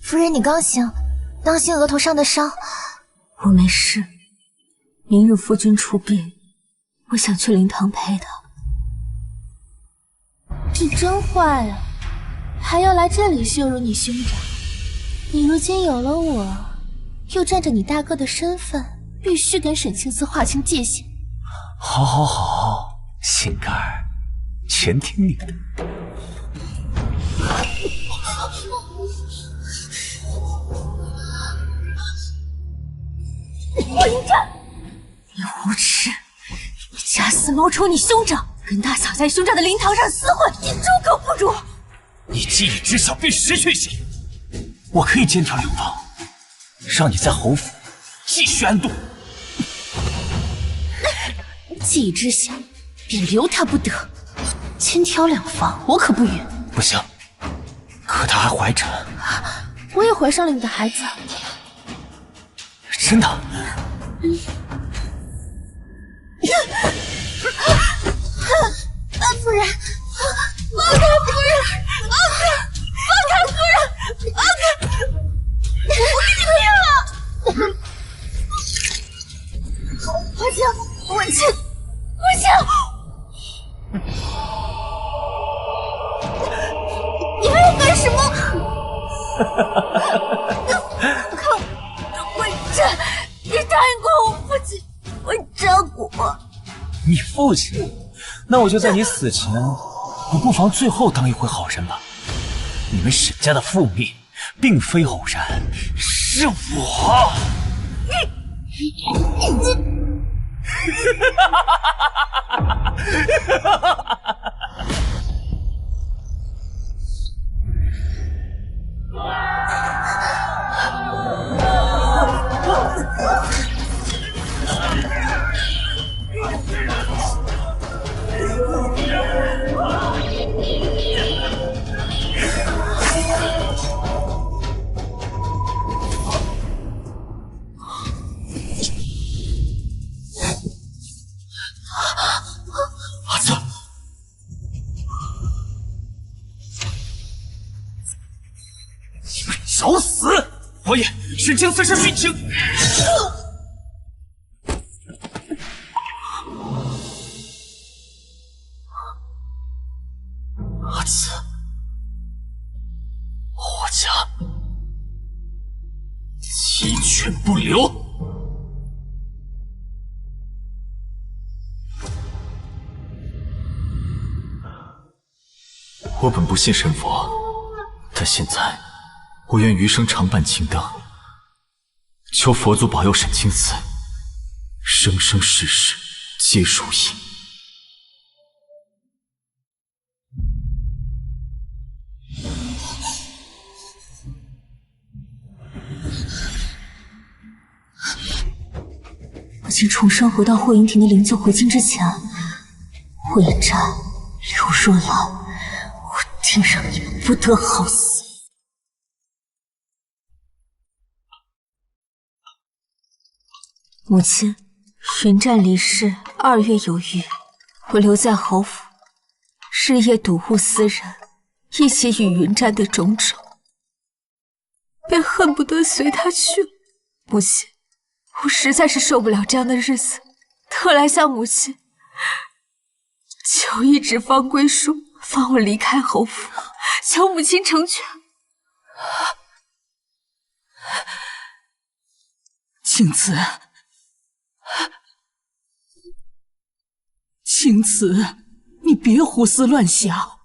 夫人，你刚醒，当心额头上的伤。我没事。明日夫君出殡，我想去灵堂陪他。你真坏啊，还要来这里羞辱你兄长。你如今有了我，又占着你大哥的身份，必须跟沈清思划清界限。好，好，好，心肝儿，全听你的。混账！你无耻！你假死谋仇你兄长，跟大嫂在兄长的灵堂上厮混，你猪狗不如！你既已知晓并识讯息，我可以监条两方，让你在侯府继续安度。既已知晓，便留他不得。千挑两房，我可不允。不行，可她还怀着。我也怀上了你的孩子。真的？夫人，放开夫人！放开夫人！放开！我跟你拼了！文清，文清，文清！你还要干什么？文珍，你答应过我父亲会照顾我。你父亲？那我就在你死前，我不妨最后当一回好人吧。你们沈家的覆灭，并非偶然，是我。阿紫，你们找死！佛爷，沈清此时殉情。阿紫，霍家鸡犬不留。我本不信神佛，但现在我愿余生常伴青灯，求佛祖保佑沈清思生生世世皆如意。母亲重生回到霍云亭的灵柩回京之前，为了战刘若兰，我定让你们不得好死！母亲，云战离世2月有余，我留在侯府，日夜睹物思人，一起与云战的种种，便恨不得随他去了。母亲，我实在是受不了这样的日子，特来向母亲求一纸方归书，放我离开侯府，求母亲成全。青子，青子，你别胡思乱想，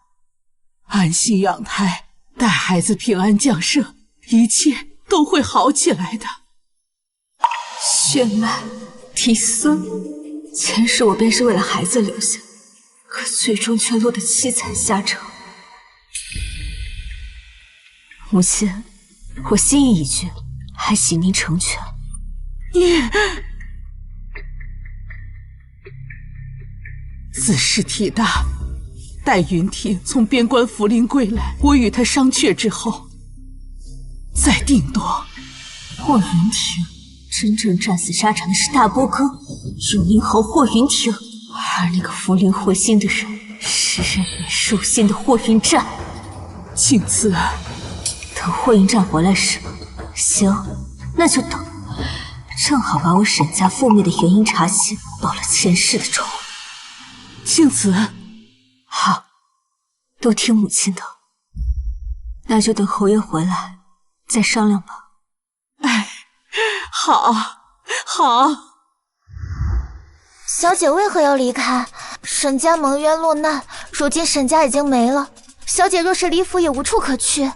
安心养胎，待孩子平安降生，一切都会好起来的。血脉嫡孙，前世我便是为了孩子留下，可最终却落得凄惨下场。母亲，我心意已决，还请您成全。你此事体大，待云婷从边关福临归来，我与他商榷之后再定夺。霍云婷，真正战死沙场的是大波哥永宁侯霍云婷，而那个福临回心的人是任你兽心的霍云战。青子，等霍云战回来是吗？行，那就等。正好把我沈家覆灭的原因查清，报了前世的仇。青瓷，好，都听母亲的。那就等侯爷回来再商量吧。哎，好，好。小姐为何要离开？沈家蒙冤落难，如今沈家已经没了，小姐若是离府也无处可去。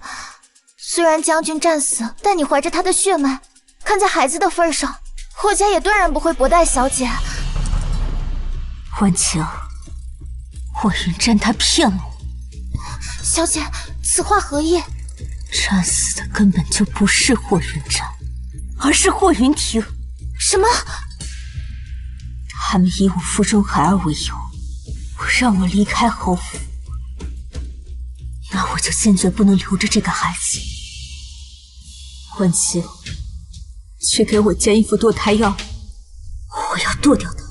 虽然将军战死，但你怀着他的血脉，看在孩子的份上，霍家也断然不会薄待小姐。婉晴，霍云战他骗了我。小姐，此话何意？战死的根本就不是霍云战，而是霍云婷。什么？他们以我腹中孩儿为由，让我离开侯府，那我就坚决不能留着这个孩子。婉晴，去给我煎一副堕胎药，我要剁掉他。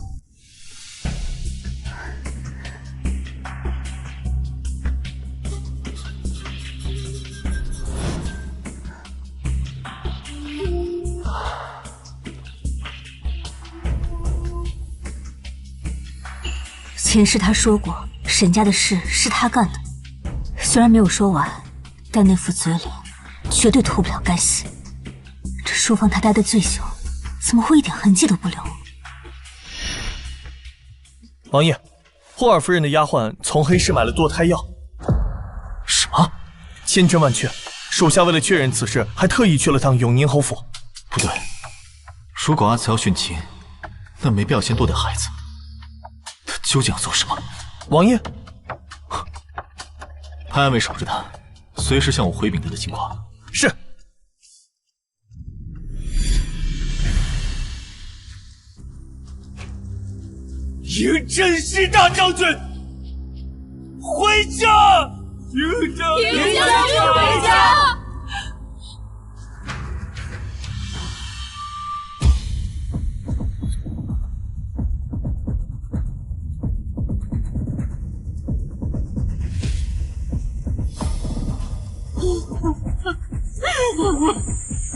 前世他说过，沈家的事是他干的，虽然没有说完，但那副嘴脸绝对脱不了干系。这书房他待的最久，怎么会一点痕迹都不留？王爷，霍尔夫人的丫鬟从黑市买了堕胎药。什么？千真万确，属下为了确认此事，还特意去了趟永宁侯府。不对，如果阿慈要殉情，那没必要先堕掉孩子。他究竟要做什么？王爷，派暗卫守着他，随时向我回禀他的情况。是。迎真西大将军回家！迎将军回家！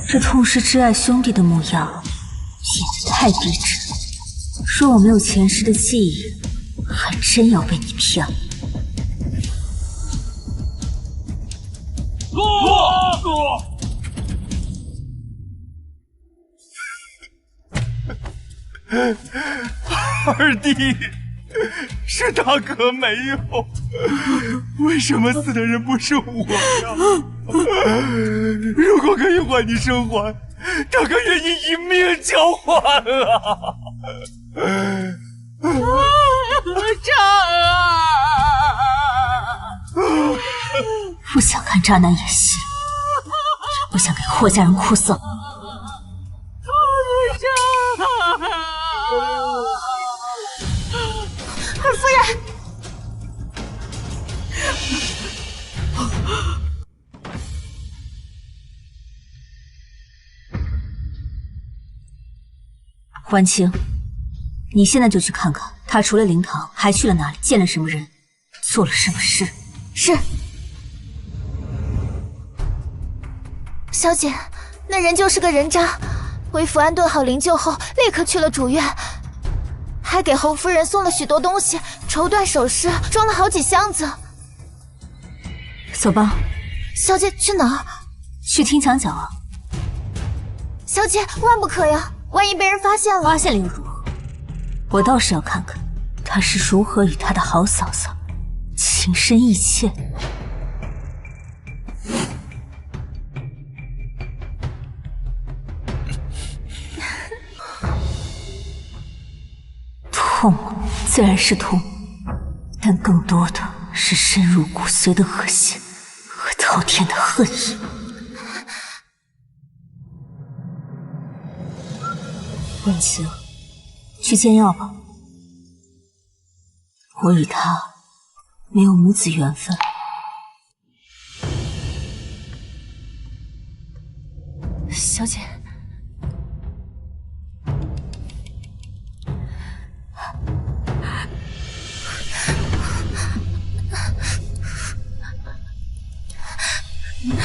这痛失挚爱兄弟的模样，简直太逼真。说我没有前世的记忆，还真要被你骗了。二弟，是大哥没有，为什么死的人不是我呀？如果可以换你生还，大哥愿意以命交换啊！不想看渣男演戏，也不想给霍家人哭丧。二夫人，婉晴，你现在就去看看，他除了灵堂，还去了哪里，见了什么人，做了什么事。是。小姐，那人就是个人渣，为府安顿好灵柩后，立刻去了主院，还给侯夫人送了许多东西，绸缎首饰装了好几箱子。走吧。小姐去哪儿？去听墙角啊。小姐万不可呀，万一被人发现了。发现了又如何？我倒是要看看他是如何与他的好嫂嫂情深意切。痛自然是痛，但更多的是深入骨髓的恶心和滔天的恨意。婉晴，去煎药吧。我与他没有母子缘分。小姐，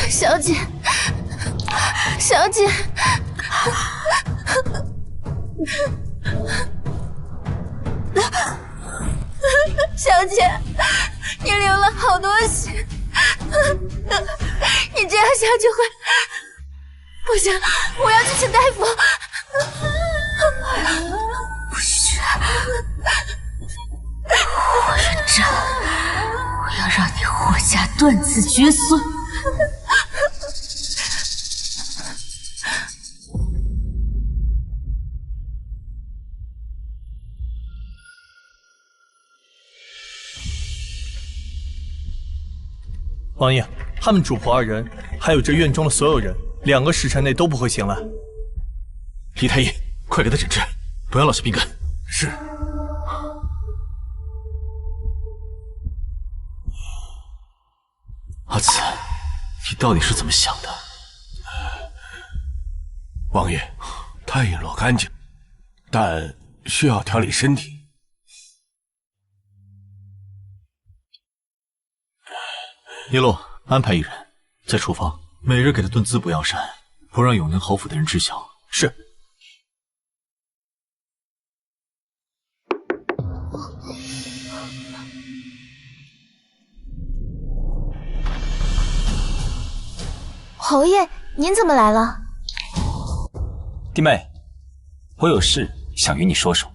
小姐，小姐，小姐，你流了好多血，你这样下去会……不行，我要去请大夫。不许！霍元湛，我要让你霍家断子绝孙！王爷，他们主仆2人，还有这院中的所有人，2个时辰内都不会醒来。李太医，快给他诊治，不要落下病根。是。阿紫，你到底是怎么想的？王爷，他已落干净，但需要调理身体。叶落，安排1人在厨房，每日给他炖滋补药膳，不让永宁侯府的人知晓。是。侯爷，您怎么来了？弟妹，我有事想与你说说。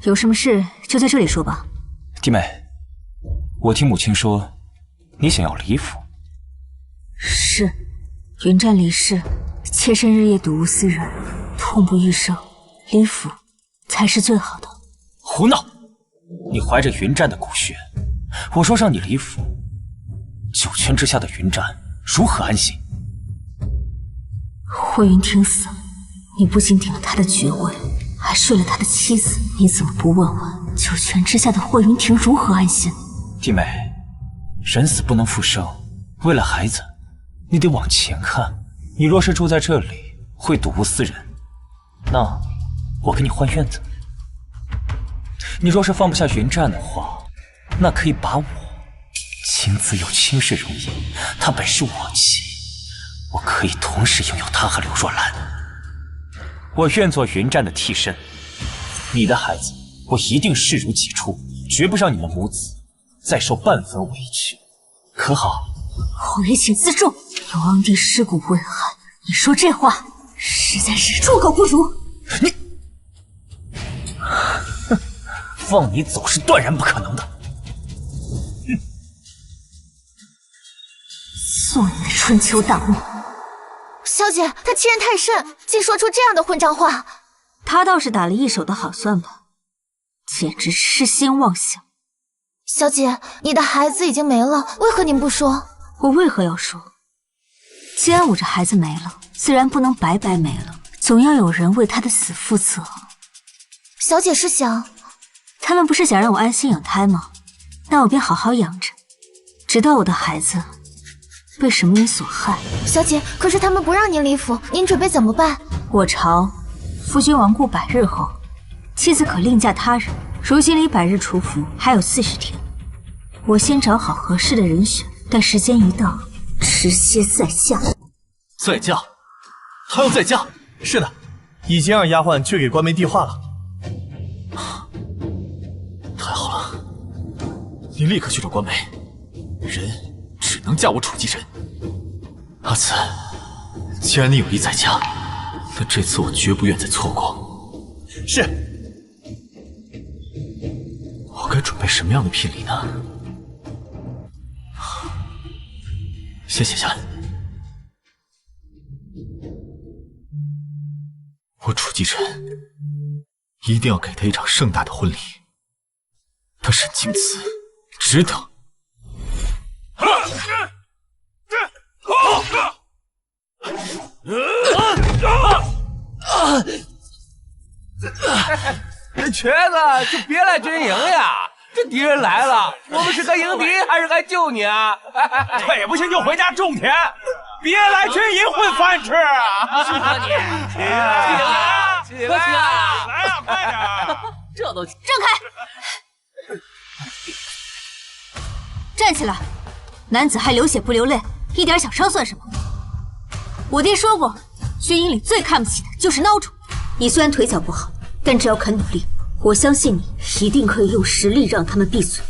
有什么事就在这里说吧。弟妹，我听母亲说，你想要离府。是，云湛离世，妾身日夜睹物思人，痛不欲生，离府才是最好的。胡闹！你怀着云湛的骨血，我说让你离府，9泉之下的云湛如何安心？霍云亭死了，你不仅顶了他的爵位，还睡了他的妻子，你怎么不问问9泉之下的霍云亭如何安心？弟妹，人死不能复生，为了孩子，你得往前看。你若是住在这里，会睹物思人，那我给你换院子。你若是放不下云湛的话，那可以把我亲自又亲视容颜，她本是我妻，我可以同时拥有她和刘若兰。我愿做云湛的替身，你的孩子我一定视如己出，绝不让你们母子再受半分委屈，可好？侯爷请自重，有昂弟尸骨未寒，你说这话实在是猪狗不如。你，放你走是断然不可能的。做你的春秋大梦。小姐，他欺人太甚，竟说出这样的混账话。他倒是打了一手的好算盘，简直痴心妄想。小姐，你的孩子已经没了，为何您不说？我为何要说？既然我这孩子没了，自然不能白白没了，总要有人为他的死负责。小姐是想……他们不是想让我安心养胎吗？那我便好好养着，直到我的孩子被什么人所害。小姐，可是他们不让您离府，您准备怎么办？我朝夫君亡故100日后，妻子可另嫁他人。如今离100日除服还有40天，我先找好合适的人选，待时间一到，直接再嫁。再嫁？还要再嫁？是的，已经让丫鬟去给官媒递话了。太好了，你立刻去找官媒，人只能嫁我楚继辰。阿紫，既然你有意再嫁，那这次我绝不愿再错过。是。我该准备什么样的聘礼呢？先写下来。我楚继辰一定要给他一场盛大的婚礼，他沈清子值得。瘸子就别来军营呀！这敌人来了，我们是该迎敌还是该救你啊？退不行就回家种田，别来军营混饭吃啊！是啊你，起来，起来，来呀，快点！这都让开！站起来！男子还流血不流泪，一点小伤算什么？我爹说过，军营里最看不起的就是孬种。你虽然腿脚不好，但只要肯努力，我相信你一定可以用实力让他们闭嘴。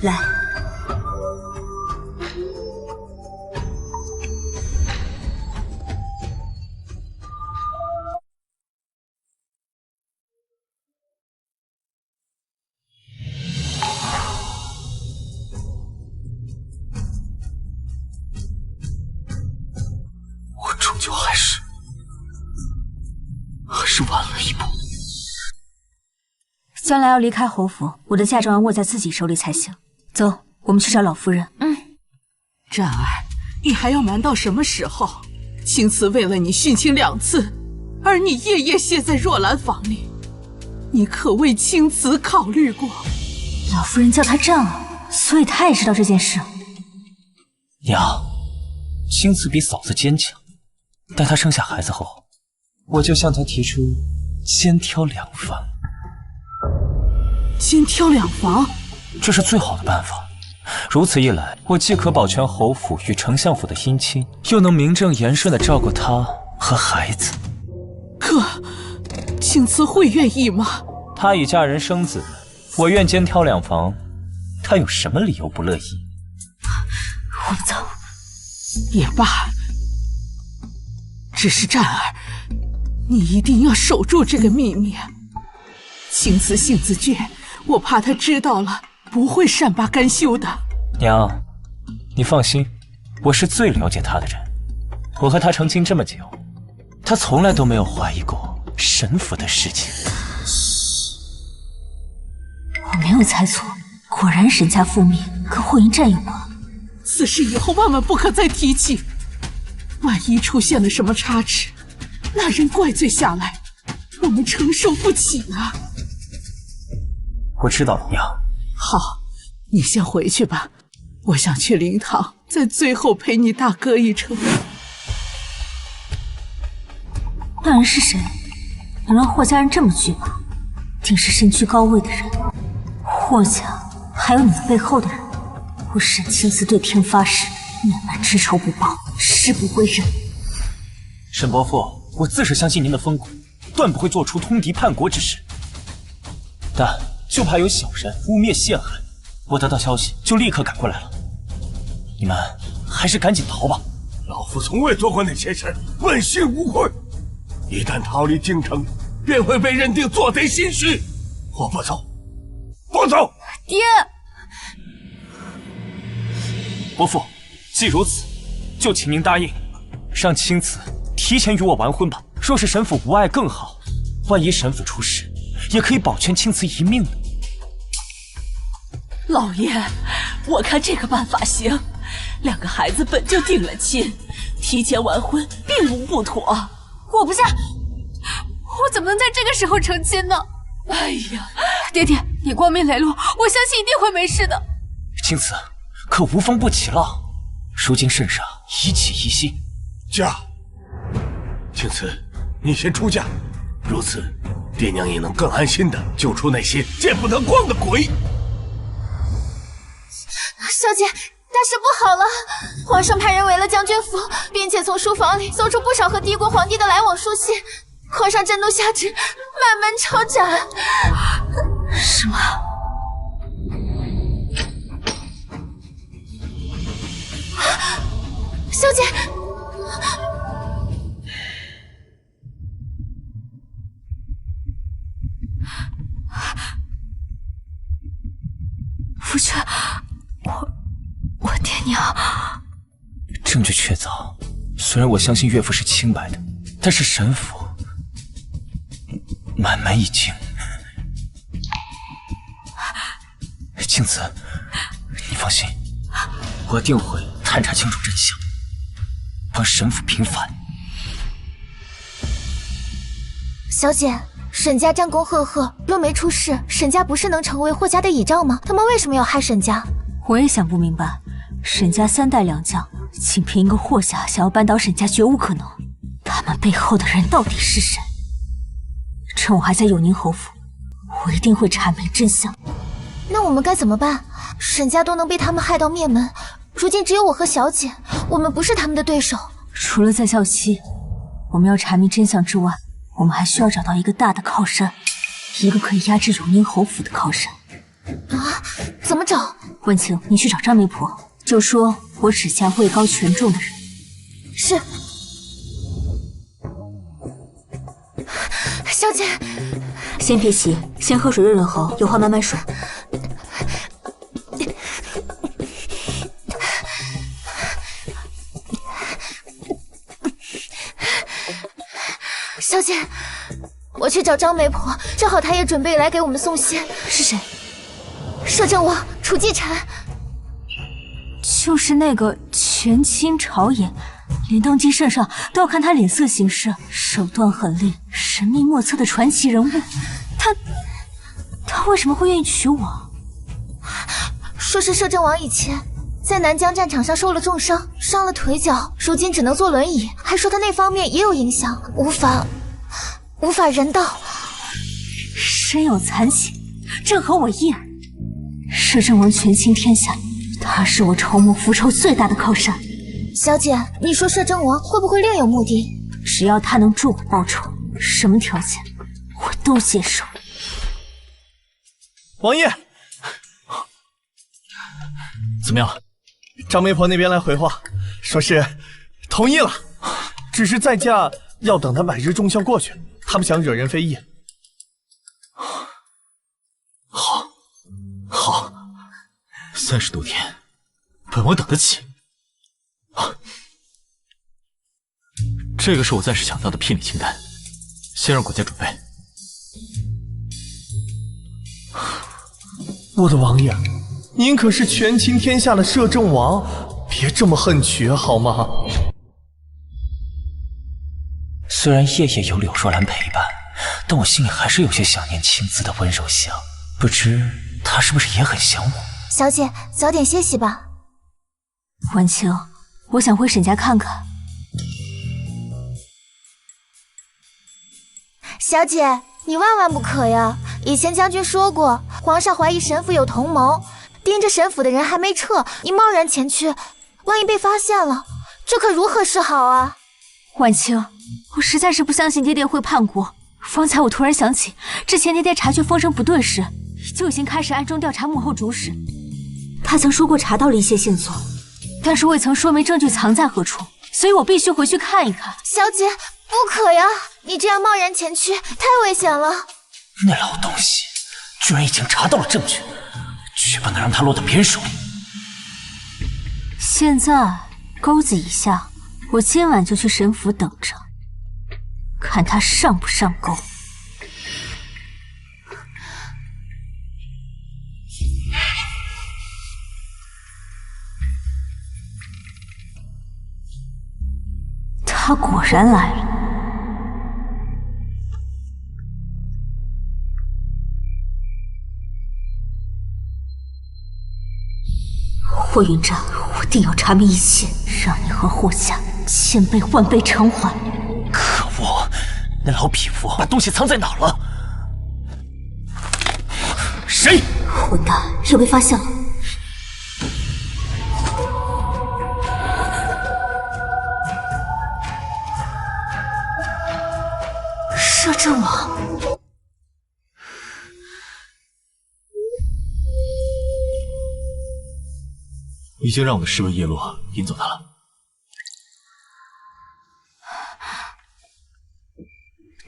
来。终究还是晚了一步。将来要离开侯府，我的嫁妆要握在自己手里才行。走，我们去找老夫人。战儿，你还要瞒到什么时候？青瓷为了你殉情2次，而你夜夜歇在若兰房里，你可为青瓷考虑过？老夫人叫他战儿，所以他也知道这件事。娘，青瓷比嫂子坚强。待她生下孩子后，我就向她提出肩挑2房。肩挑2房，这是最好的办法。如此一来，我既可保全侯府与丞相府的姻亲，又能名正言顺地照顾她和孩子。可青瓷会愿意吗？她已嫁人生子，我愿肩挑2房，她有什么理由不乐意？我们走。也罢。只是战儿，你一定要守住这个秘密。青瓷性子倔，我怕他知道了不会善罢甘休的。娘，你放心，我是最了解他的人。我和他成亲这么久，他从来都没有怀疑过神府的事情。我没有猜错，果然沈家覆灭跟霍银战有关。此事以后万万不可再提起。万一出现了什么差池，那人怪罪下来，我们承受不起啊！我知道了，娘。好，你先回去吧，我想去灵堂，在最后陪你大哥一程。那人是谁？能让霍家人这么惧怕，定是身居高位的人。霍家还有你背后的人，我沈青瓷对天发誓，念来知仇不报，誓不归人。沈伯父，我自是相信您的风骨，断不会做出通敌叛国之事。但就怕有小人污蔑陷害，我得到消息就立刻赶过来了。你们还是赶紧逃吧。老夫从未做过那些事，问心无愧。一旦逃离京城，便会被认定做贼心虚。我不走，不走！爹，伯父，既如此，就请您答应，让青瓷提前与我完婚吧。若是沈府无碍更好，万一沈府出事，也可以保全青瓷一命呢。老爷，我看这个办法行。2个孩子本就定了亲，提前完婚并无不妥。我不嫁，我怎么能在这个时候成亲呢？哎呀，爹爹，你光明磊落，我相信一定会没事的。青瓷，可无风不起浪，如今圣上一起一心。嫁，青瓷，你先出嫁，如此爹娘也能更安心的救出那些见不得光的鬼。小姐，大事不好了！皇上派人围了将军府，并且从书房里搜出不少和敌国皇帝的来往书信。皇上震怒下旨，满门抄斩。什么？小姐，夫君，我爹娘证据确凿，虽然我相信岳父是清白的，但是沈府满门已经。青瓷，你放心，我定会探查清楚真相，帮沈府平反。小姐，沈家战功赫赫，若没出事，沈家不是能成为霍家的倚仗吗？他们为什么要害沈家？我也想不明白，沈家3代良将，仅凭一个霍家想要扳倒沈家绝无可能。他们背后的人到底是谁？趁我还在永宁侯府，我一定会查明真相。那那我们该怎么办？沈家都能被他们害到灭门，如今只有我和小姐，我们不是他们的对手。除了在校期我们要查明真相之外，我们还需要找到一个大的靠山，一个可以压制永宁侯府的靠山。啊？怎么找？婉晴，你去找张媒婆，就说我指下位高权重的人。是。小姐，先别急，先喝水润润喉，有话慢慢说。小姐，我去找张媒婆，正好她也准备来给我们送信。是谁？摄政王楚季禅。就是那个权倾朝野，连当今圣上都要看他脸色行事，手段狠厉、神秘莫测的传奇人物。他为什么会愿意娶我？说是摄政王以前在南疆战场上受了重伤，伤了腿脚，如今只能坐轮椅，还说他那方面也有影响，无法人道。身有残疾，正合我意。摄政王权倾天下，他是我筹谋复仇最大的靠山。小姐，你说摄政王会不会另有目的？只要他能助我报仇，什么条件我都接受。王爷，怎么样？张媒婆那边来回话，说是同意了，只是再嫁要等他百日重孝过去，他不想惹人非议。好，30多天，本王等得起。这个是我暂时想到的聘礼清单，先让管家准备。我的王爷，您可是权倾天下的摄政王，别这么恨娶好吗？虽然夜夜有柳若兰陪伴，但我心里还是有些想念青姿的温柔乡，不知她是不是也很想我？小姐，早点歇息吧。婉晴，我想回沈家看看。小姐，你万万不可呀！以前将军说过，皇上怀疑沈府有同谋，盯着沈府的人还没撤，你贸然前去，万一被发现了，这可如何是好啊？婉晴，我实在是不相信爹爹会叛国。方才我突然想起，之前爹爹查阅风声不对时，就已经开始暗中调查幕后主使。他曾说过查到了一些线索，但是未曾说明证据藏在何处，所以我必须回去看一看。小姐，不可呀！你这样贸然前去，太危险了。那老东西居然已经查到了证据，绝不能让他落到别人手里。现在钩子已下，我今晚就去沈府等着，看他上不上钩。他果然来了。霍云战，我定要查明一切，让你和霍家千倍万倍偿还。可恶，那老匹夫把东西藏在哪了？谁？混蛋，又被发现了。摄政王。已经让我的侍卫叶落引走他了。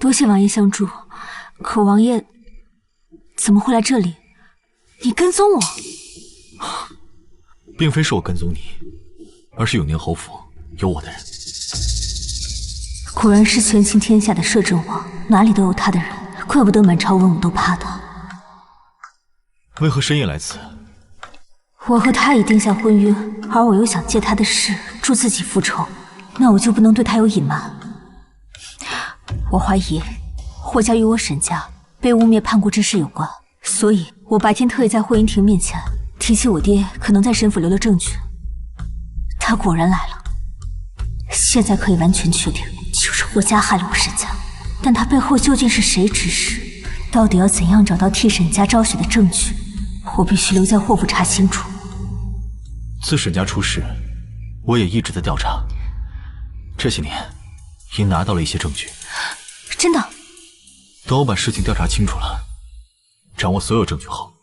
多谢王爷相助，可王爷怎么会来这里？你跟踪我？并非是我跟踪你，而是永宁侯府有我的人。果然是权倾天下的摄政王，哪里都有他的人，怪不得满朝文武都怕他。为何深夜来此？我和他已定下婚约，而我又想借他的事助自己复仇，那我就不能对他有隐瞒。我怀疑霍家与我沈家被污蔑叛国之事有关，所以我白天特意在霍云亭面前提起我爹可能在沈府留了证据。他果然来了，现在可以完全确定就是霍家害了我沈家，但他背后究竟是谁指使？到底要怎样找到替沈家昭雪的证据？我必须留在霍府查清楚。自沈家出事，我也一直在调查。这些年，已拿到了一些证据。真的？等我把事情调查清楚了，掌握所有证据后，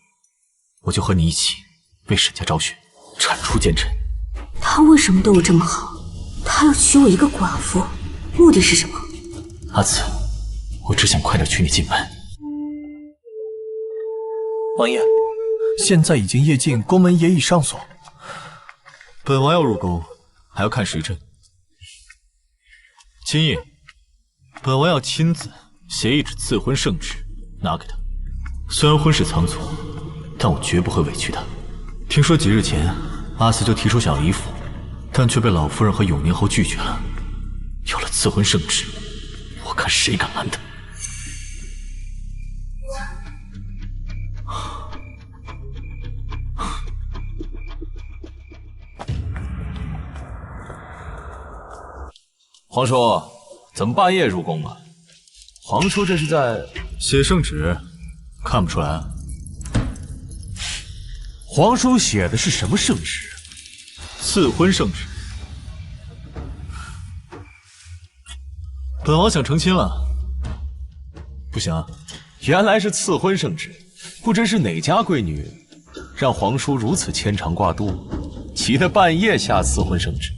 我就和你一起为沈家昭雪，铲除奸臣。他为什么对我这么好？他要娶我一个寡妇，目的是什么？阿紫，我只想快点娶你进门。王爷，现在已经夜尽，宫门也已上锁。本王要入宫，还要看时辰。今夜，本王要亲自写一纸赐婚圣旨，拿给他。虽然婚事仓促，但我绝不会委屈他。听说几日前，阿紫就提出想要离府，但却被老夫人和永宁侯拒绝了。有了赐婚圣旨，我看谁敢拦他？皇叔，怎么半夜入宫啊？皇叔这是在写圣旨，看不出来啊？皇叔写的是什么圣旨？赐婚圣旨。本王想成亲了，不行啊？原来是赐婚圣旨，不知是哪家贵女，让皇叔如此牵肠挂肚，急得半夜下赐婚圣旨。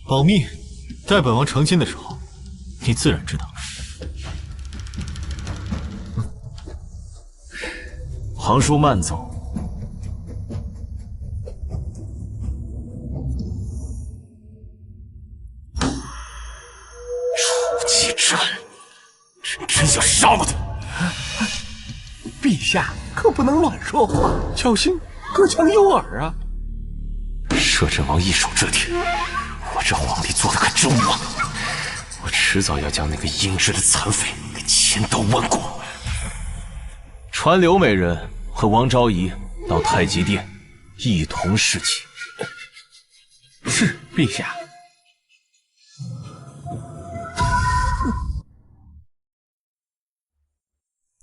保密。待本王成亲的时候，你自然知道。皇叔慢走。楚启真，真想杀了他！陛下可不能乱说话，小心隔墙有耳啊！摄政王一手遮天，我这皇帝做的可真旺，我迟早要将那个阴质的残匪给千刀万剐。传刘美人和王昭仪到太极殿一同侍寝。是，陛下。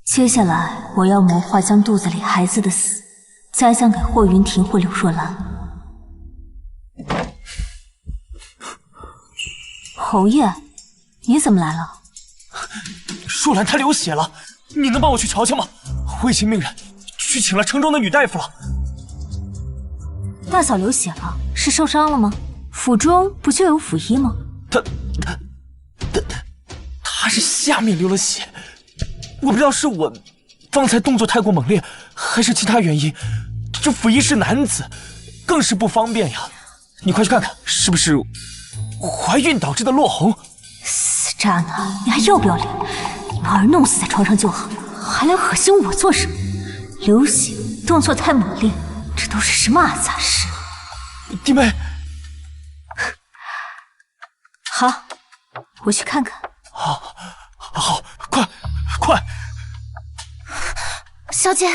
接下来我要谋划将肚子里孩子的死栽赃给霍云婷或柳若兰。侯爷，你怎么来了？若兰她流血了，你能帮我去瞧瞧吗？我已经命人去请了城中的女大夫了。大嫂流血了，是受伤了吗？府中不就有府医吗？她是下面流了血，我不知道是我方才动作太过猛烈，还是其他原因。这府医是男子，更是不方便呀。你快去看看，是不是怀孕导致的落红？死渣男，你还要不要脸？把儿弄死在床上就好，还来恶心我做什么？流血，动作太猛烈，这都是什么阿杂事？弟妹，好，我去看看。好，快！小姐，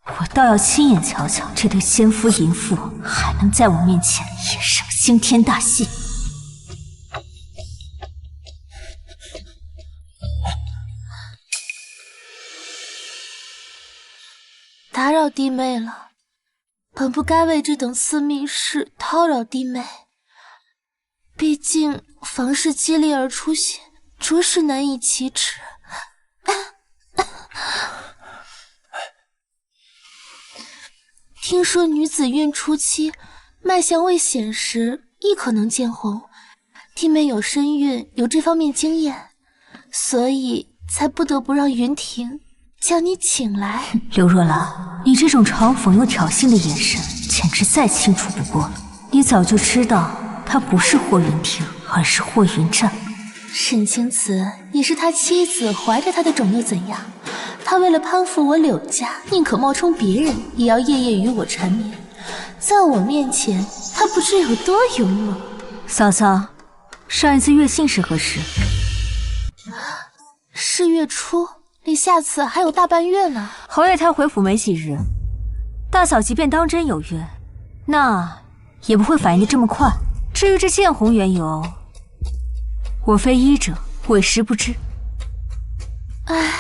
我倒要亲眼瞧瞧这对奸夫淫妇还能在我面前演什么惊天大戏。打扰弟妹了，本不该为这等私密事叨扰弟妹。毕竟房事激烈而出血，着实难以启齿。听说女子孕初期，脉象未显时，亦可能见红。弟妹有身孕，有这方面经验，所以才不得不让云婷将你请来。刘若兰，你这种嘲讽又挑衅的眼神，简直再清楚不过了。你早就知道她不是霍云婷，而是霍云战。沈青瓷，你是他妻子，怀着他的种又怎样？他为了攀附我柳家，宁可冒充别人，也要夜夜与我缠绵。在我面前，他不知有多勇猛。嫂嫂，上一次月信是何时？4月初，离下次还有大半月呢。侯爷他回府没几日，大嫂即便当真有约，那也不会反应的这么快。至于这见红缘由，我非医者，委实不知。唉，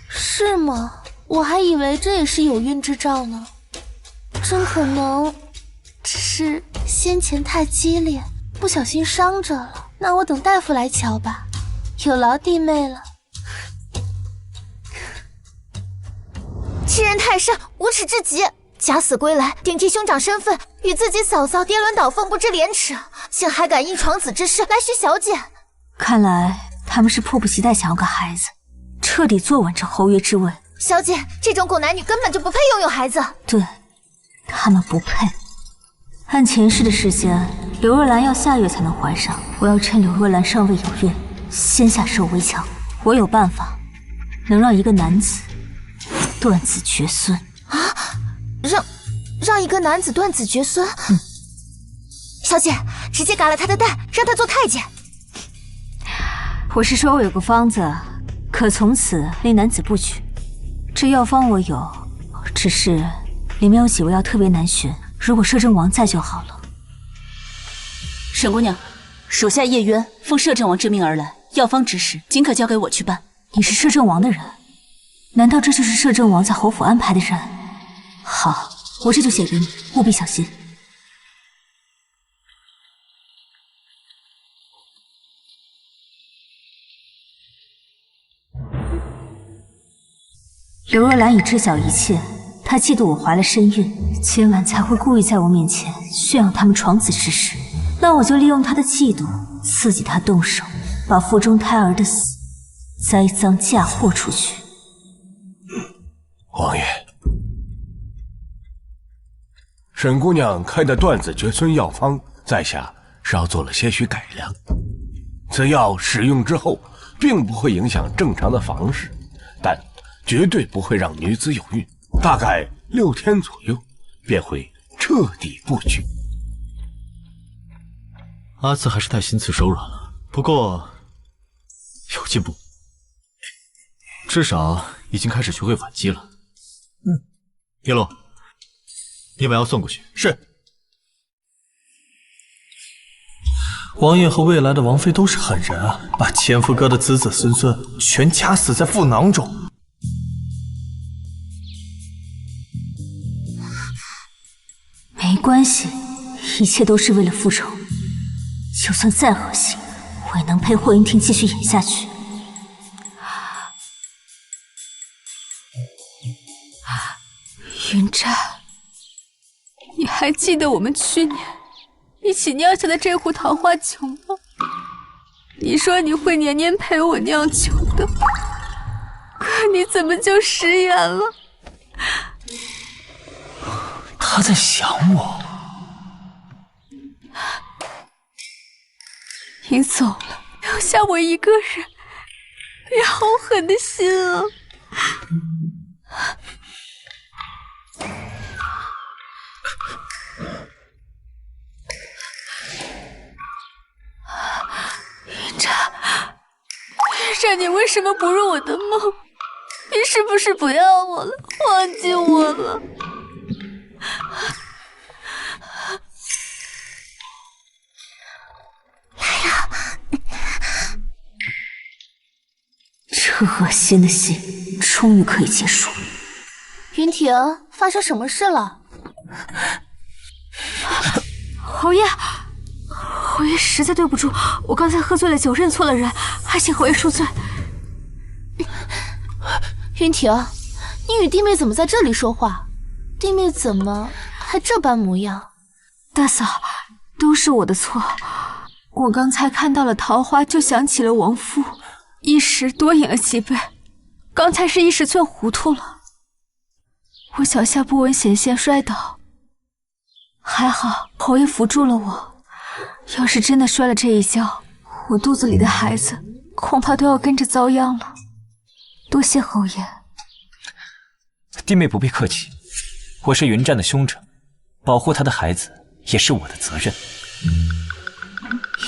是吗？我还以为这也是有孕之兆呢，真可能只是先前太激烈，不小心伤着了。那我等大夫来瞧吧，有劳弟妹了。欺人太甚，无耻至极！假死归来，顶替兄长身份，与自己嫂嫂跌鸾倒凤，不知廉耻，竟还敢因闯子之事来许小姐。看来他们是迫不及待想要个孩子，彻底坐稳这侯爷之位。小姐，这种狗男女根本就不配拥有孩子。对，他们不配。按前世的时间，刘若兰要下月才能怀上，我要趁刘若兰尚未有孕，先下手为强。我有办法，能让一个男子断子绝孙啊！让一个男子断子绝孙？小姐，直接嘎了他的蛋，让他做太监。我是说我有个方子，可从此令男子不娶。这药方我有，只是里面有几味药特别难选，如果摄政王在就好了。沈姑娘，属下叶渊奉摄政王之命而来，药方指使尽可交给我去办。你是摄政王的人？难道这就是摄政王在侯府安排的人？好，我这就写给你，务必小心。刘若兰已知晓一切，她嫉妒我怀了身孕，今晚才会故意在我面前炫耀他们闯子之事。那我就利用她的嫉妒，刺激她动手，把腹中胎儿的死栽赃嫁祸出去。王爷，沈姑娘开的断子绝孙药方，在下稍做了些许改良。此药使用之后，并不会影响正常的房事，但绝对不会让女子有孕，大概6天左右便会彻底不举。阿紫还是太心慈手软了，不过有进步，至少已经开始学会反击了。叶落，你把药送过去。是。王爷和未来的王妃都是狠人啊，把前夫哥的子子孙孙全掐死在腹囊中。没关系，一切都是为了复仇。就算再恶心，我也能陪霍云婷继续演下去。云湛，你还记得我们去年一起酿下的这壶桃花酒吗？你说你会年年陪我酿酒的，可你怎么就食言了？他在想我。你走了，留下我一个人，你好狠的心啊！云湛，云湛，你为什么不入我的梦？你是不是不要我了，忘记我了？这恶心的戏终于可以结束。云婷，发生什么事了？侯爷，侯爷实在对不住，我刚才喝醉了酒，认错了人，还请侯爷恕罪。云婷，你与弟妹怎么在这里说话？弟妹怎么还这般模样？大嫂，都是我的错。我刚才看到了桃花，就想起了亡夫，一时多饮了几杯。刚才是一时醉糊涂了，我脚下不稳险些摔倒，还好侯爷扶住了我。要是真的摔了这一跤，我肚子里的孩子恐怕都要跟着遭殃了。多谢侯爷。弟妹不必客气，我是云湛的兄长，保护他的孩子也是我的责任。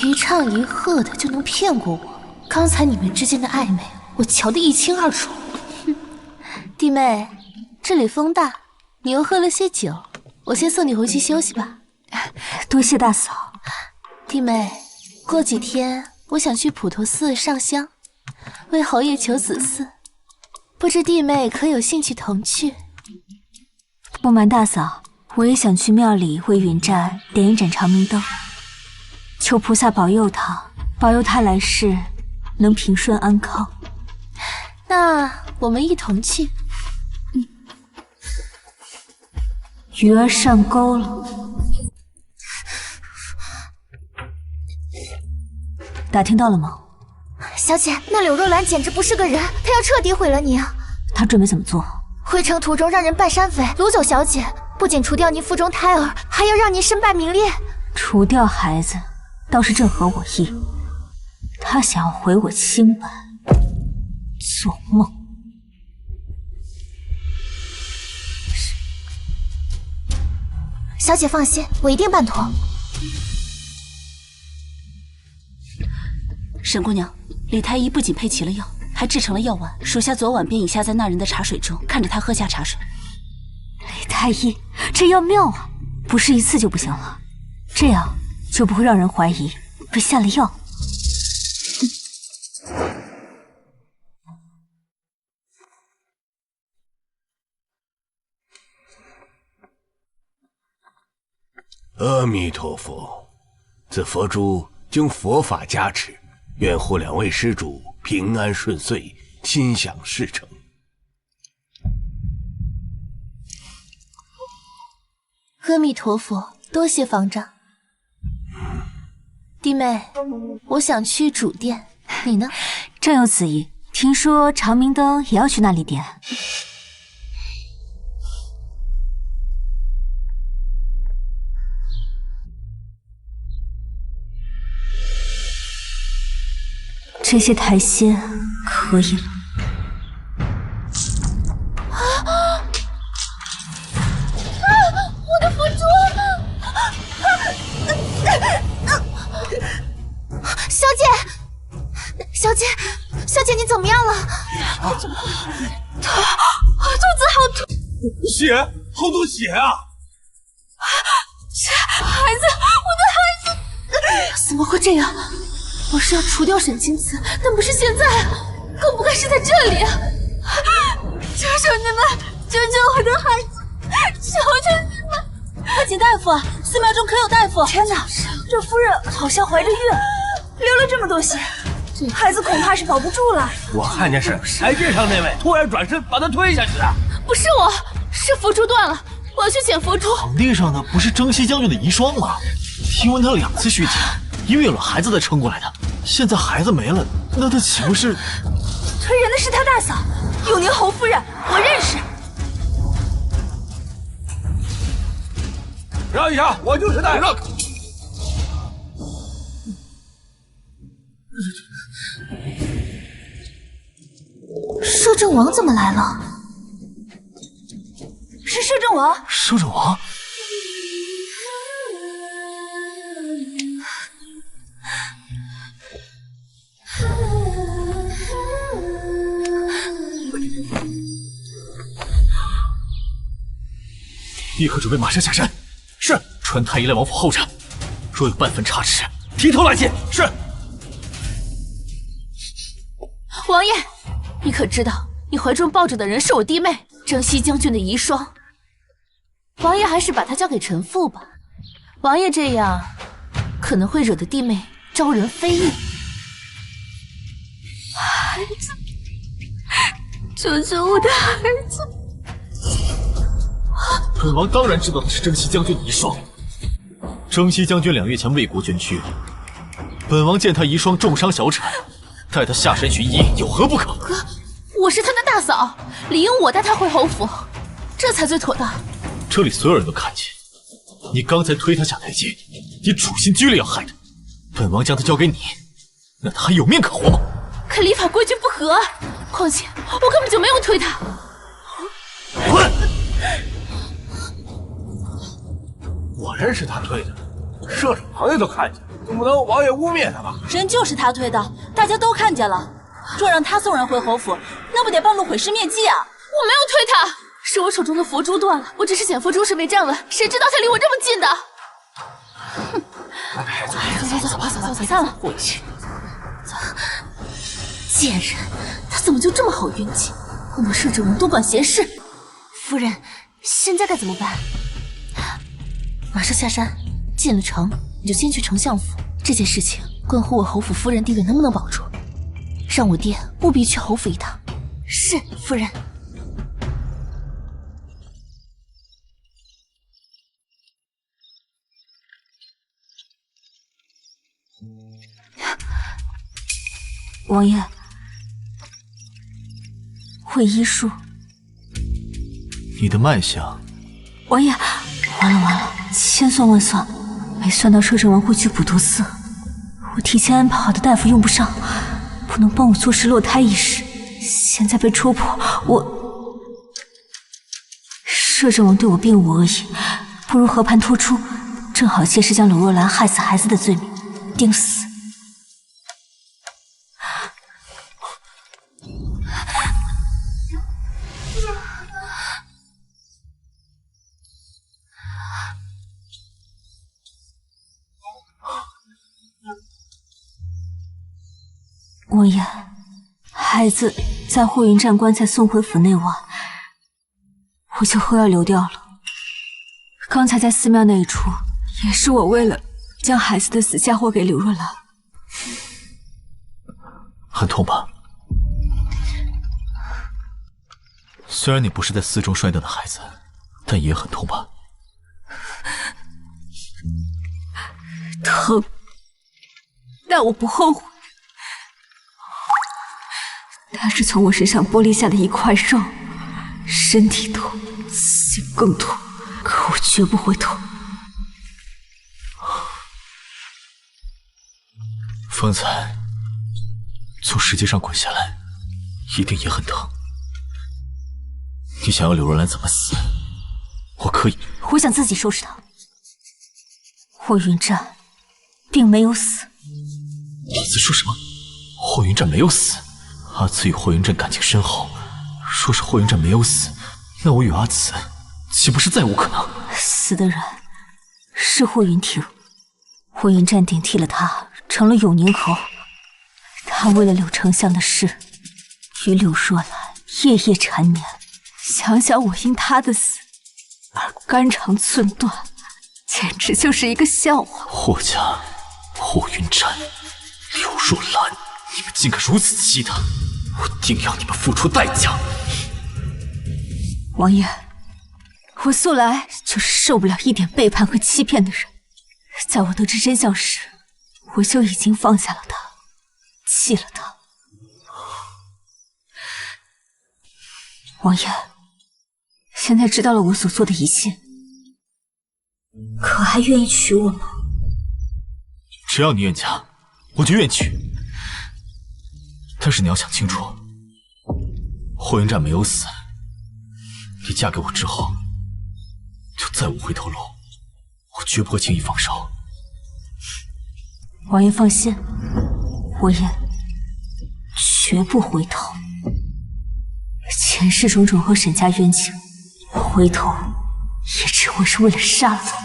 一唱一和的就能骗过我？刚才你们之间的暧昧，我瞧得一清二楚。哼，弟妹，这里风大，你又喝了些酒，我先送你回去休息吧。多谢大嫂。弟妹，过几天我想去普陀寺上香，为侯爷求子嗣，不知弟妹可有兴趣同去？不瞒大嫂，我也想去庙里为允战点一盏长明灯，求菩萨保佑他来世能平顺安康。那我们一同去。鱼儿上钩了。打听到了吗？小姐，那柳若兰简直不是个人，她要彻底毁了你啊！她准备怎么做？回城途中让人扮山匪掳走小姐，不仅除掉您腹中胎儿，还要让您身败名裂。除掉孩子倒是正合我意，她想要毁我清白，做梦。小姐放心，我一定办妥。沈姑娘，李太医不仅配齐了药，还制成了药丸，属下昨晚便已下在那人的茶水中，看着他喝下茶水。李太医，这药妙啊！不是一次就不行了，这样就不会让人怀疑被下了药。阿弥陀佛，此佛珠经佛法加持，愿护两位施主平安顺遂，心想事成。阿弥陀佛，多谢方丈。弟妹，我想去主殿，你呢？正有此意，听说长明灯也要去那里点。这些台阶可以了。我的佛珠！小姐，你怎么样了？肚子好痛！血，好多血啊！孩子，我的孩子！怎么会这样？我是要除掉沈清慈，但不是现在，更不该是在这里。求求你们，救救我的孩子！求求你们！快请大夫，寺庙中可有大夫？天哪，这夫人好像怀着孕，流了这么多血，孩子恐怕是保不住了。我看见是台阶上那位突然转身把他推下去的。不是我，是佛珠断了，我要去捡佛珠。场地上的不是征西将军的遗孀吗？听闻他2次虚惊，因为有了孩子才撑过来的。现在孩子没了，那他岂不是？推人的是他大嫂永宁侯夫人，我认识。让一下，我就是大夫。摄政王怎么来了？是摄政王。摄政王。立刻准备马上下山。是。传太医来王府候诊，若有半分差池，提头来见。是。王爷，你可知道你怀中抱着的人是我弟妹征西将军的遗孀？王爷还是把她交给臣妇吧，王爷这样可能会惹得弟妹招人非议。孩子，救救我的孩子！本王当然知道他是征西将军的遗孀。征西将军2月前为国捐躯，本王见他遗孀重伤小产，带他下山寻医，有何不可？哥，我是他的大嫂，理应我带他回侯府，这才最妥当。这里所有人都看见，你刚才推他下台阶，你处心积虑要害他。本王将他交给你，那他还有命可活吗？可礼法规矩不合，况且我根本就没有推他。滚！我认识他推的，摄政王爷都看见，总不能王爷污蔑他吧？人就是他推的，大家都看见了。若让他送人回侯府，那不得半路毁尸灭迹啊！我没有推他，是我手中的佛珠断了，我只是捡佛珠时没站稳，谁知道他离我这么近的？哼！走，散了，回去。贱人，他怎么就这么好运气？碰到摄政王多管闲事。夫人，现在该怎么办？马上下山，进了城你就先去丞相府。这件事情关乎我侯府夫人地位能不能保住，让我爹务必去侯府一趟。是，夫人。王爷，会医术。你的脉象。王爷，完了，千算万算，没算到摄政王会去补毒寺。我提前安排好的大夫用不上，不能帮我坐实落胎一事。现在被戳破，摄政王对我并无恶意，不如和盘托出，正好揭示将柳若兰害死孩子的罪名，定死。王爷，孩子在霍云战棺材送回府内晚，我就喝药流掉了。刚才在寺庙那一出，也是我为了将孩子的死嫁祸给柳若兰。很痛吧？虽然你不是在寺中摔掉的孩子，但也很痛吧？疼，但我不后悔。他是从我身上剥离下的一块肉，身体痛，心更痛，可我绝不会痛。方才从石阶上滚下来，一定也很疼。你想要柳若兰怎么死，我可以。我想自己收拾她。霍云战并没有死。你在说什么？霍云战没有死？阿慈与霍云战感情深厚，若是霍云战没有死，那我与阿慈岂不是再无可能？死的人是霍云庭，霍云战顶替了他，成了永宁侯。他为了柳丞相的事，与柳若兰夜夜缠绵。想想我因他的死而肝肠寸断，简直就是一个笑话。霍家、霍云战、柳若兰，你们竟敢如此欺他！我定要你们付出代价！王爷，我素来就是受不了一点背叛和欺骗的人。在我得知真相时，我就已经放下了他，弃了他。王爷，现在知道了我所做的一切，可还愿意娶我吗？只要你愿嫁，我就愿娶。但是你要想清楚，霍云战没有死，你嫁给我之后，就再无回头路。我绝不会轻易放手。王爷放心，我也绝不回头。前世种种和沈家冤情，回头也只会是为了杀了他。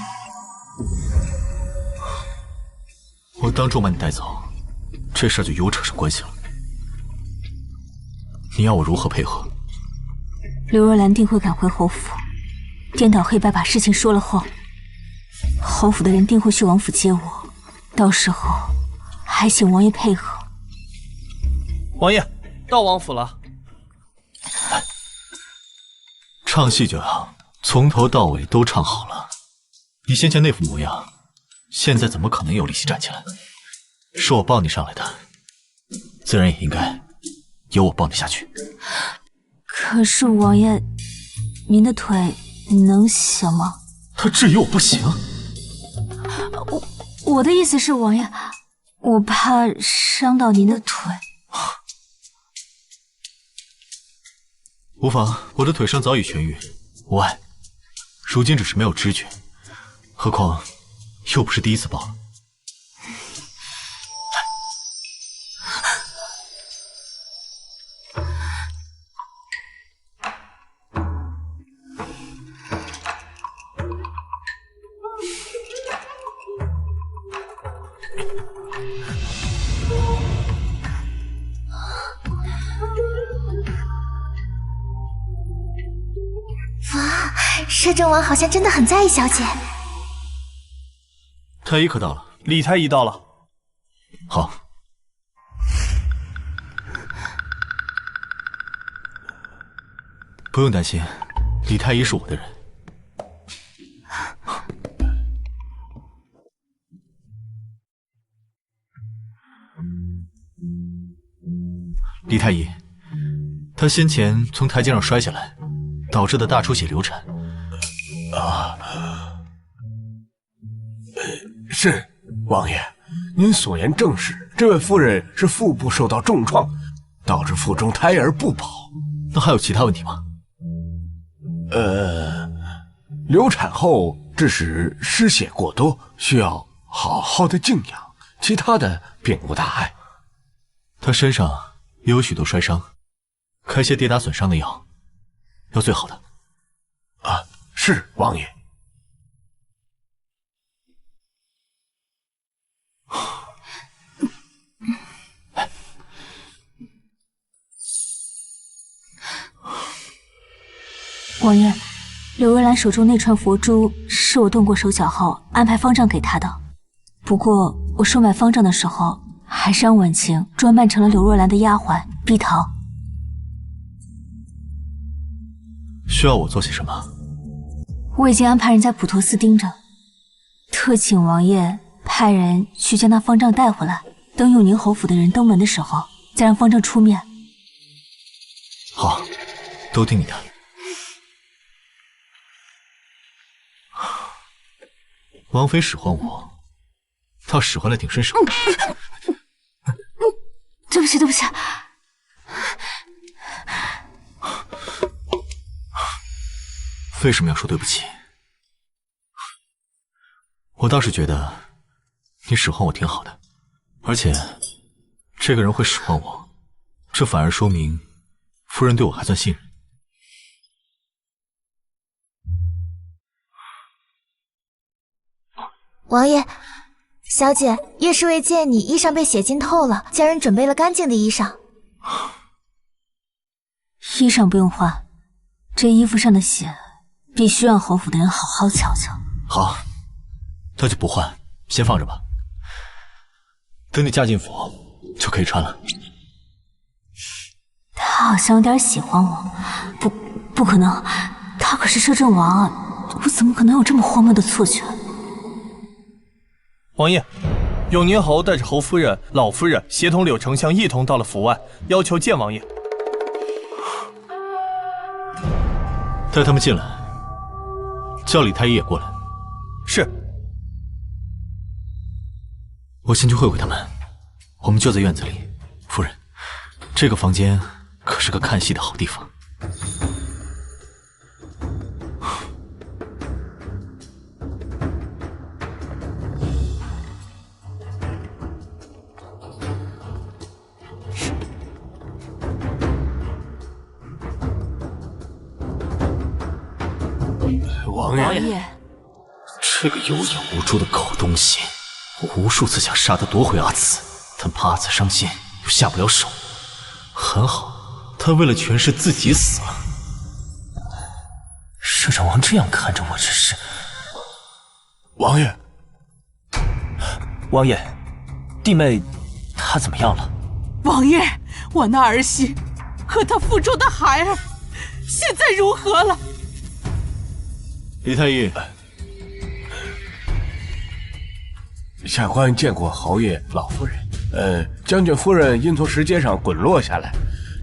我当众把你带走，这事儿就与我扯上关系了。你要我如何配合？柳若兰定会赶回侯府，颠倒黑白把事情说了后，侯府的人定会去王府接我，到时候还请王爷配合。王爷到王府了。唱戏就要从头到尾都唱好了。你先前那副模样，现在怎么可能有力气站起来？是我抱你上来的，自然也应该由我抱你下去。可是王爷，您的腿能行吗？他质疑我不行。我的意思是，王爷，我怕伤到您的腿。无妨，我的腿伤早已痊愈，无碍。如今只是没有知觉，何况又不是第一次抱。哇，摄政王好像真的很在意小姐。太医可到了？李太医到了。好。不用担心，李太医是我的人。李太医，他先前从台阶上摔下来，导致的大出血流产。是王爷，您所言正是。这位夫人是腹部受到重创，导致腹中胎儿不保。那还有其他问题吗？流产后致使失血过多，需要好好的静养，其他的并无大碍。他身上也有许多摔伤，开些跌打损伤的药，要最好的。是王爷。王爷，刘若兰手中那串佛珠是我动过手脚后安排方丈给她的。不过我收买方丈的时候，还是让婉晴装扮成了刘若兰的丫鬟碧桃。需要我做些什么？我已经安排人在普陀寺盯着，特请王爷派人去将那方丈带回来，等永宁侯府的人登门的时候，再让方丈出面。好，都听你的。王妃使唤我，倒使唤得挺顺手。对不起，对不起。为什么要说对不起？我倒是觉得你使唤我挺好的，而且这个人会使唤我，这反而说明夫人对我还算信任。王爷，小姐，叶侍卫见你衣裳被血浸透了，家人准备了干净的衣裳。衣裳不用换，这衣服上的血必须让侯府的人好好瞧瞧。好，那就不换，先放着吧。等你嫁进府就可以穿了。他好像有点喜欢我，不可能，他可是摄政王啊，我怎么可能有这么荒谬的错觉？王爷，永宁侯带着侯夫人、老夫人协同柳丞相一同到了府外，要求见王爷。带他们进来，叫李太医也过来。是。我先去会会他们，我们就在院子里。夫人，这个房间可是个看戏的好地方。王爷，这个有眼无珠的狗东西，我无数次想杀他夺回阿紫，但怕阿紫伤心又下不了手。很好，他为了权势自己死了。摄政王这样看着我，这是……王爷，王爷，弟妹她怎么样了？王爷，我那儿媳和她腹中的孩儿现在如何了？李太医，下官见过侯爷、老夫人。将军夫人因从石阶上滚落下来，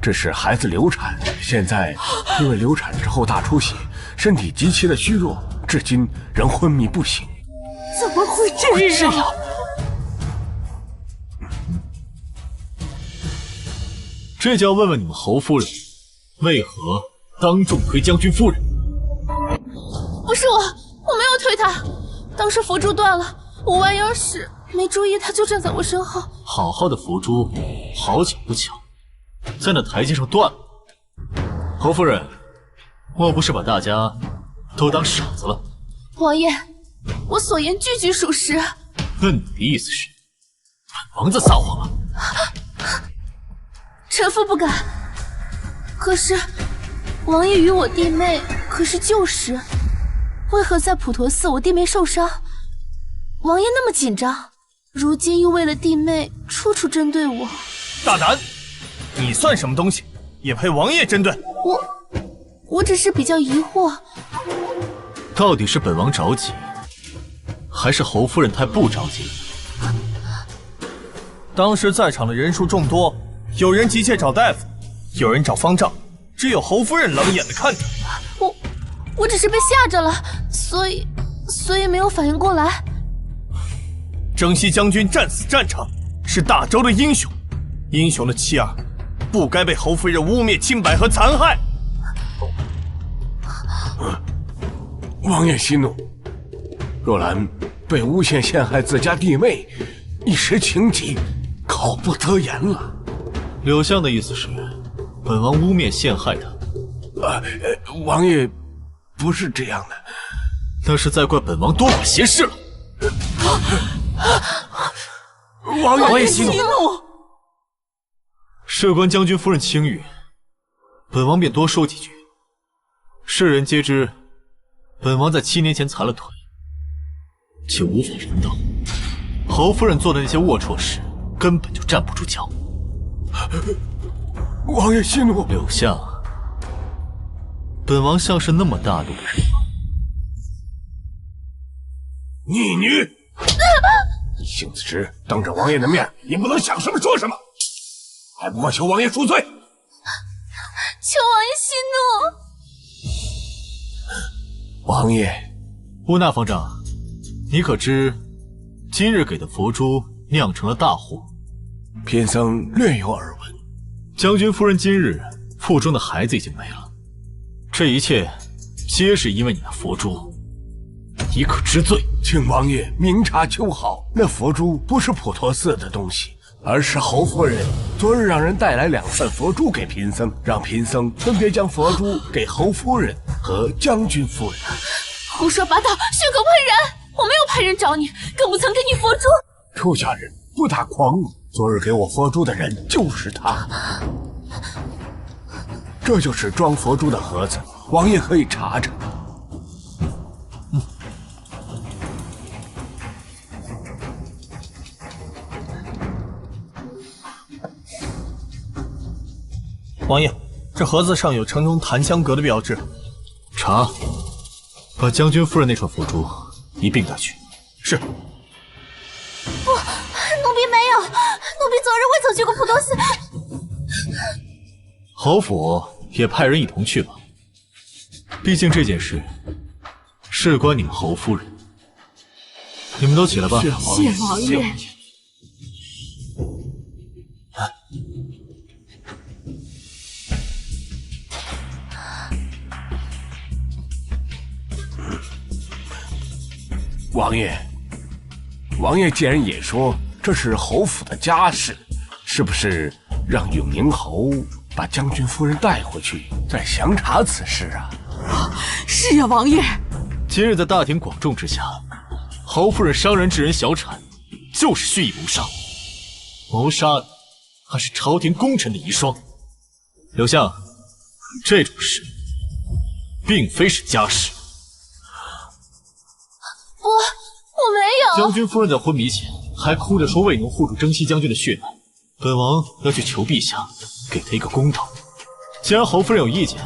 这是孩子流产，现在因为流产之后大出血，身体极其的虚弱，至今仍昏迷不醒。怎么会这样？这就要问问你们侯夫人，为何当众推将军夫人？不是我没有推他，当时佛珠断了，我弯腰时没注意，他就站在我身后。好好的佛珠，好巧不巧，在那台阶上断了。侯夫人，莫不是把大家都当傻子了？王爷，我所言句句属实。那你的意思是，本王子撒谎了？臣妇不敢。可是，王爷与我弟妹可是旧时，为何在普陀寺我弟妹受伤，王爷那么紧张？如今又为了弟妹处处针对我。大胆！你算什么东西，也配王爷针对？我只是比较疑惑，到底是本王着急，还是侯夫人太不着急？当时在场的人数众多，有人急切找大夫，有人找方丈，只有侯夫人冷眼的看着。我只是被吓着了，所以没有反应过来。征西将军战死战场，是大周的英雄，英雄的妻儿不该被侯夫人污蔑、清白和残害。王爷息怒，若兰被诬陷陷害自家弟妹，一时情急，口不择言了。柳相的意思是，本王污蔑陷害他。王爷不是这样的，那是在怪本王多管闲事了。王爷息怒，事关将军夫人清誉，本王便多说几句。世人皆知，本王在7年前残了腿，且无法人道。侯夫人做的那些龌龊事，根本就站不住脚。王爷息怒，柳相，本王像是那么大度的人吗？逆女！性子直，当着王爷的面，也不能想什么说什么，还不快求王爷赎罪！求王爷息怒！王爷，乌娜方丈，你可知今日给的佛珠酿成了大祸？贫僧略有耳闻。将军夫人今日腹中的孩子已经没了，这一切皆是因为你的佛珠，你可知罪？请王爷明察秋毫，那佛珠不是普陀寺的东西，而是侯夫人昨日让人带来2份佛珠给贫僧，让贫僧分别将佛珠给侯夫人和将军夫人。胡说八道，血口喷人！我没有派人找你，更不曾给你佛珠。出家人不打诳语，昨日给我佛珠的人就是他。这就是装佛珠的盒子，王爷可以查查。王爷，这盒子上有城中檀香阁的标志。查，把将军夫人那串佛珠一并带去。是。不，奴婢没有，奴婢昨日未曾去过普陀寺。侯府也派人一同去吧，毕竟这件事事关你们侯夫人。你们都起来吧。谢王爷。王爷既然也说这是侯府的家事，是不是让永宁侯把将军夫人带回去，再详查此事啊？是呀，王爷。今日在大庭广众之下，侯夫人伤人致人小产，就是蓄意谋杀。谋杀的还是朝廷功臣的遗孀。柳相，这种事并非是家事。我没有。将军夫人在昏迷前还哭着说未能护住征西将军的血脉，本王要去求陛下给他一个公道。既然侯夫人有意见，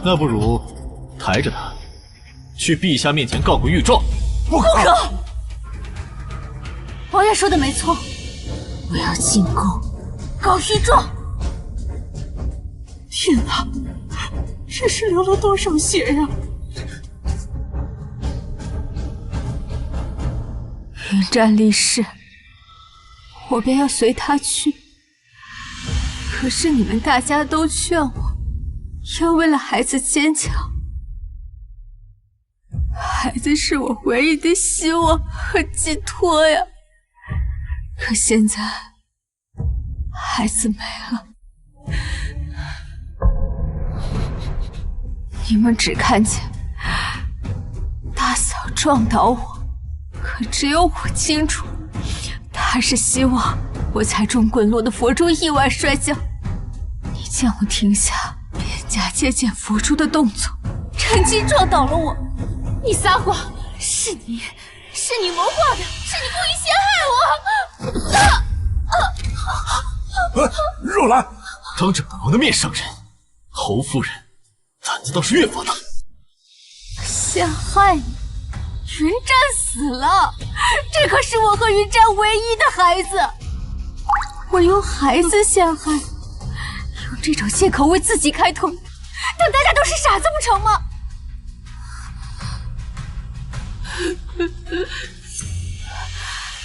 那不如抬着她去陛下面前告个御状。不可！王爷说的没错，我要进宫告御状。天哪，这是流了多少血呀！云战离世，我便要随他去。可是你们大家都劝我，要为了孩子坚强。孩子是我唯一的希望和寄托呀。可现在，孩子没了，你们只看见大嫂撞倒我。可只有我清楚，他是希望我踩中滚落的佛珠意外摔跤。你见我停下边夹接近佛珠的动作，这趁机撞倒了我。你撒谎，是你谋划的，是你故意陷害我！若兰，当着本王的面伤人，侯夫人胆子倒是越发大。陷害你？云战死了，这可是我和云战唯一的孩子，我用孩子陷害，用这种借口为自己开脱，当大家都是傻子不成吗？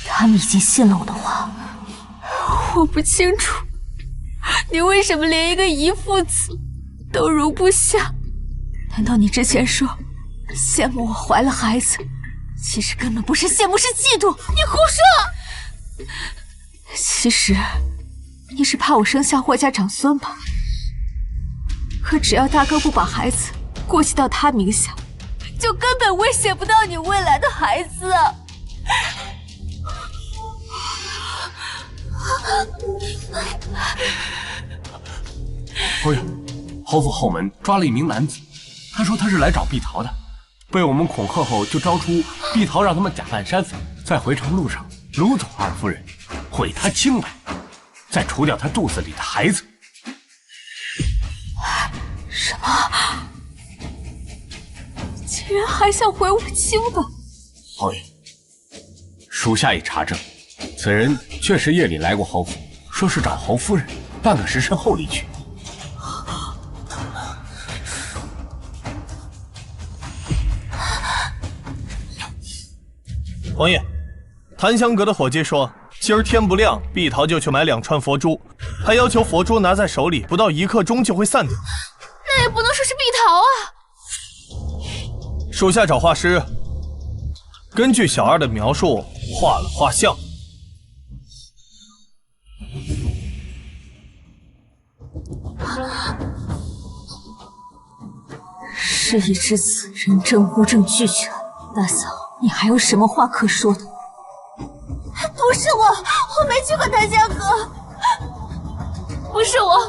他们已经信了我的话。我不清楚，你为什么连一个姨父子都容不下？难道你之前说羡慕我怀了孩子，其实根本不是羡慕，是嫉妒？你胡说！其实你是怕我生下霍家长孙吧？可只要大哥不把孩子过继到他名下，就根本威胁不到你未来的孩子。夫人，侯府后门抓了一名男子，他说他是来找碧桃的，被我们恐吓后就招出碧桃，让他们假扮山匪，在回城路上掳走二夫人，毁她清白，再除掉她肚子里的孩子。什么？竟然还想毁我清白？侯爷，属下已查证，此人确实夜里来过侯府，说是找侯夫人，半个时辰后离去。王爷，檀香阁的伙计说，今儿天不亮，碧桃就去买2串佛珠，还要求佛珠拿在手里不到1刻钟就会散掉。那也不能说是碧桃啊！属下找画师，根据小二的描述画了画像。事已至此，人证物证俱全，大嫂，你还有什么话可说的？不是我没去过檀香阁，不是我，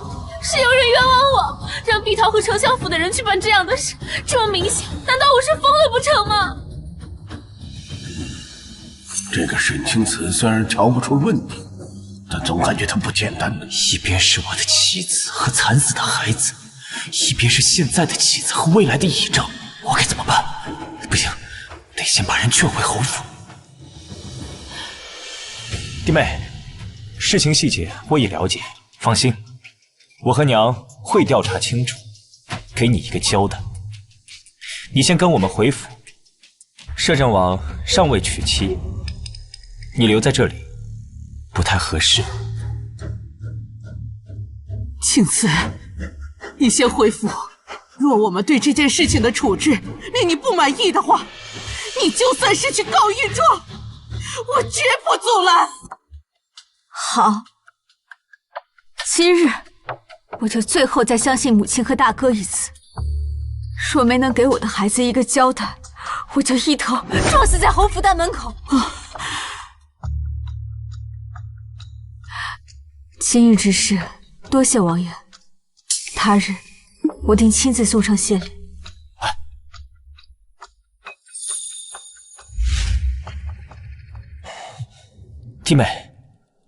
是有人冤枉我，让碧桃和丞相府的人去办这样的事，这么明显，难道我是疯了不成吗？这个沈清慈虽然瞧不出问题，但总感觉他不简单。一边是我的妻子和惨死的孩子，一边是现在的妻子和未来的倚仗，我该怎么办？不行，得先把人劝回侯府。弟妹，事情细节我已了解，放心，我和娘会调查清楚，给你一个交代。你先跟我们回府，摄政王尚未娶妻，你留在这里不太合适。青瓷，你先回府。若我们对这件事情的处置令你不满意的话，你就算是去告御状，我绝不阻拦。好，今日我就最后再相信母亲和大哥一次。若没能给我的孩子一个交代，我就一头撞死在侯府大门口。今日之事，多谢王爷。他日我定亲自送上谢礼。弟妹，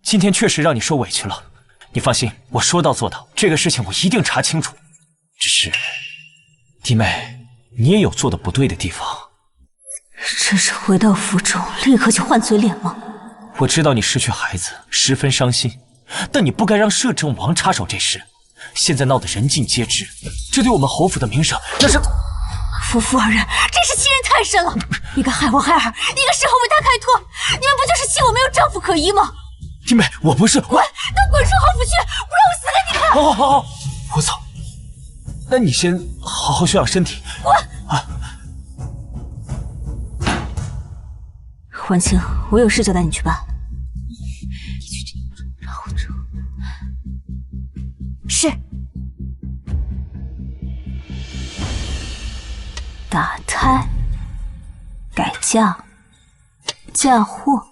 今天确实让你受委屈了。你放心，我说到做到，这个事情我一定查清楚。只是，弟妹，你也有做的不对的地方。这是回到府中立刻就换嘴脸吗？我知道你失去孩子十分伤心，但你不该让摄政王插手这事。现在闹得人尽皆知，这对我们侯府的名声那是……夫妇二人真是欺人太甚了！一个害我孩儿，一个事后为他开脱，你们不就是气我没有丈夫可依吗？弟妹，我不是……滚！都滚出侯府去，不让我死给你看！好，好，好，我走。那你先好好休养身体。滚！啊！婉清，我有事就带你去办。是。打胎、改嫁、嫁祸，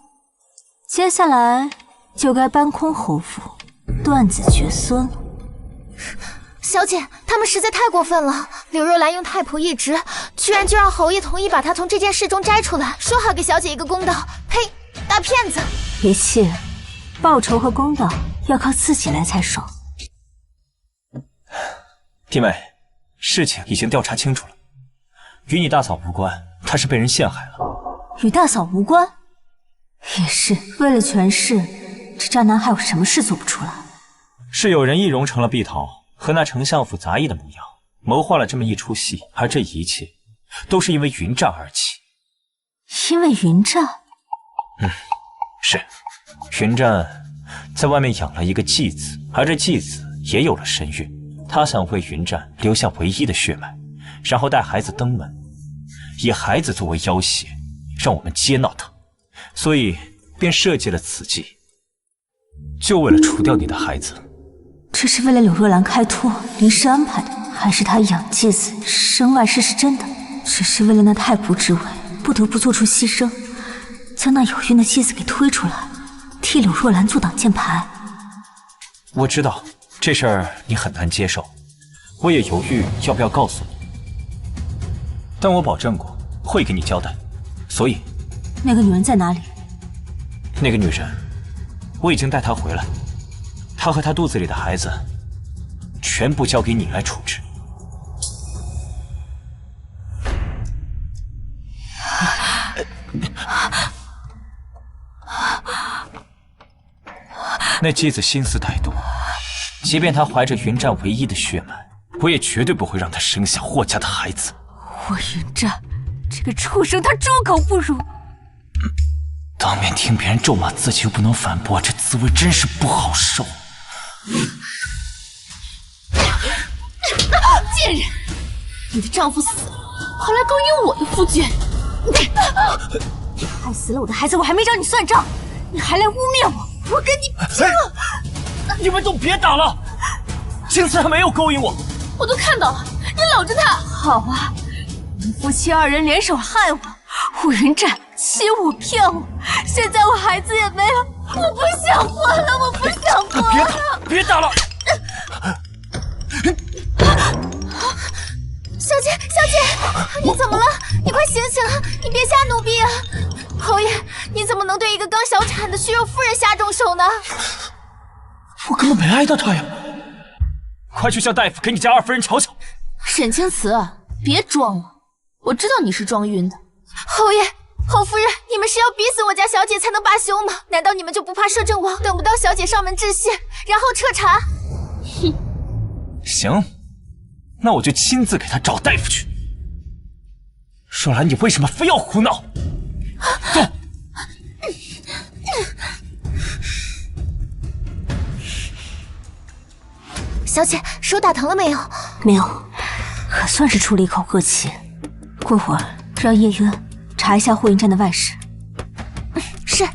接下来就该搬空侯府，断子绝孙了。小姐，他们实在太过分了。柳若兰用太仆一职，居然就让侯爷同意把她从这件事中摘出来，说好给小姐一个公道。呸！大骗子！别气，报仇和公道要靠自己来才爽。弟妹，事情已经调查清楚了，与你大嫂无关，她是被人陷害了。与大嫂无关？也是，为了权势，这渣男还有什么事做不出来？是有人易容成了碧桃和那丞相府杂役的模样，谋划了这么一出戏，而这一切都是因为云战而起。因为云战？是。云战在外面养了一个继子，而这继子也有了身孕，他想为云战留下唯一的血脉，然后带孩子登门，以孩子作为要挟，让我们接纳他，所以便设计了此计，就为了除掉你的孩子。这是为了柳若兰开脱临时安排的，还是他养继子生外事是真的？只是为了那太仆之位，不得不做出牺牲，将那有孕的继子给推出来，替柳若兰做挡箭牌。我知道这事儿你很难接受，我也犹豫要不要告诉你，但我保证过会给你交代。所以，那个女人在哪里？那个女人，我已经带她回来，她和她肚子里的孩子，全部交给你来处置。那继子心思歹毒，即便她怀着云战唯一的血脉，我也绝对不会让她生下霍家的孩子。霍云战，这个畜生，他猪狗不如！当面听别人咒骂自己又不能反驳，这滋味真是不好受。贱人，你的丈夫死了，跑来勾引我的夫君，害死了我的孩子，我还没找你算账，你还来污蔑我，我跟你拼了！你们都别打了，青瓷还没有勾引我，我都看到了，你搂着他。好啊，你们夫妻二人联手害我，霍云战欺我骗我，现在我孩子也没了，我不想活了，我不想活了！别打了！小姐，小姐，你怎么了？你快醒醒啊！你别瞎奴婢啊！侯爷，你怎么能对一个刚小产的虚弱妇人下重手呢？我根本没挨到她呀！快去向大夫给你家二夫人瞧瞧。沈清慈，别装了，我知道你是装晕的。侯爷，侯夫人，你们是要逼死我家小姐才能罢休吗？难道你们就不怕摄政王等不到小姐上门致谢，然后彻查？哼，行，那我就亲自给她找大夫去。若兰，你为什么非要胡闹？走。小姐，手打疼了没有？没有，可算是出了一口恶气。过会儿让叶渊查一下霍云战的外事。是。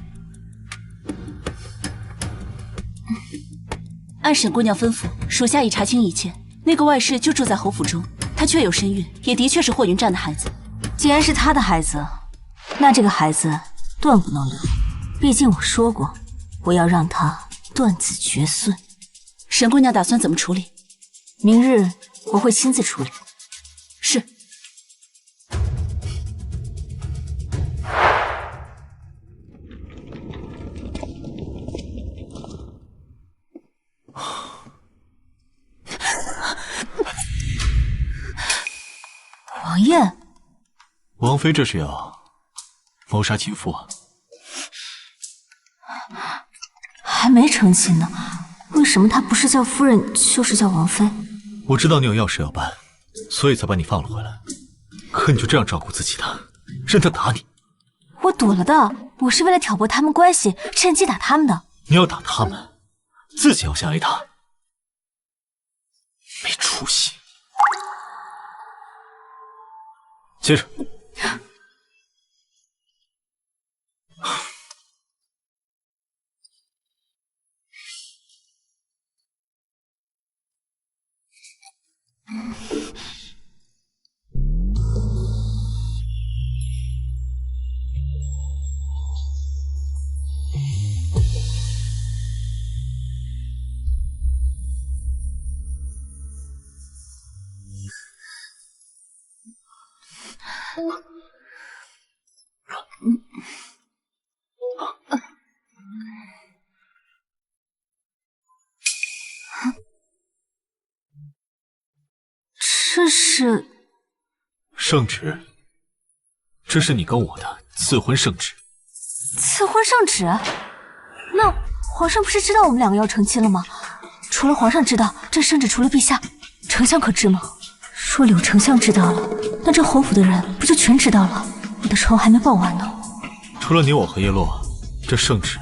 按沈姑娘吩咐，属下已查清一切。那个外室就住在侯府中，她确有身孕，也的确是霍云战的孩子。既然是他的孩子，那这个孩子断不能留。毕竟我说过，我要让他断子绝孙。沈姑娘打算怎么处理？明日我会亲自处理。是。王爷，王妃这是要谋杀亲夫啊？还没成亲呢，为什么他不是叫夫人就是叫王妃？我知道你有要事要办，所以才把你放了回来。可你就这样照顾自己的，任他打你？我躲了的，我是为了挑拨他们关系，趁机打他们的。你要打他们，自己要先挨打，没出息。接着。这是圣旨，这是你跟我的赐婚圣旨。赐婚圣旨？那皇上不是知道我们两个要成亲了吗？除了皇上知道，这圣旨除了陛下，丞相可知吗？若柳丞相知道了，那这侯府的人不就全知道了？我的仇还没报完呢。除了你我和叶落，这圣旨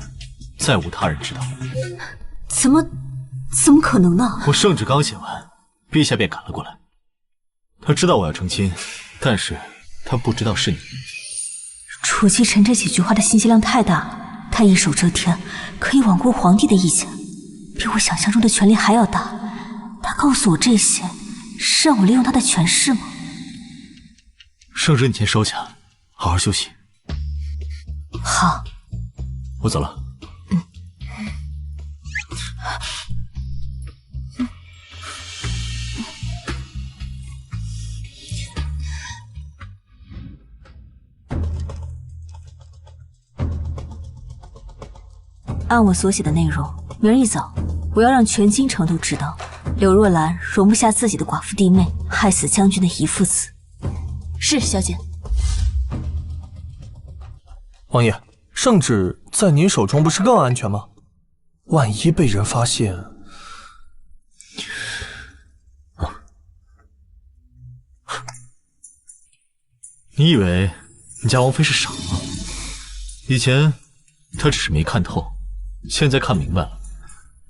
再无他人知道。怎么可能呢？我圣旨刚写完，陛下便赶了过来。他知道我要成亲，但是他不知道是你。楚继臣这几句话的信息量太大了，他一手遮天，可以罔顾皇帝的意见，比我想象中的权力还要大。他告诉我这些，是让我利用他的权势吗？圣旨你先收下，好好休息。好，我走了。按我所写的内容，明儿一早，我要让全京城都知道，柳若兰容不下自己的寡妇弟妹，害死将军的遗父子。是，小姐。王爷，圣旨在您手中不是更安全吗？万一被人发现……你以为你家王妃是傻吗？以前她只是没看透，现在看明白了，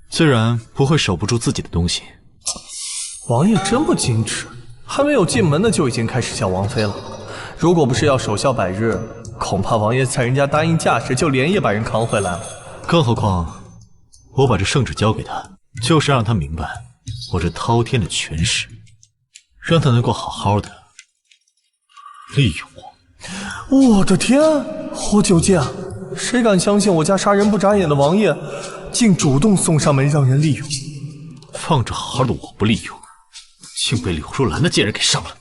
自然不会守不住自己的东西。王爷真不矜持，还没有进门呢就已经开始叫王妃了。如果不是要守孝100日，恐怕王爷在人家答应嫁时就连夜把人扛回来了。更何况，我把这圣旨交给他，就是让他明白我这滔天的权势，让他能够好好的利用我。我的天，好久见啊！谁敢相信我家杀人不眨眼的王爷，竟主动送上门让人利用？放着好好的我不利用，竟被柳若兰的贱人给上了。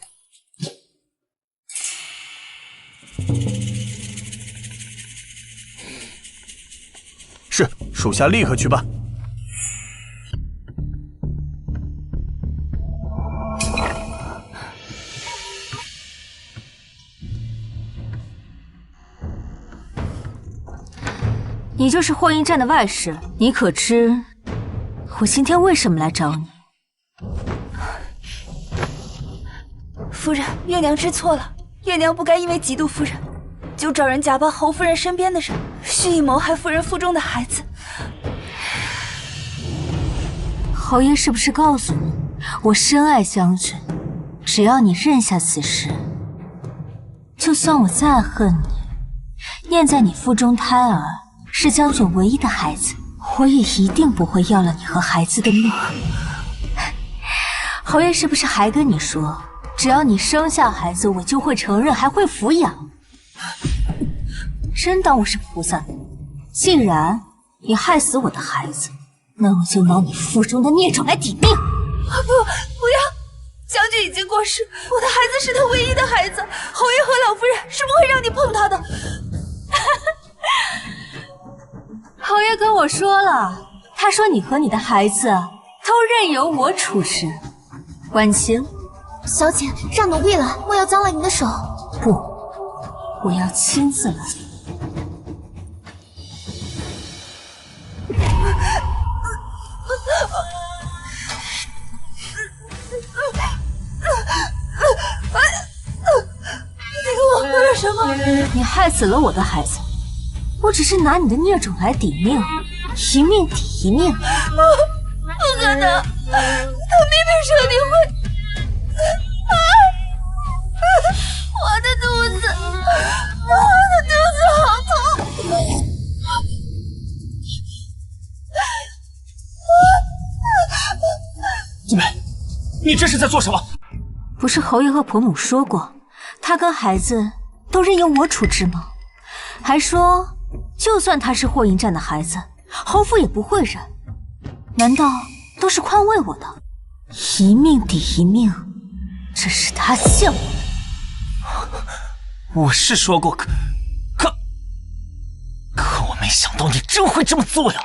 是，属下立刻去办。你就是霍英战的外室，你可知我今天为什么来找你？夫人，月娘知错了，月娘不该因为嫉妒夫人，就找人假扮侯夫人身边的人，蓄意谋害夫人腹中的孩子。侯爷是不是告诉你，我深爱将军，只要你认下此事，就算我再恨你，念在你腹中胎儿是将军唯一的孩子，我也一定不会要了你和孩子的命。侯爷是不是还跟你说，只要你生下孩子，我就会承认，还会抚养？真当我是菩萨？既然你害死我的孩子，那我就拿你腹中的孽种来抵命！不要！将军已经过世，我的孩子是他唯一的孩子，侯爷和老夫人是不会让你碰他的。侯爷跟我说了，他说你和你的孩子都任由我处置。婉清，小姐，让奴婢来，莫要脏了您的手。不，我要亲自来。你跟我说了什么？你害死了我的孩子，我只是拿你的孽种来抵命，一命抵一命。不可能，他明明说你会……我的肚子好痛！静美，你这是在做什么？不是侯爷和婆母说过，他跟孩子都任由我处置吗？还说，就算他是霍英战的孩子，侯府也不会忍。难道都是宽慰我的？一命抵一命，这是他欠我的。我是说过，可我没想到你真会这么做呀！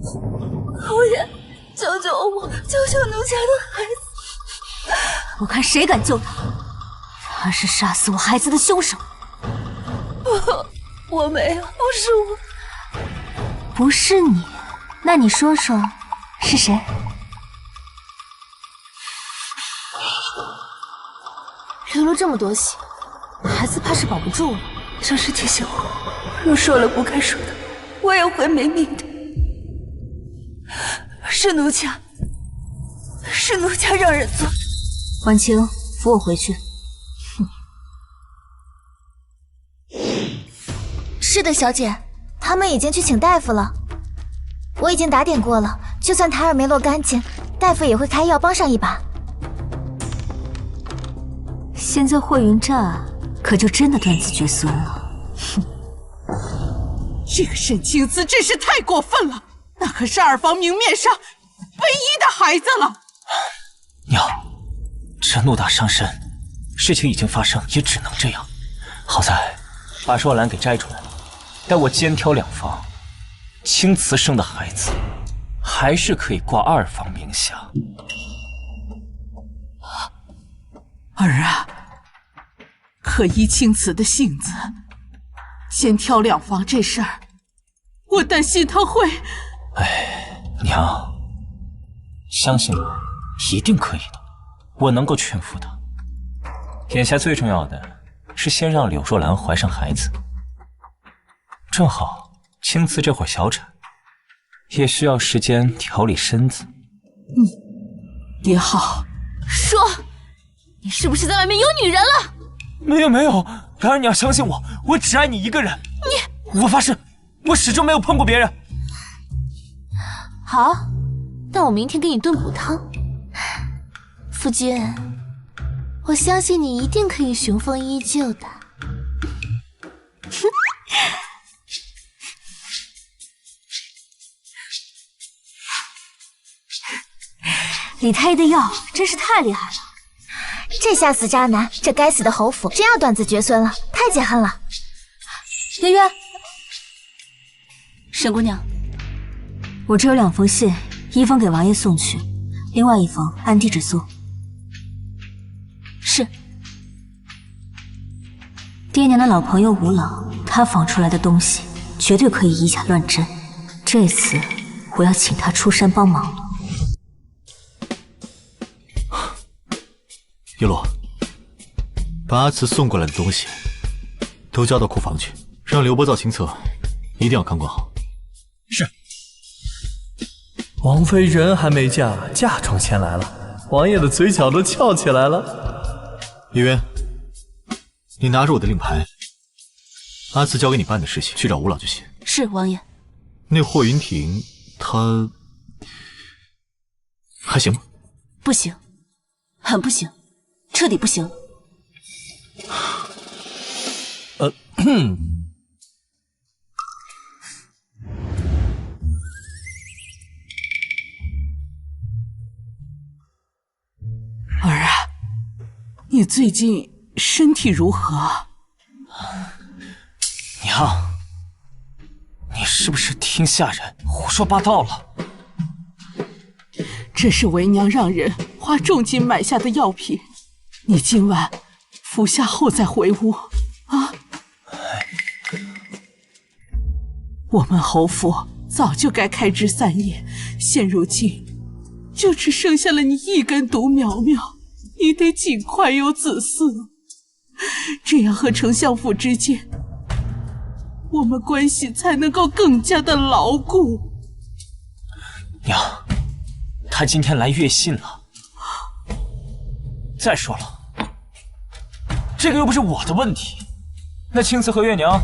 夫人，救救我，救救奴家的孩子！我看谁敢救他！他是杀死我孩子的凶手。我没有，不是我。不是你，那你说说是谁？流了这么多血，孩子怕是保不住了。正是提醒我，若说了不该说的，我也会没命的。是奴家让人做。婉清，扶我回去。是的，小姐，他们已经去请大夫了。我已经打点过了，就算胎儿没落干净，大夫也会开药帮上一把。现在霍云湛可就真的断子绝孙了。哼，这个沈清姿真是太过分了，那可是二房明面上唯一的孩子了。娘，这怒打伤身，事情已经发生，也只能这样。好在把若兰给摘出来了，待我肩挑两房，青瓷生的孩子还是可以挂二房名下。儿啊，可依青瓷的性子，肩挑两房这事儿，我担心他会……哎，娘，相信我，一定可以的，我能够劝服他。眼下最重要的是先让柳若兰怀上孩子，正好青瓷这会儿小产，也需要时间调理身子。也好。说，你是不是在外面有女人了？没有，兰儿，你要相信我，我只爱你一个人。我发誓，我始终没有碰过别人。好，那我明天给你炖补汤。夫君，我相信你一定可以雄风依旧的。李太医的药真是太厉害了。这下死渣男，这该死的侯府真要断子绝孙了，太解恨了。圆圆，沈姑娘，我这有2封信，一封给王爷送去，另外一封按地址送。是。爹娘的老朋友吴老，他仿出来的东西绝对可以以假乱真。这次我要请他出山帮忙了。叶落，把阿慈送过来的东西都交到库房去，让刘伯造清册，一定要看管好。是。王妃人还没嫁，嫁妆先来了，王爷的嘴角都翘起来了。叶渊，你拿着我的令牌，阿慈交给你办的事情，去找吴老就行。是，王爷。那霍云婷，她还行吗？不行，很不行。彻底不行。儿啊，你最近身体如何？娘，你是不是听下人胡说八道了？这是为娘让人花重金买下的药品。你今晚服下后再回屋啊！我们侯府早就该开枝散叶，现如今就只剩下了你一根独苗苗，你得尽快有子嗣，这样和丞相府之间，我们关系才能够更加的牢固。娘，他今天来阅信了。再说了，这个又不是我的问题，那青瓷和月娘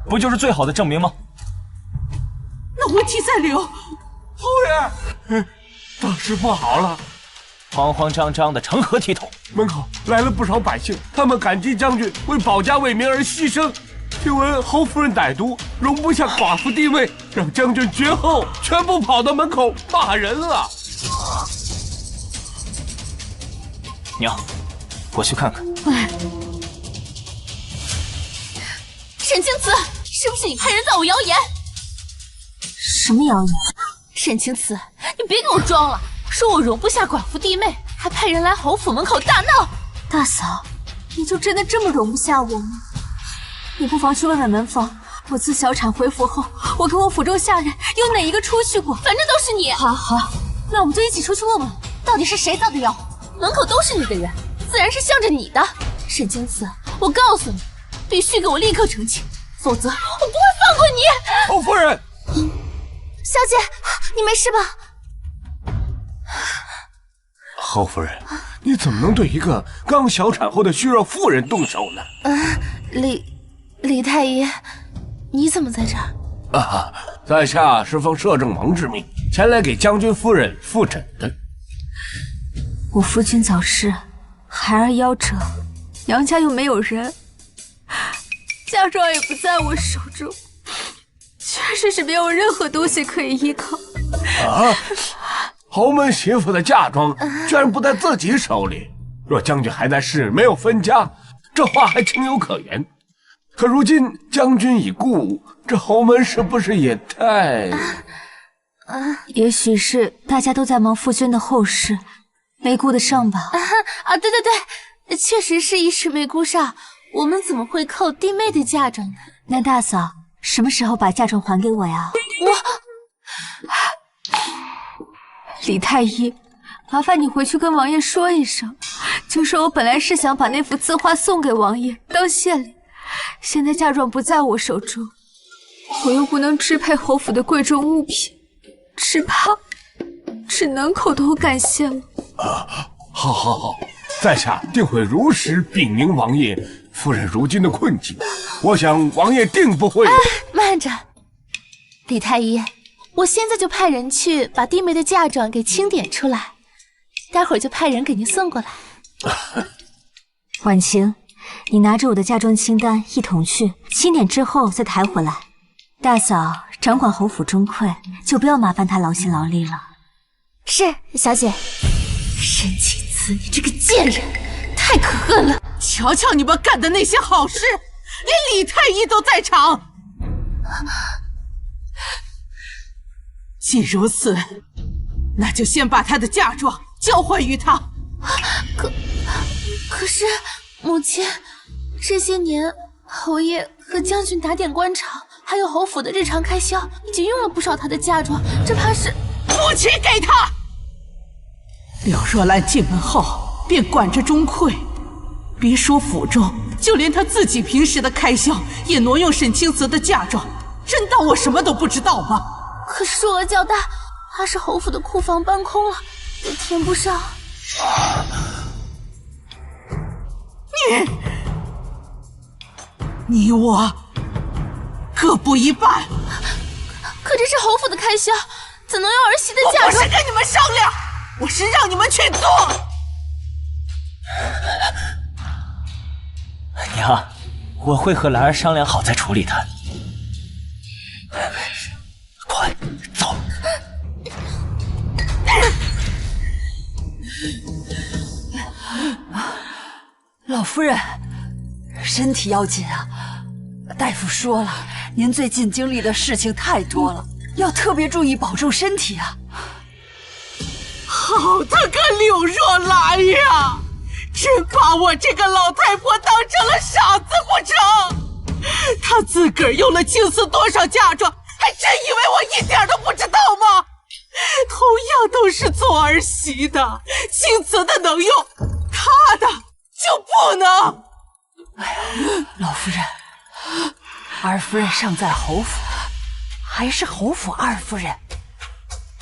不就是最好的证明吗？那问题在刘夫人，大事不好了！慌慌张张的成何体统？门口来了不少百姓，他们感激将军为保家卫民而牺牲。听闻侯夫人歹毒，容不下寡妇地位，让将军绝后，全部跑到门口骂人了。娘，我去看看。沈清慈，是不是你派人造我谣言？什么谣言？沈清慈，你别给我装了，说我容不下寡妇弟妹，还派人来侯府门口大闹。大嫂，你就真的这么容不下我吗？你不妨去问问门房，我自小产回府后，我跟我府中下人有哪一个出去过？反正都是你。好，那我们就一起出去问问，到底是谁造的谣？门口都是你的人，自然是向着你的。沈清慈，我告诉你，必须给我立刻澄清，否则我不会放过你。侯夫人，小姐，你没事吧？侯夫人，你怎么能对一个刚小产后的虚弱妇人动手呢？李太医，你怎么在这儿？啊，在下是奉摄政王之命前来给将军夫人复诊的。我夫君早逝，孩儿夭折，娘家又没有人，嫁妆也不在我手中，确实是没有任何东西可以依靠。啊！侯门媳妇的嫁妆居然不在自己手里，若将军还在世，没有分家，这话还情有可原。可如今将军已故，这侯门是不是也太……也许是大家都在忙夫君的后事，没顾得上吧。对，确实是一时没顾上。我们怎么会扣弟妹的嫁妆呢？那大嫂什么时候把嫁妆还给我呀？李太医，麻烦你回去跟王爷说一声，就说我本来是想把那幅字画送给王爷当谢礼，现在嫁妆不在我手中，我又不能支配侯府的贵重物品，只怕只能口头感谢了。好，在下定会如实禀明王爷夫人如今的困境，我想王爷定不会……慢着，李太医，我现在就派人去把弟妹的嫁妆给清点出来，待会儿就派人给您送过来。婉晴，你拿着我的嫁妆清单一同去清点之后再抬回来。大嫂掌管侯府中馈，就不要麻烦她劳心劳力了。是，小姐。沈清慈，你这个贱人，太可恨了！瞧瞧你们干的那些好事，连李太医都在场。既如此，那就先把她的嫁妆交还于他。可是，母亲，这些年侯爷和将军打点官场，还有侯府的日常开销，已经用了不少她的嫁妆，这怕是不许给他。柳若兰进门后便管着钟馗，别说府中，就连他自己平时的开销也挪用沈清慈的嫁妆，真当我什么都不知道吗？可是数额较大，怕是侯府的库房搬空了，也填不上。你我各补一半。可这是侯府的开销，怎能用儿媳的嫁妆？我不是跟你们商量，我是让你们去做。娘，我会和兰儿商量好再处理他。快走！老夫人，身体要紧啊！大夫说了，您最近经历的事情太多了，要特别注意保重身体啊！好他个柳若兰呀，真把我这个老太婆当成了傻子不成？她自个儿用了青瓷多少嫁妆，还真以为我一点都不知道吗？同样都是做儿媳的，青瓷的能用，她的就不能。哎呀，老夫人，二夫人尚在侯府，还是侯府二夫人，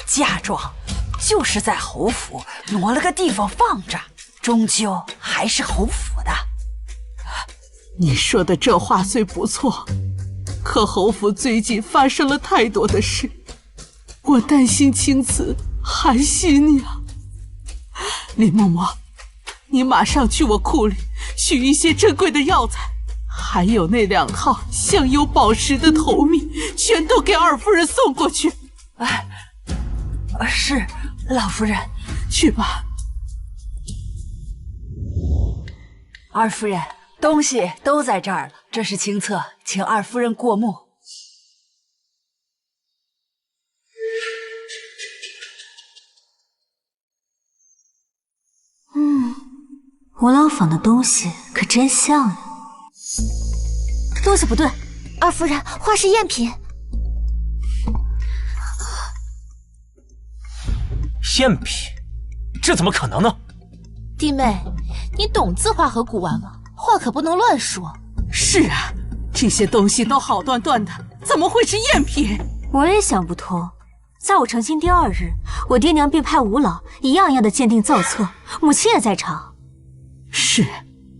嫁妆就是在侯府挪了个地方放着，终究还是侯府的。你说的这话虽不错，可侯府最近发生了太多的事，我担心青瓷寒心呀。林嬷嬷，你马上去我库里取一些珍贵的药材，还有那2套镶有宝石的头蜜，全都给二夫人送过去。哎，是，老夫人。去吧。二夫人，东西都在这儿了，这是清册，请二夫人过目。吴老坊的东西可真像呀。东西不对，二夫人，画是赝品。赝品？这怎么可能呢？弟妹，你懂字画和古玩吗？话可不能乱说。是啊，这些东西都好端端的，怎么会是赝品？我也想不通。在我成亲第2日，我爹娘便派吴老一样样的鉴定造册，母亲也在场。是，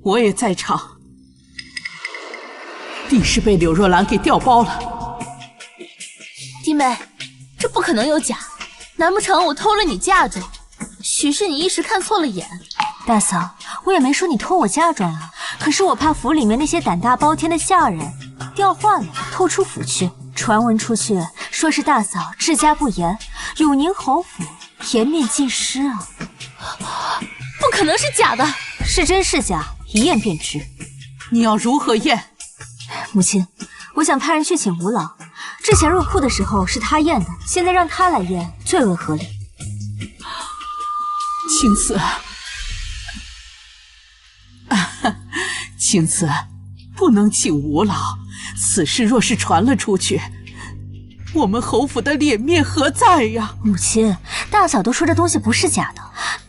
我也在场。定是被柳若兰给调包了。弟妹，这不可能有假，难不成我偷了你嫁妆？许是你一时看错了眼。大嫂，我也没说你偷我嫁妆啊，可是我怕府里面那些胆大包天的下人调换了，偷出府去，传闻出去说是大嫂治家不严，永宁侯府颜面尽失啊！不可能是假的，是真是假，一验便知。你要如何验？母亲，我想派人去请吴老。之前入库的时候是他验的，现在让他来验最为合理。青子，青子，不能请吴老。此事若是传了出去，我们侯府的脸面何在呀？母亲，大嫂都说这东西不是假的，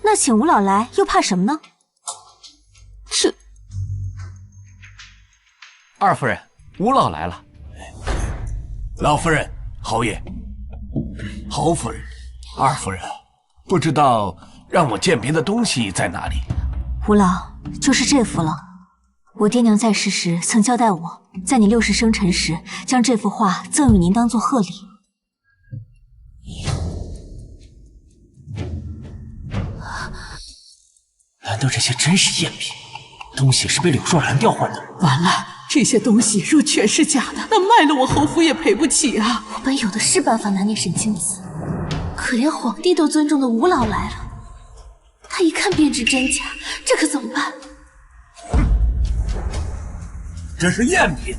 那请吴老来又怕什么呢？这……二夫人，吴老来了。老夫人、侯爷、侯夫人、二夫人，不知道让我鉴别的东西在哪里？吴老，就是这幅了。我爹娘在世时曾交代我，在你60生辰时，将这幅画赠与您当做贺礼。难道这些真是赝品？东西是被柳若兰调换的？完了！这些东西若全是假的，那卖了我侯府也赔不起啊！我本有的是办法拿捏沈清子，可连皇帝都尊重的吴老来了，他一看便知真假，这可怎么办？这是赝品。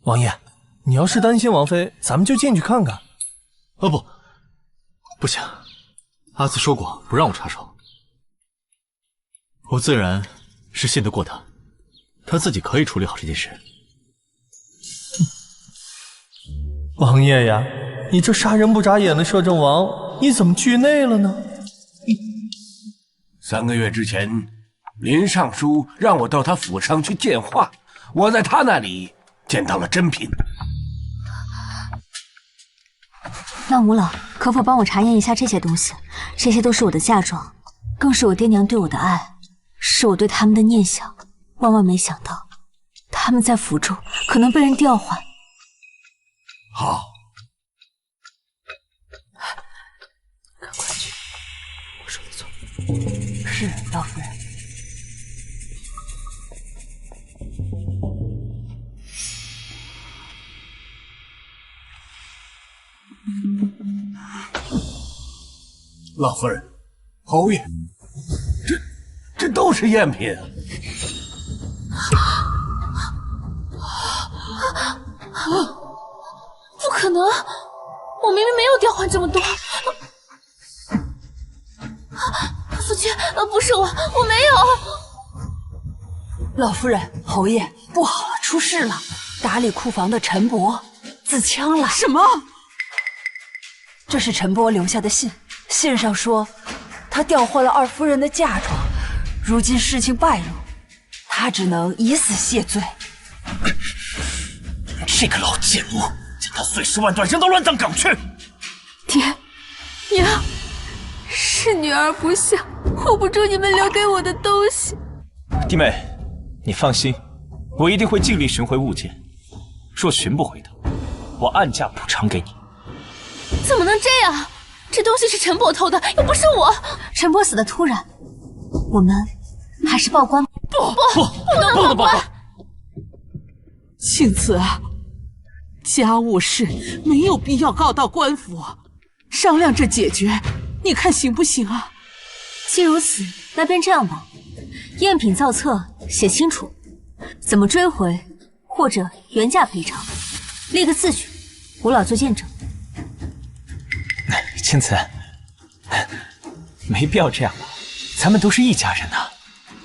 王爷，你要是担心王妃，咱们就进去看看。不行，阿紫说过不让我插手。我自然是信得过他，他自己可以处理好这件事。王爷呀，你这杀人不眨眼的摄政王，你怎么惧内了呢？3个月之前，林尚书让我到他府上去见画，我在他那里见到了真品。那吴老可否帮我查验一下这些东西？这些都是我的嫁妆，更是我爹娘对我的爱，是我对他们的念想。万万没想到，他们在府中可能被人调换。好，赶快去！我说的错。是，老夫人。老夫人，侯爷，这都是赝品啊！不可能，我明明没有调换这么多。夫君，不是我没有。老夫人，侯爷，不好了，出事了！打理库房的陈伯自枪了。什么？这是陈伯留下的信，信上说他调换了二夫人的嫁妆，如今事情败露，他只能以死谢罪。这个老贱奴，将他碎尸万段，扔到乱葬岗去！爹娘，是女儿不孝，护不住你们留给我的东西。弟妹，你放心，我一定会尽力寻回物件。若寻不回的，我按价补偿给你。怎么能这样？这东西是陈伯偷的，又不是我。陈伯死的突然，我们还是报官。不能报官。庆子啊，家务事没有必要告到官府，商量着解决，你看行不行啊？既如此，那便这样吧。赝品造册写清楚，怎么追回，或者原价赔偿，立个字据，吾老做见证。青瓷，没必要这样吧？咱们都是一家人呐。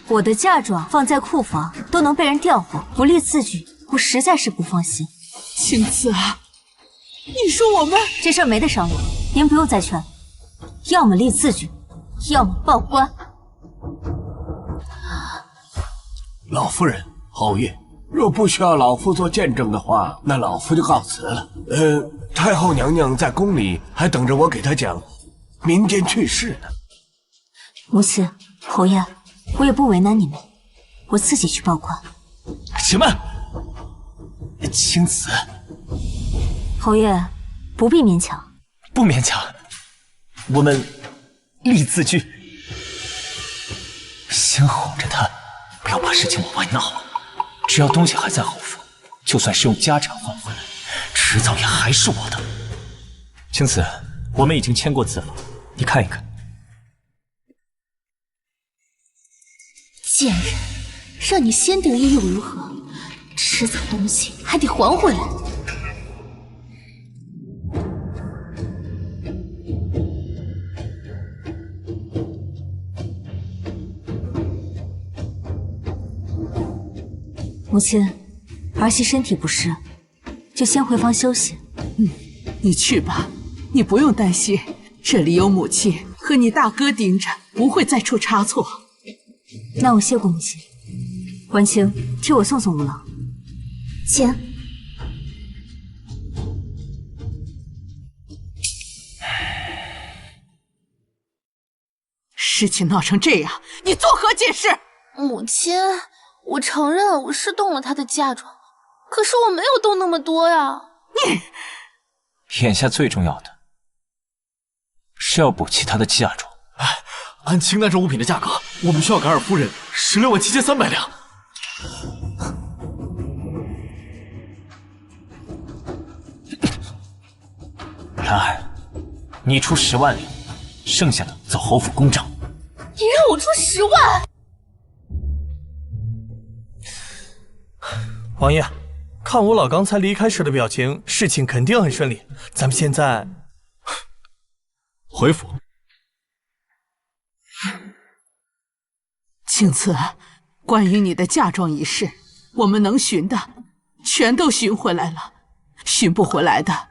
我的嫁妆放在库房都能被人调货，不立字据，我实在是不放心。青瓷啊，你说我们这事儿没得商量，您不用再劝了，要么立字据，要么报官。老夫人，侯爷，若不需要老夫做见证的话，那老夫就告辞了。太后娘娘在宫里还等着我给她讲民间趣事呢。母亲，侯爷，我也不为难你们，我自己去报官。且慢，青瓷，侯爷不必勉强。不勉强，我们立字据，先哄着他，不要把事情往外闹。只要东西还在侯府，就算是用家产换回来，迟早也还是我的。青瓷，我们已经签过字了，你看一看。贱人，让你先得意又如何？迟早东西还得还回来。母亲，儿媳身体不适，就先回房休息。你去吧，你不用担心，这里有母亲和你大哥盯着，不会再出差错。那我谢过母亲。婉清，替我送送吴老。请。事情闹成这样，你作何解释？母亲，我承认我是动了她的嫁妆，可是我没有动那么多呀。眼下最重要的是要补齐她的嫁妆。按清单上物品的价格，我们需要给二夫人167300两。兰儿，你出10万两，剩下的走侯府公账。你让我出10万？王爷，看吴老刚才离开时的表情，事情肯定很顺利。咱们现在回府。青瓷，关于你的嫁妆一事，我们能寻的全都寻回来了，寻不回来的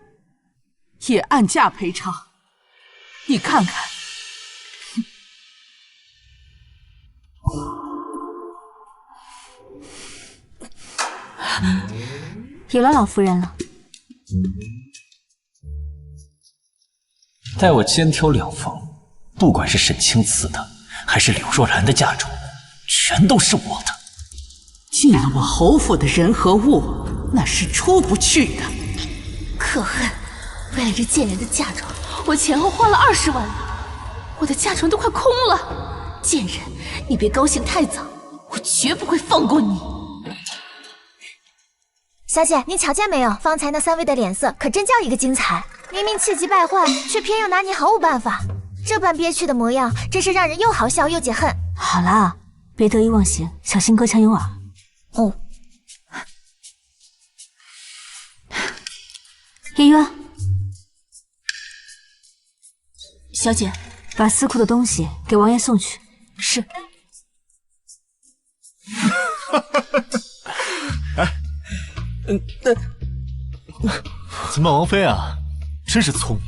也按价赔偿。你看看。有了老夫人了。待我肩挑2封，不管是沈青瓷的，还是柳若兰的嫁妆，全都是我的。进了我侯府的人和物，那是出不去的。可恨！为了这贱人的嫁妆，我前后花了20万两，我的嫁妆都快空了。贱人，你别高兴太早，我绝不会放过你。小姐，您瞧见没有？方才那3位的脸色可真叫一个精彩，明明气急败坏，却偏又拿你毫无办法。这般憋屈的模样，真是让人又好笑又解恨。好啦，别得意忘形，小心隔墙有耳。哦。叶渊，小姐，把司库的东西给王爷送去。是。咱们王妃啊，真是聪明。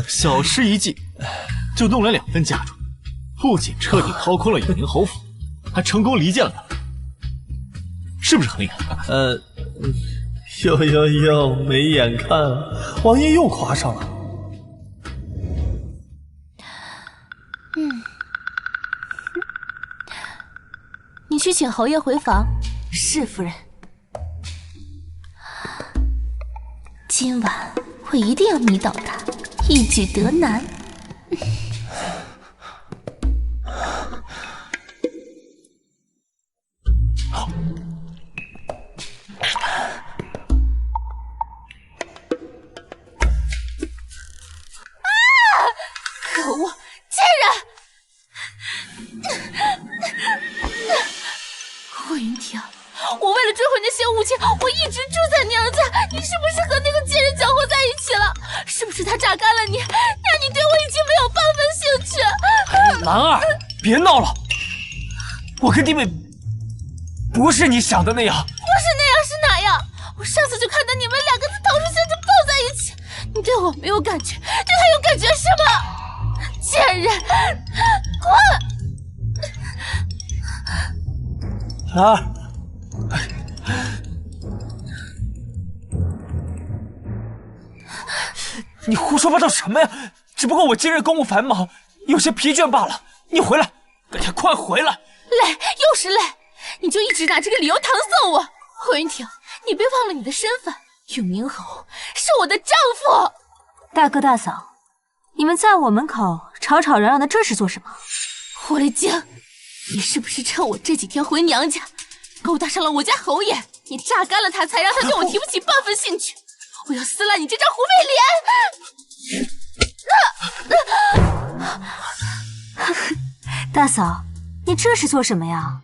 小事一计，就弄来2份嫁妆，不仅彻底掏空了永宁侯府，还成功离间了他们，是不是很厉害？哟，没眼看，王爷又夸上了。你去请侯爷回房。是夫人。今晚我一定要迷倒他，一举得男。可恶！贱人！了追回那些物件，我一直住在娘家。你是不是和那个贱人搅和在一起了？是不是他榨干了你，让你对我已经没有半分兴趣？兰儿，别闹了，我跟弟妹不是你想的那样。不是那样是哪样？我上次就看到你们两个在桃树下就抱在一起，你对我没有感觉，对他有感觉是吗？贱人，滚！兰儿，你胡说八道什么呀？只不过我今日公务繁忙，有些疲倦罢了。你回来，快回来！累，又是累，你就一直拿这个理由搪塞我。霍云婷，你别忘了你的身份，永宁侯是我的丈夫。大哥大嫂，你们在我门口吵吵嚷嚷的，这是做什么？狐狸精，你是不是趁我这几天回娘家，勾搭上了我家侯爷？你榨干了他，才让他对我提不起半分兴趣。我要撕烂你这张狐狸脸！大嫂，你这是做什么呀？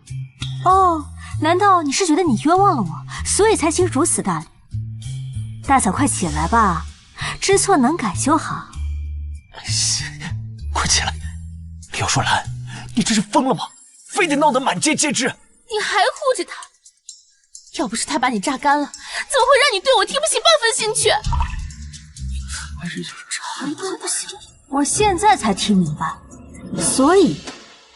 哦，难道你是觉得你冤枉了我，所以才起如此大礼？大嫂，快起来吧，知错能改就好。快起来！柳若兰，你这是疯了吗？非得闹得满街皆知。你还护着他？要不是他把你榨干了，怎么会让你对我提不起半分兴趣？还是就是吵一顿不行。我现在才听明白，所以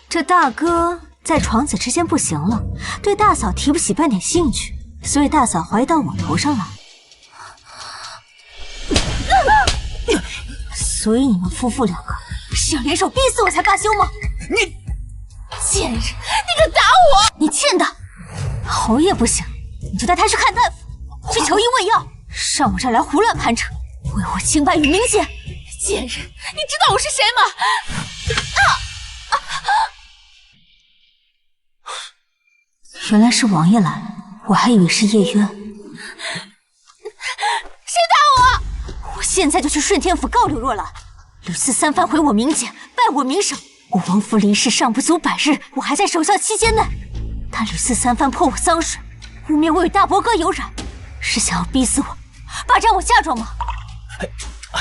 这大哥在床子之间不行了，对大嫂提不起半点兴趣，所以大嫂怀疑到我头上来。所以你们夫妇两个是要联手逼死我才罢休吗？你贱人，你敢打我！你贱的！侯爷不行，你就带他去看大夫，去求医问药，上我这儿来胡乱攀扯，为我清白与明显。贱人，你知道我是谁吗？原来是王爷来了，我还以为是叶渊。谁打我？我现在就去顺天府告柳若兰，屡次三番毁我名节，败我名声。我王府离世尚不足100日，我还在守孝期间内。他屡次三番泼我脏水，污蔑我与大伯哥有染，是想要逼死我，霸占我嫁妆吗？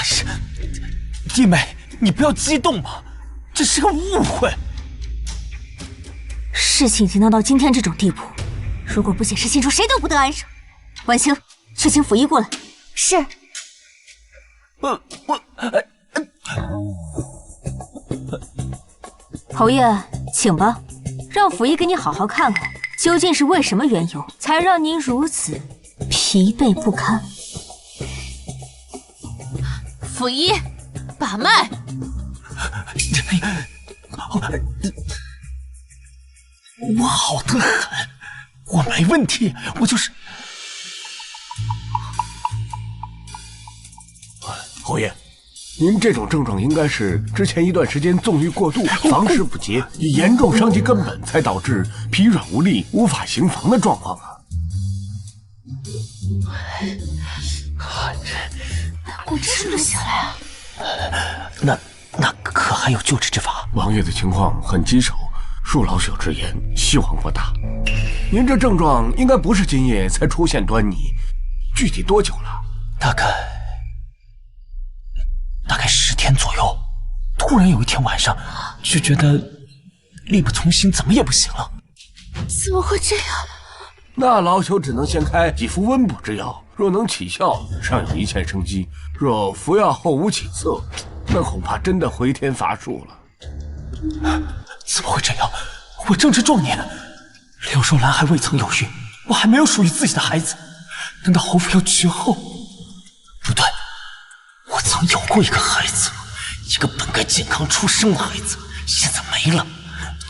是弟妹，你不要激动嘛，这是个误会。事情已经闹到今天这种地步，如果不解释清楚，谁都不得安生。婉清，去请府医过来。是。侯爷，请吧，让府医给你好好看看，究竟是为什么缘由，才让您如此疲惫不堪。府医，把脉。我好得很，我没问题，我就是。侯爷，您这种症状应该是之前一段时间纵欲过度，房事不节，已严重伤及根本，才导致疲软无力、无法行房的状况啊。我这是不是醒来啊？那可还有救治之法？王爷的情况很棘手，恕老朽直言，希望不大。您这症状应该不是今夜才出现端倪，具体多久了？大概10天左右。突然有一天晚上，就觉得力不从心，怎么也不行了。怎么会这样？那老朽只能先开几副温补之药，若能起效，尚有一线生机；若服药后无起色，那恐怕真的回天乏术了。怎么会这样？我正值壮年，柳若兰还未曾有孕，我还没有属于自己的孩子，难道侯府要绝后？不对，我曾有过一个孩子，一个本该健康出生的孩子，现在没了，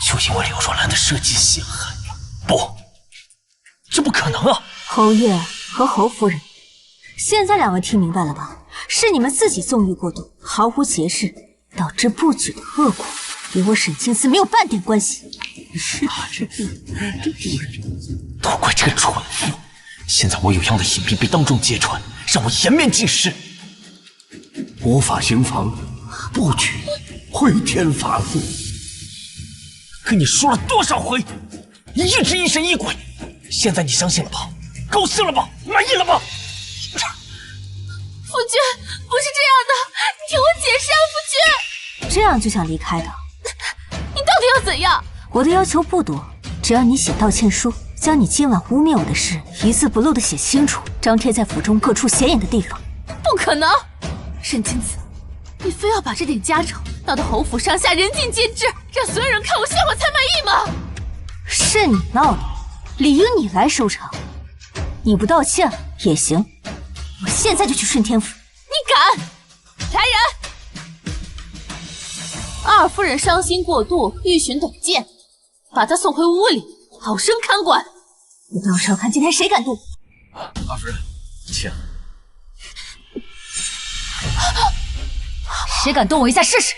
就因为柳若兰的设计陷害。不，这不可能啊！侯爷和侯夫人，现在两位听明白了吧？是你们自己纵欲过度，毫无节制，导致不举的恶果，与我沈清思没有半点关系。都怪这个蠢妇！现在我有样的隐蔽被当众揭穿，让我颜面尽失。无法行房，不举，回天乏术。跟你说了多少回，你一直疑神疑鬼，现在你相信了吧？高兴了吧？满意了吧？夫君，不是这样的，你听我解释啊，夫君。这样就想离开的？你到底要怎样？我的要求不多，只要你写道歉书，将你今晚污蔑我的事一字不漏的写清楚，张贴在府中各处显眼的地方。不可能，沈清子，你非要把这点家丑闹得侯府上下人尽皆知，让所有人看我笑话才满意吗？是你闹的，理应你来收场。你不道歉也行，我现在就去顺天府。你敢？来人！二夫人伤心过度，欲寻短见，把她送回屋里，好生看管。我倒是要看今天谁敢动。二夫人，请。谁敢动我一下试试？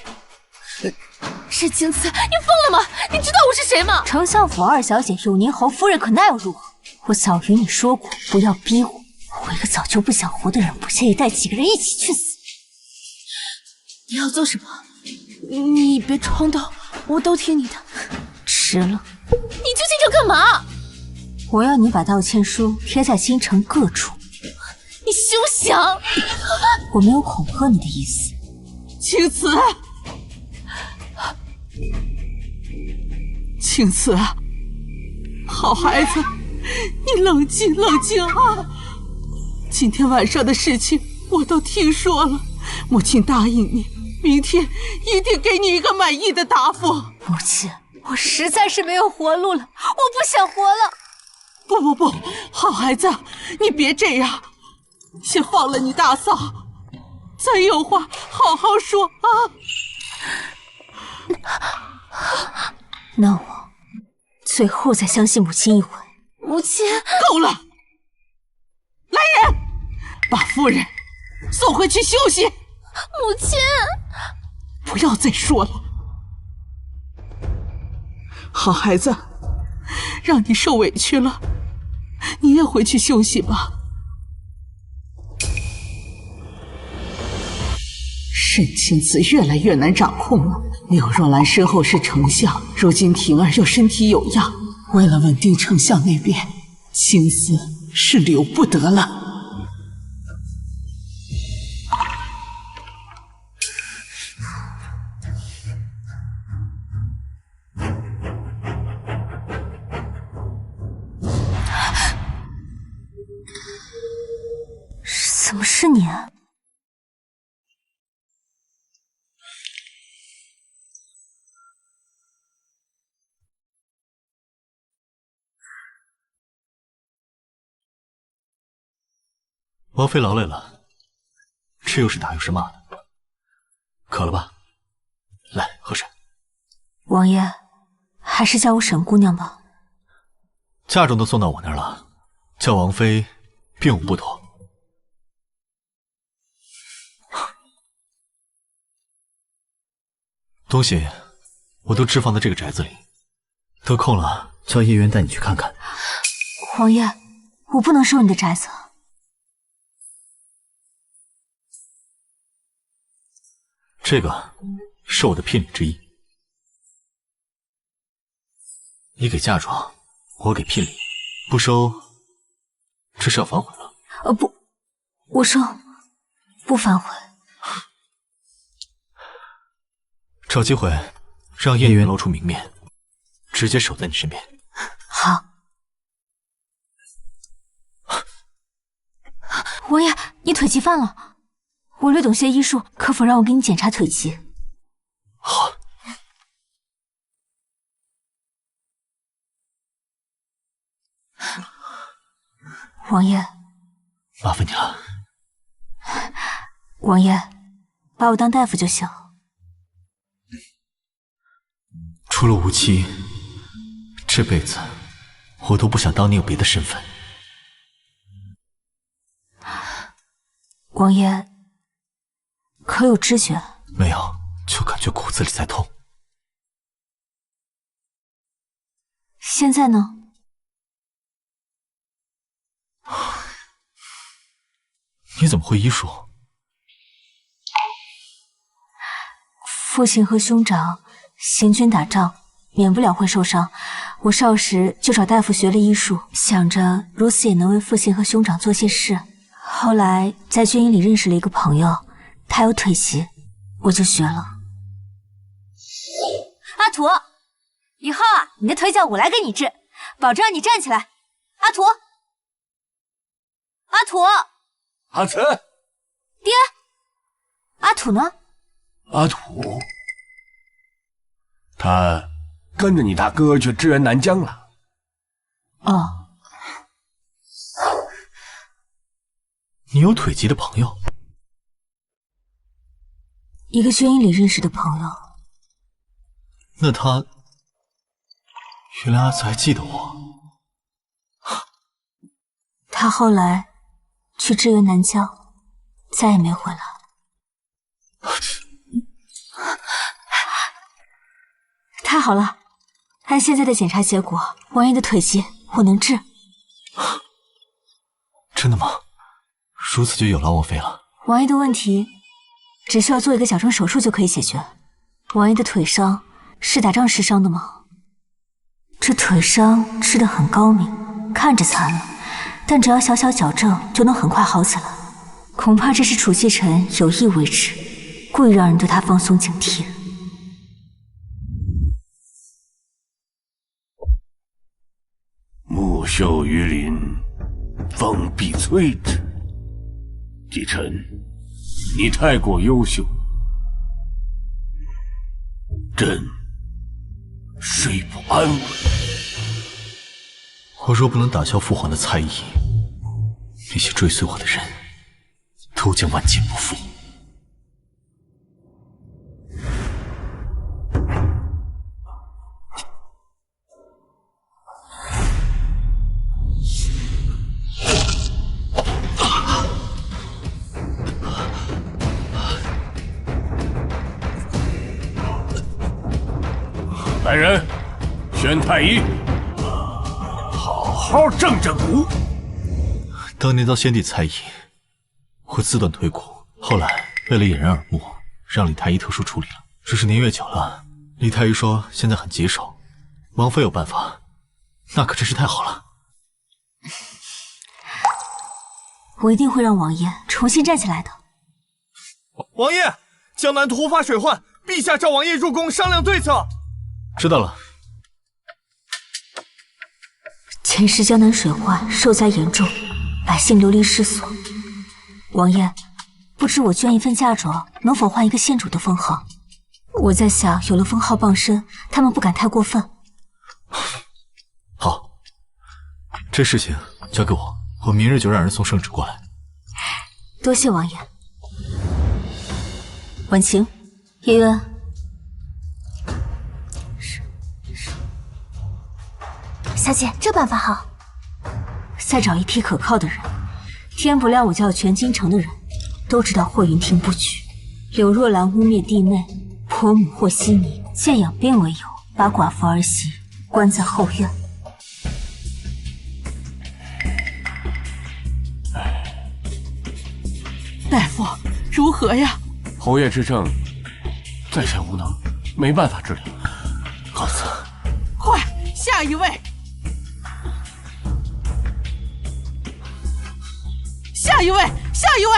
沈清子，你疯了吗？你知道我是谁吗？丞相府二小姐永宁侯夫人，可那又如何？我早与你说过，不要逼我。我一个早就不想活的人，不介意带几个人一起去死。你要做什么？你别冲动，我都听你的。迟了。你究竟要干嘛？我要你把道歉书贴在京城各处。你休想！我没有恐吓你的意思。青瓷，青瓷，好孩子，你冷静冷静啊！今天晚上的事情我都听说了，母亲答应你，明天一定给你一个满意的答复。母亲，我实在是没有活路了，我不想活了。不，好孩子，你别这样，先放了你大嫂，咱有话好好说啊。那我最后再相信母亲一回。母亲，够了！来人，把夫人送回去休息。母亲，不要再说了。好孩子，让你受委屈了，你也回去休息吧。沈清子越来越难掌控了。柳若兰身后是丞相，如今婷儿又身体有恙，为了稳定丞相那边，青丝是留不得了。怎么是你啊？王妃劳累了，这又是打又是骂的，渴了吧？来，喝水。王爷，还是叫我沈姑娘吧。嫁妆都送到我那儿了，叫王妃并无不妥。东西我都置放在这个宅子里，得空了叫叶渊带你去看看。王爷，我不能收你的宅子。这个是我的聘礼之一，你给嫁妆，我给聘礼，不收，这是要反悔了。不，我收，不反悔。找机会让叶渊露出明面，直接守在你身边。好。王爷，你腿疾犯了。我略懂些医术，可否让我给你检查腿疾？好。王爷，麻烦你了。王爷，把我当大夫就行。除了无期，这辈子我都不想当你有别的身份。王爷。可有知觉？没有，就感觉骨子里在痛。现在呢？你怎么会医术？父亲和兄长行军打仗，免不了会受伤。我少时就找大夫学了医术，想着如此也能为父亲和兄长做些事。后来在军营里认识了一个朋友，他有腿疾，我就学了。阿土，以后啊，你的腿脚我来给你治，保证让你站起来。阿土，阿土，阿慈，爹，阿土呢？阿土，他跟着你大哥去支援南疆了。哦，你有腿疾的朋友？一个军营里认识的朋友。那他原来阿慈还记得我。他后来去支援南疆，再也没回来。太好了，按现在的检查结果，王爷的腿疾我能治。真的吗？如此就有劳王妃了。王爷的问题只需要做一个矫正手术就可以解决。王爷的腿伤是打仗时伤的吗？这腿伤治得很高明，看着残了，但只要小小矫正就能很快好起来。恐怕这是楚继臣有意为之，故意让人对他放松警惕。木秀于林，风必摧之。继臣，你太过优秀，朕睡不安稳。我若不能打消父皇的猜疑，那些追随我的人都将万劫不复。来人，宣太医，好好正正骨。当年遭先帝猜疑，我自断腿骨，后来为了掩人耳目，让李太医特殊处理了。只是年月久了，李太医说现在很棘手，王妃有办法，那可真是太好了。我一定会让王爷重新站起来的。王爷，江南突发水患，陛下召王爷入宫商量对策。知道了。前世江南水患，受灾严重，百姓流离失所。王爷，不知我捐一份嫁妆，能否换一个县主的封号？我在想，有了封号傍身，他们不敢太过分。好，这事情交给我，我明日就让人送圣旨过来。多谢王爷。婉晴，叶渊。小姐，这办法好。再找一批可靠的人，天不亮我就要全京城的人都知道霍云亭布局。柳若兰污蔑弟妹，婆母和稀泥，借养病为由，把寡妇儿媳关在后院。大夫，如何呀？侯爷之症在下无能，没办法治疗。告辞。快，下一位。下一位，下一位！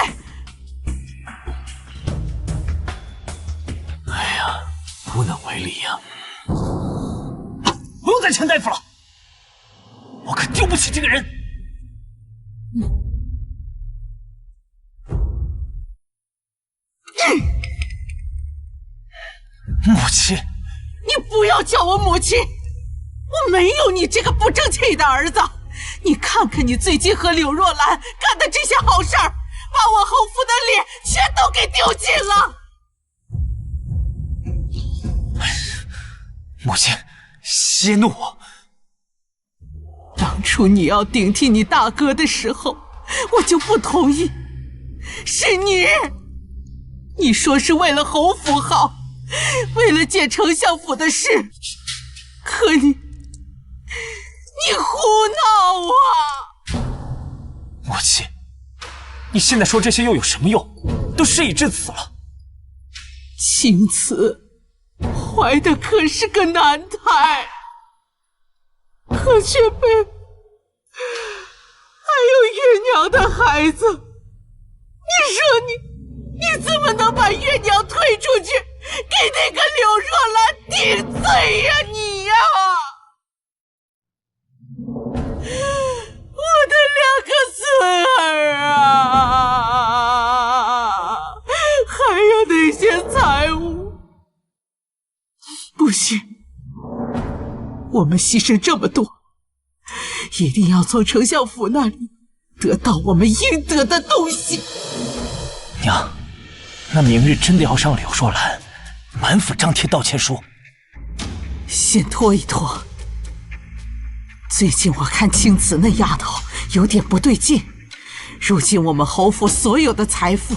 哎呀，无能为力呀！不用再劝大夫了，我可丢不起这个人。母亲，你不要叫我母亲，我没有你这个不争气的儿子。你看看你最近和柳若兰干的这些好事儿，把我侯府的脸全都给丢尽了。母亲，息怒！当初你要顶替你大哥的时候，我就不同意。是你说是为了侯府好，为了借丞相府的事，可你胡闹啊！母亲，你现在说这些又有什么用？都事已至此了。青瓷怀的可是个男胎，可却被还有月娘的孩子。你说你怎么能把月娘推出去，给那个柳若兰顶罪呀你呀！我的2个孙儿啊，还有那些财物，不行，我们牺牲这么多，一定要从丞相府那里得到我们应得的东西。娘，那明日真的要让柳若兰满府张贴道歉书？先拖一拖。最近我看青瓷那丫头有点不对劲，如今我们侯府所有的财富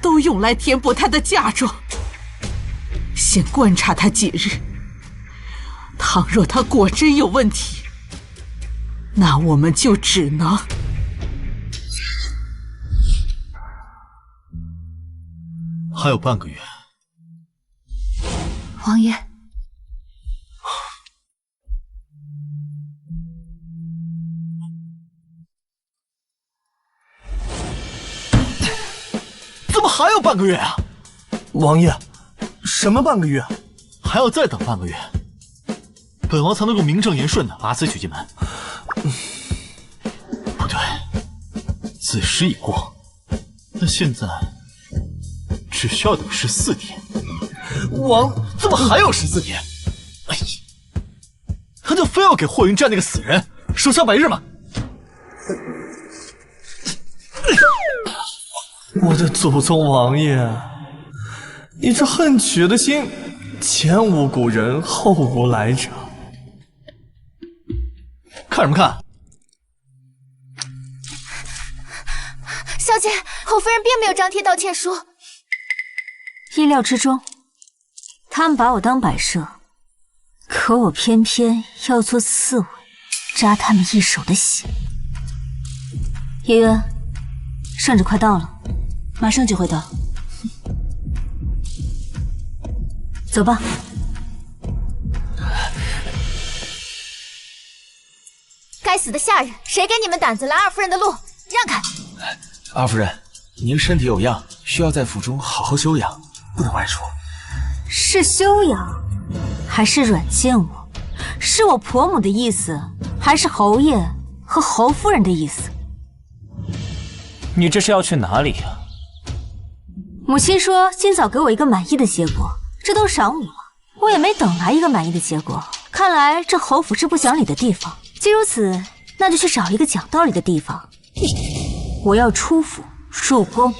都用来填补她的嫁妆，先观察她几日。倘若她果真有问题，那我们就只能……还有半个月。王爷，怎么还有半个月啊？王爷，什么半个月？还要再等半个月，本王才能够名正言顺的把此娶进门。不对，子时已过，那现在只需要等14天。王怎么还有14天？哎呀，他就非要给霍云战那个死人守孝100日吗？我的祖宗王爷，你这恨娶的心，前无古人后无来者。看什么看？小姐，侯夫人并没有张贴道歉书。意料之中，他们把我当摆设，可我偏偏要做刺猬，扎他们一手的血。叶渊，圣旨快到了，马上就会到。走吧。该死的下人，谁给你们胆子拦二夫人的路？让开！二夫人，您身体有恙，需要在府中好好休养，不能外出。是休养，还是软禁我？是我婆母的意思，还是侯爷和侯夫人的意思？你这是要去哪里呀？母亲说今早给我一个满意的结果，这都晌午了，我也没等来一个满意的结果。看来这侯府是不讲理的地方。既如此，那就去找一个讲道理的地方。我要出府入宫，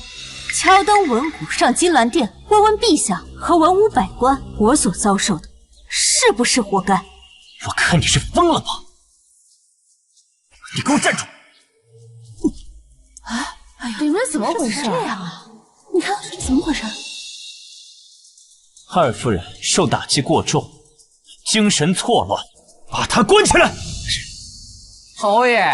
敲灯闻鼓上金銮殿，问问陛下和文武百官，我所遭受的是不是活该？我看你是疯了吧！你给我站住！哎呀，你们怎么回事这样啊？你看怎么回事？二夫人受打击过重，精神错乱，把她关起来。侯爷，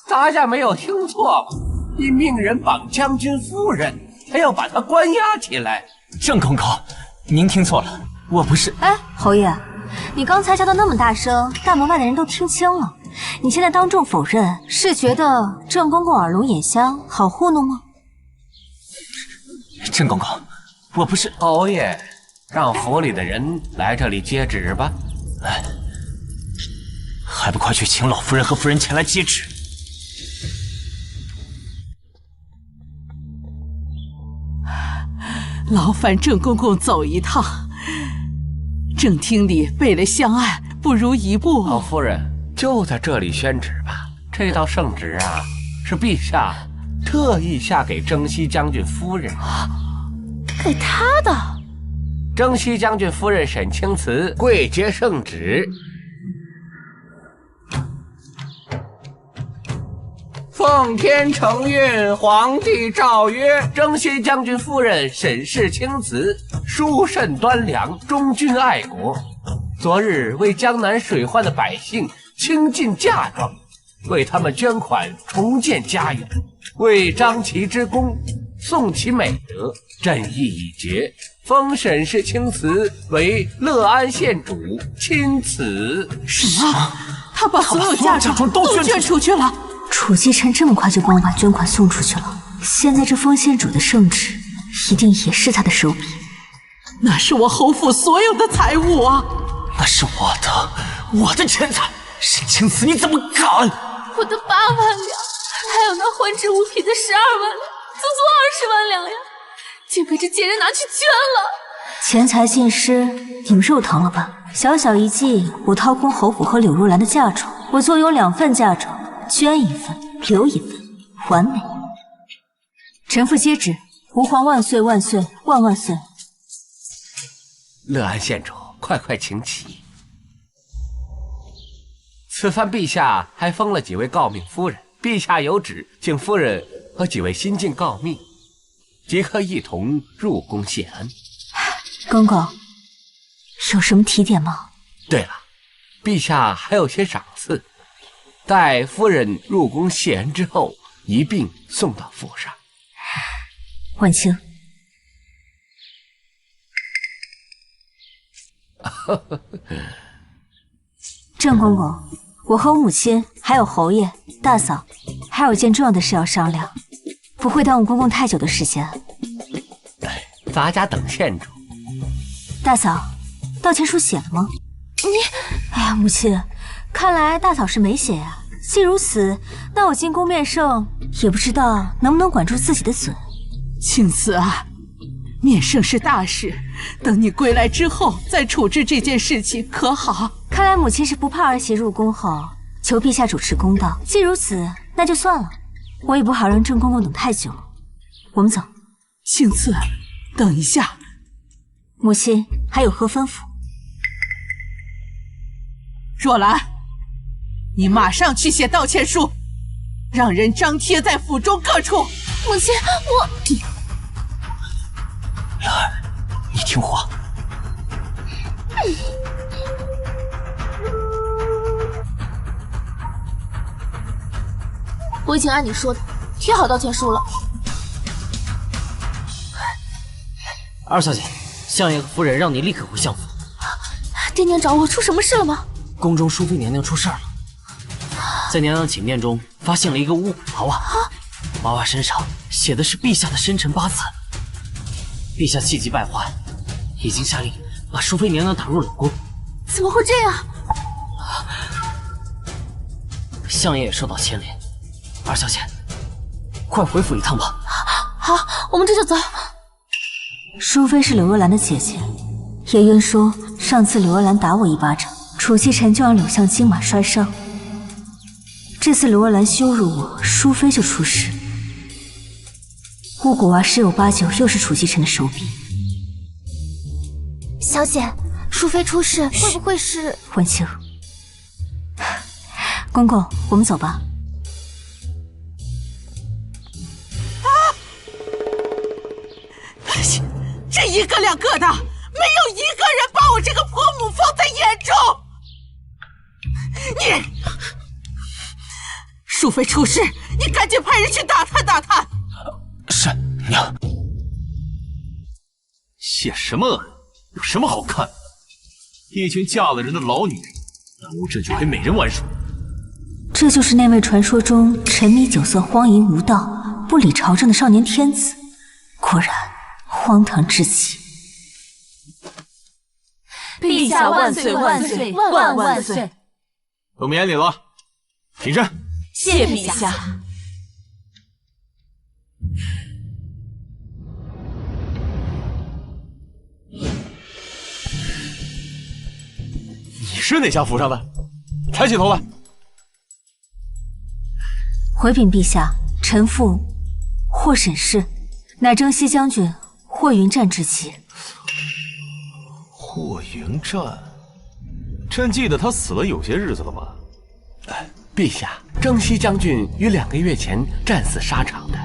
大家没有听错吧？你命人绑将军夫人，还要把她关押起来。郑公公，您听错了，我不是。哎，侯爷，你刚才叫的那么大声，大门外的人都听清了。你现在当众否认，是觉得郑公公耳聋眼瞎，好糊弄吗？郑公公，我不是。侯爷，让府里的人来这里接旨吧。来，还不快去请老夫人和夫人前来接旨！劳烦郑公公走一趟。正厅里备了香案，不如一步。老夫人就在这里宣旨吧。这道圣旨啊，是陛下特意下给征西将军夫人。给他的。征西将军夫人沈清慈跪接圣旨。奉天承运，皇帝诏曰：征西将军夫人沈氏清慈，淑慎端良，忠君爱国。昨日为江南水患的百姓倾尽嫁妆，为他们捐款重建家园，为张齐之功颂其美德，朕意已决，封沈氏青瓷为乐安县主亲慈。什么？他把所有嫁妆都捐出去了？楚继晨这么快就帮我把捐款送出去了，现在这封县主的圣旨，一定也是他的手笔。那是我侯府所有的财物啊！那是我的钱财，沈青瓷你怎么敢？我的8万两，还有那换制物品的12万两，足足20万两呀，竟被这贱人拿去捐了。钱财尽失，你们肉疼了吧？小小一计，我掏空侯府和柳若兰的嫁妆，我坐拥2份嫁妆，捐1份，留1份，完美。臣妇接旨，吾皇万岁万岁万万岁！乐安县主，快请起。此番陛下还封了几位诰命夫人，陛下有旨，请夫人和几位新晋诰命即可一同入宫谢恩。公公，有什么提点吗？对了，陛下还有些赏赐，待夫人入宫谢恩之后，一并送到府上。婉清，郑公公，我和我母亲还有侯爷、大嫂，还有件重要的事要商量，不会耽误公公太久的时间。咱家等县主。大嫂，道歉书写了吗？哎呀，母亲，看来大嫂是没写呀。既如此，那我进宫面圣，也不知道能不能管住自己的嘴。青瓷啊，面圣是大事，等你归来之后再处置这件事情，可好？看来母亲是不怕儿媳入宫后求陛下主持公道。既如此，那就算了，我也不好让郑公公等太久。我们走。青瓷，等一下。母亲还有何吩咐？若兰，你马上去写道歉书，让人张贴在府中各处。母亲，我……兰儿，你听话。我已经按你说的贴好道歉书了。二小姐，相爷和夫人让你立刻回相府。爹娘找我，出什么事了吗？宫中淑妃娘娘出事了，在娘娘寝殿中发现了一个巫娃娃，娃娃身上写的是陛下的生辰8字。陛下气急败坏，已经下令把淑妃娘娘打入冷宫。怎么会这样？相爷也受到牵连。二小姐，快回府一趟吧。好，我们这就走。淑妃是柳若兰的姐姐，叶渊说上次柳若兰打我1巴掌，楚继晨就让柳巷金马摔伤。这次柳若兰羞辱我，淑妃就出事。巫蛊娃十有8九又是楚继晨的手笔。小姐，淑妃出事，会不会是……婉清，公公，我们走吧。这1个2个的，没有一个人把我这个婆母放在眼中。你，淑妃出事，你赶紧派人去打探打探。是娘。谢什么恩？有什么好看？一群嫁了人的老女人，耽误这就陪美人玩耍。这就是那位传说中沉迷酒色、荒淫无道、不理朝政的少年天子，果然荒唐至极。陛下万岁万岁万万岁！不免礼了，起身。谢陛下。你是哪家府上的？抬起头来。回禀陛下，臣妇霍沈氏，乃征西将军霍云战之妻。霍云战，朕记得他死了有些日子了吧？陛下，征西将军于2个月前战死沙场的。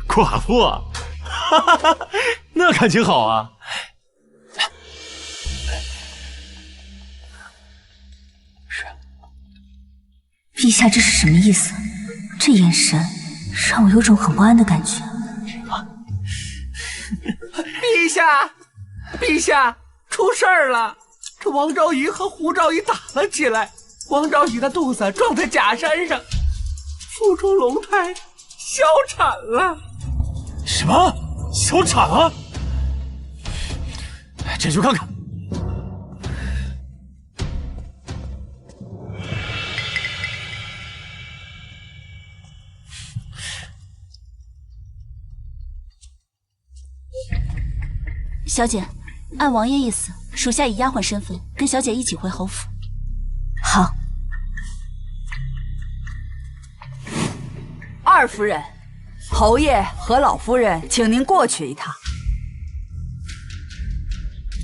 寡妇啊，哈哈哈，那感情好啊！陛下这是什么意思？这眼神让我有种很不安的感觉。陛下，陛下，出事儿了！这王昭仪和胡昭仪打了起来，王昭仪的肚子撞在假山上，腹中龙胎小产了。什么？小产了？朕去看看。小姐，按王爷意思，属下以丫鬟身份跟小姐一起回侯府。好。二夫人，侯爷和老夫人，请您过去一趟。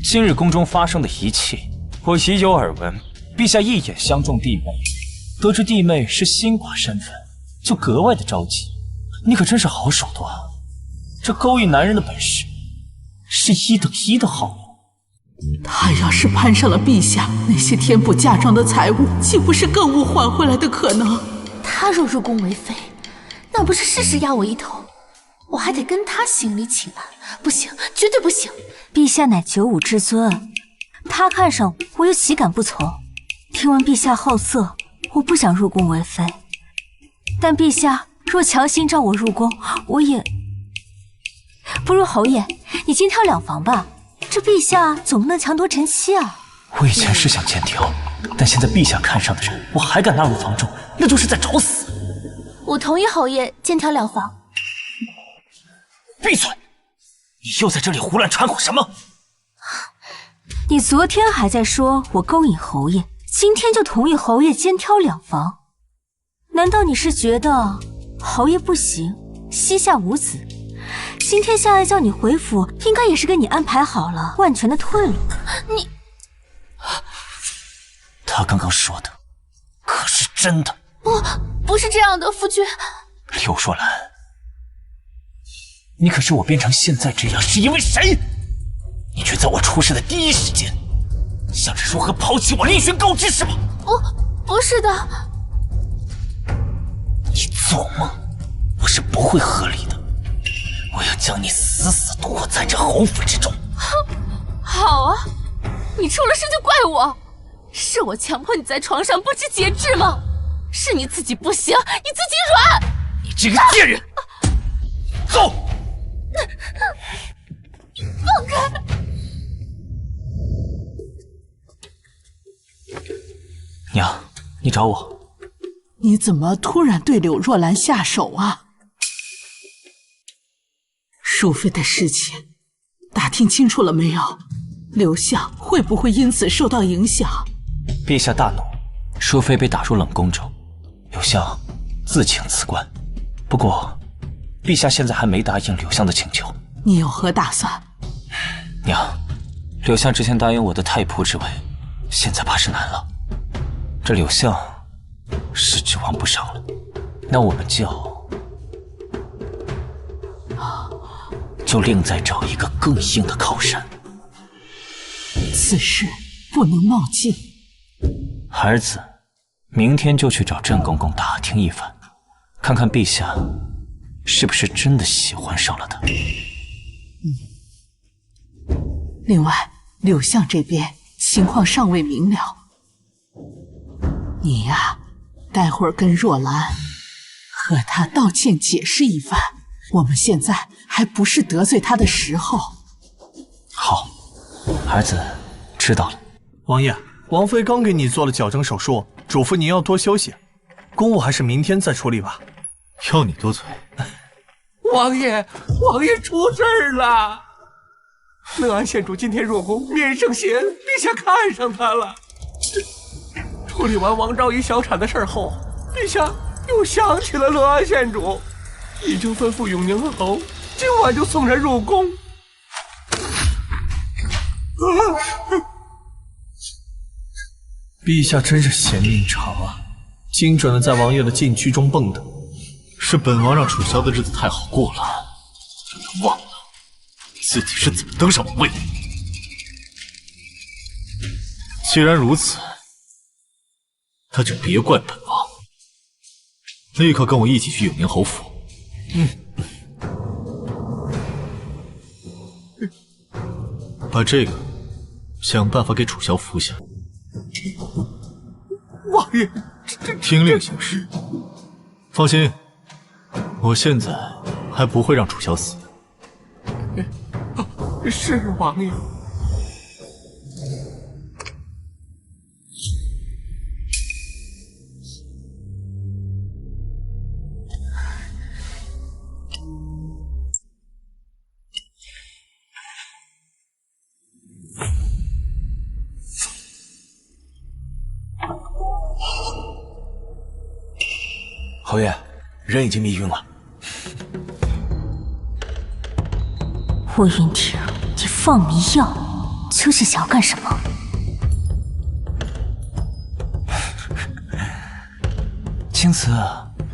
今日宫中发生的一切，我已有耳闻。陛下一眼相中弟妹，得知弟妹是新寡身份，就格外的着急。你可真是好手段，这勾引男人的本事是1等1的好。他要是攀上了陛下那些天不嫁妆的财物，岂不是更无还回来的可能？他若入宫为妃，那不是事事压我一头，我还得跟他行礼请安，不行，绝对不行！陛下乃九五之尊，他看上我又岂敢不从？听闻陛下好色，我不想入宫为妃，但陛下若强行召我入宫，我也……不如侯爷，你精挑两房吧，这陛下总不能强夺臣妻啊！我以前是想肩挑，但现在陛下看上的人，我还敢纳入房中，那就是在找死。我同意侯爷肩挑两房。闭嘴！你又在这里胡乱掺和什么？你昨天还在说我勾引侯爷，今天就同意侯爷肩挑两房，难道你是觉得侯爷不行，膝下无子？今天夏爱叫你回府，应该也是给你安排好了万全的退路。你，他刚刚说的可是真的？不是这样的，夫君。柳若兰，你可知我变成现在这样是因为谁？你却在我出事的第一时间，想着如何抛弃我，另寻高枝是吗？不是的。你做梦！我是不会合理的。我要将你死死毒活在这侯府之中。好啊，你出了事就怪我，是我强迫你在床上不知节制吗？是你自己不行，你自己软。你这个贱人，走！放开！娘，你找我？你怎么突然对柳若兰下手啊？淑妃的事情打听清楚了没有？柳相会不会因此受到影响？陛下大怒，淑妃被打入冷宫中，柳相自请辞官。不过，陛下现在还没答应柳相的请求。你有何打算？娘，柳相之前答应我的太仆之位，现在怕是难了。这柳相是指望不上了。那我们就另再找一个更硬的靠山。此事不能冒进。儿子，明天就去找郑公公打听一番，看看陛下是不是真的喜欢上了他。另外，柳相这边情况尚未明了，你呀，待会儿跟若兰和她道歉解释一番。我们现在还不是得罪她的时候。好，儿子知道了。王爷，王妃刚给你做了矫正手术，嘱咐您要多休息，公务还是明天再处理吧。要你多嘴。王爷出事儿了！乐安县主今天入宫，面圣贤，陛下看上他了。处理完王昭仪小产的事后，陛下又想起了乐安县主，已经吩咐永宁侯今晚就送人入宫。陛下真是嫌命长啊，精准的在王爷的禁区中蹦跶。是本王让楚萧的日子太好过了，让他忘了自己是怎么登上王位的。既然如此，那就别怪本王。立刻跟我一起去永宁侯府，把这个想办法给楚萧服下。王爷，听令行事。放心，我现在还不会让楚萧死的。是王爷。侯爷，人已经迷晕了。霍云婷，你放迷药，究竟想要干什么？青瓷，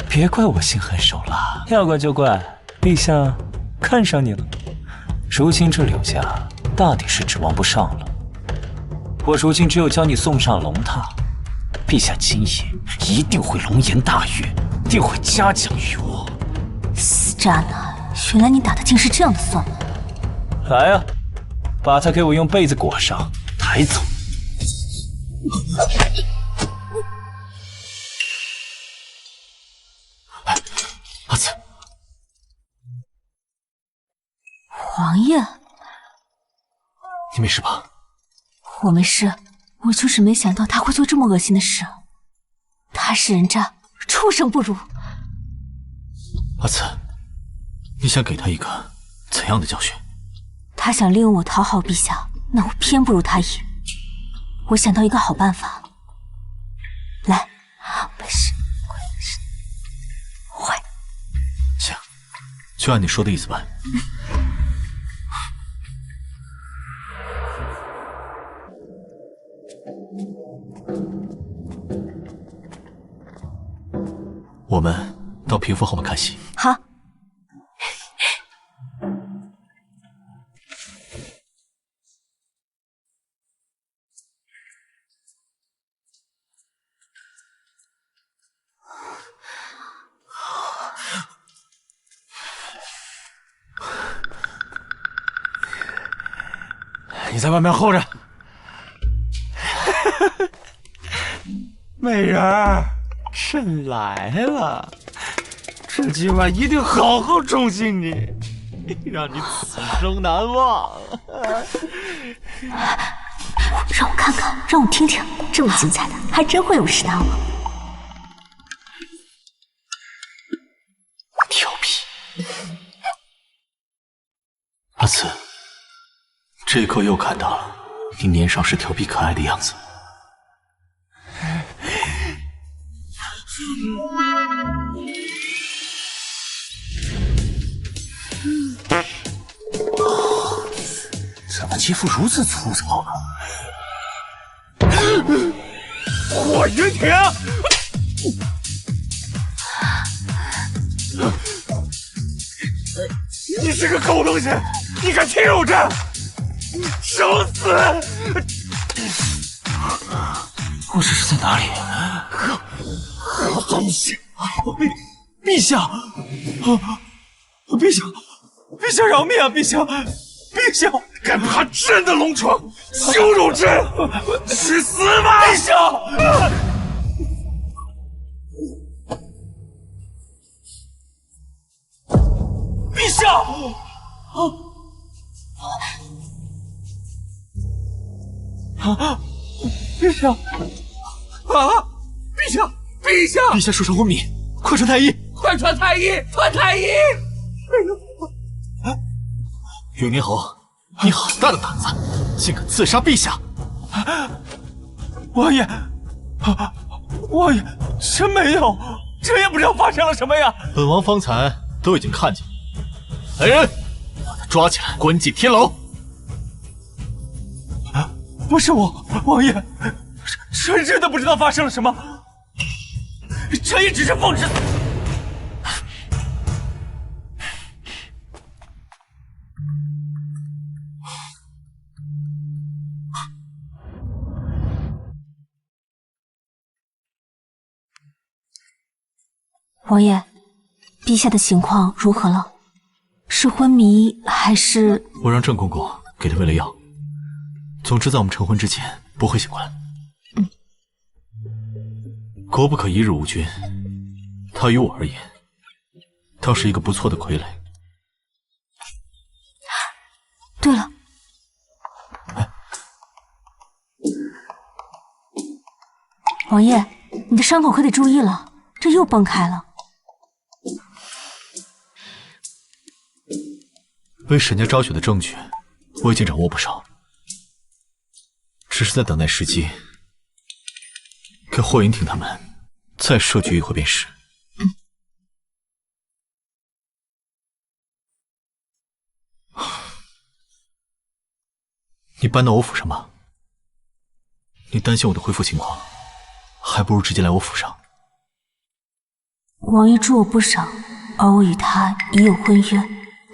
别怪我心狠手辣，要怪就怪陛下看上你了。如今这柳家大抵是指望不上了。我如今只有将你送上龙榻，陛下今夜一定会龙颜大悦，定会嘉奖于我。死渣男，原来你打的竟是这样的算盘！来啊，把他给我用被子裹上，抬走。阿紫，王爷，你没事吧？我没事，我就是没想到他会做这么恶心的事。他是人渣，畜生不如。阿紫，你想给他一个怎样的教训？他想利用我讨好陛下，那我偏不如他意。我想到一个好办法，来，没事，坏。行，就按你说的意思办。我们到屏风后面看戏。好。你在外面候着。美人儿，朕来了，朕今晚一定好好宠幸你，让你此生难忘。让我看看，让我听听，这么精彩的还真会有事难忘。调皮，阿紫，这一刻又看到了你年少时调皮可爱的样子。怎么肌肤如此粗糙呢？霍云婷，你是个狗东西，你敢欺辱朕，找死！我这是在哪里？好东西！陛下，陛下，陛下饶命啊！陛下，陛下，敢爬朕的龙床，羞辱朕，去死吧！陛下，陛下，陛下，陛下，陛下，陛下受伤昏迷，快传太医！快传太医！传太医！永年侯，你好大的胆子，竟敢刺杀陛下！王爷，王爷，臣没有，臣也不知道发生了什么呀。本王方才都已经看见了，来人，把他抓起来，关进天牢。不是我，王爷，臣真的不知道发生了什么，臣也只是奉旨。王爷，陛下的情况如何了？是昏迷还是……我让郑公公给他喂了药，总之在我们成婚之前不会醒过来。国不可一日无君，他于我而言，倒是一个不错的傀儡。对了，王爷，你的伤口可得注意了，这又崩开了。为沈家昭雪的证据，我已经掌握不少，只是在等待时机，给霍云婷他们再设局一回便是。你搬到我府上吧。你担心我的恢复情况，还不如直接来我府上。王爷助我不少，而我与他已有婚约。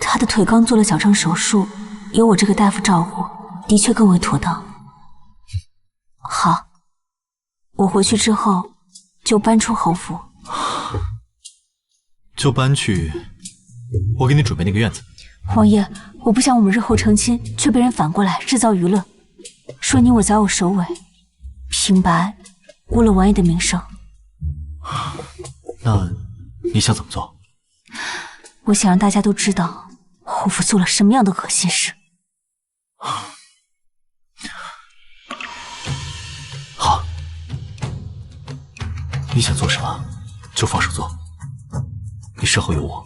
他的腿刚做了矫正手术，有我这个大夫照顾，的确更为妥当。好，我回去之后就搬出侯府。就搬去我给你准备那个院子。王爷，我不想我们日后成亲，却被人反过来制造舆论，说你我早有首尾，平白污了王爷的名声。那你想怎么做？我想让大家都知道侯府做了什么样的恶心事。好，你想做什么就放手做，你身后有我，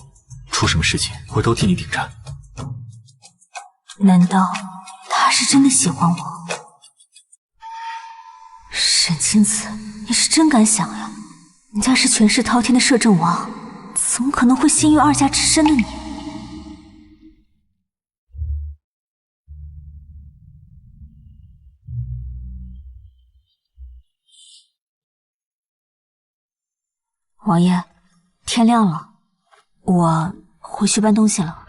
出什么事情我都替你顶着。难道他是真的喜欢我？沈清子，你是真敢想呀！人家是权势滔天的摄政王，怎么可能会心于二家之身的你？王爷，天亮了，我回去搬东西了。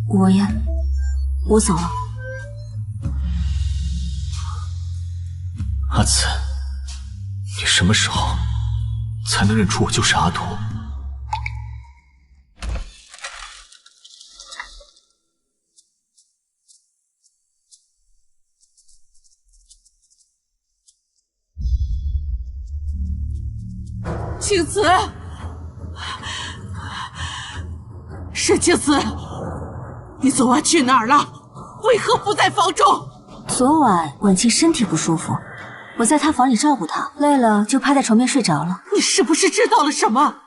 王爷，我走了。阿紫，你什么时候才能认出我就是阿土？青子，沈青子，你昨晚去哪儿了？为何不在房中？昨晚婉清身体不舒服，我在她房里照顾她，累了就趴在床边睡着了。你是不是知道了什么？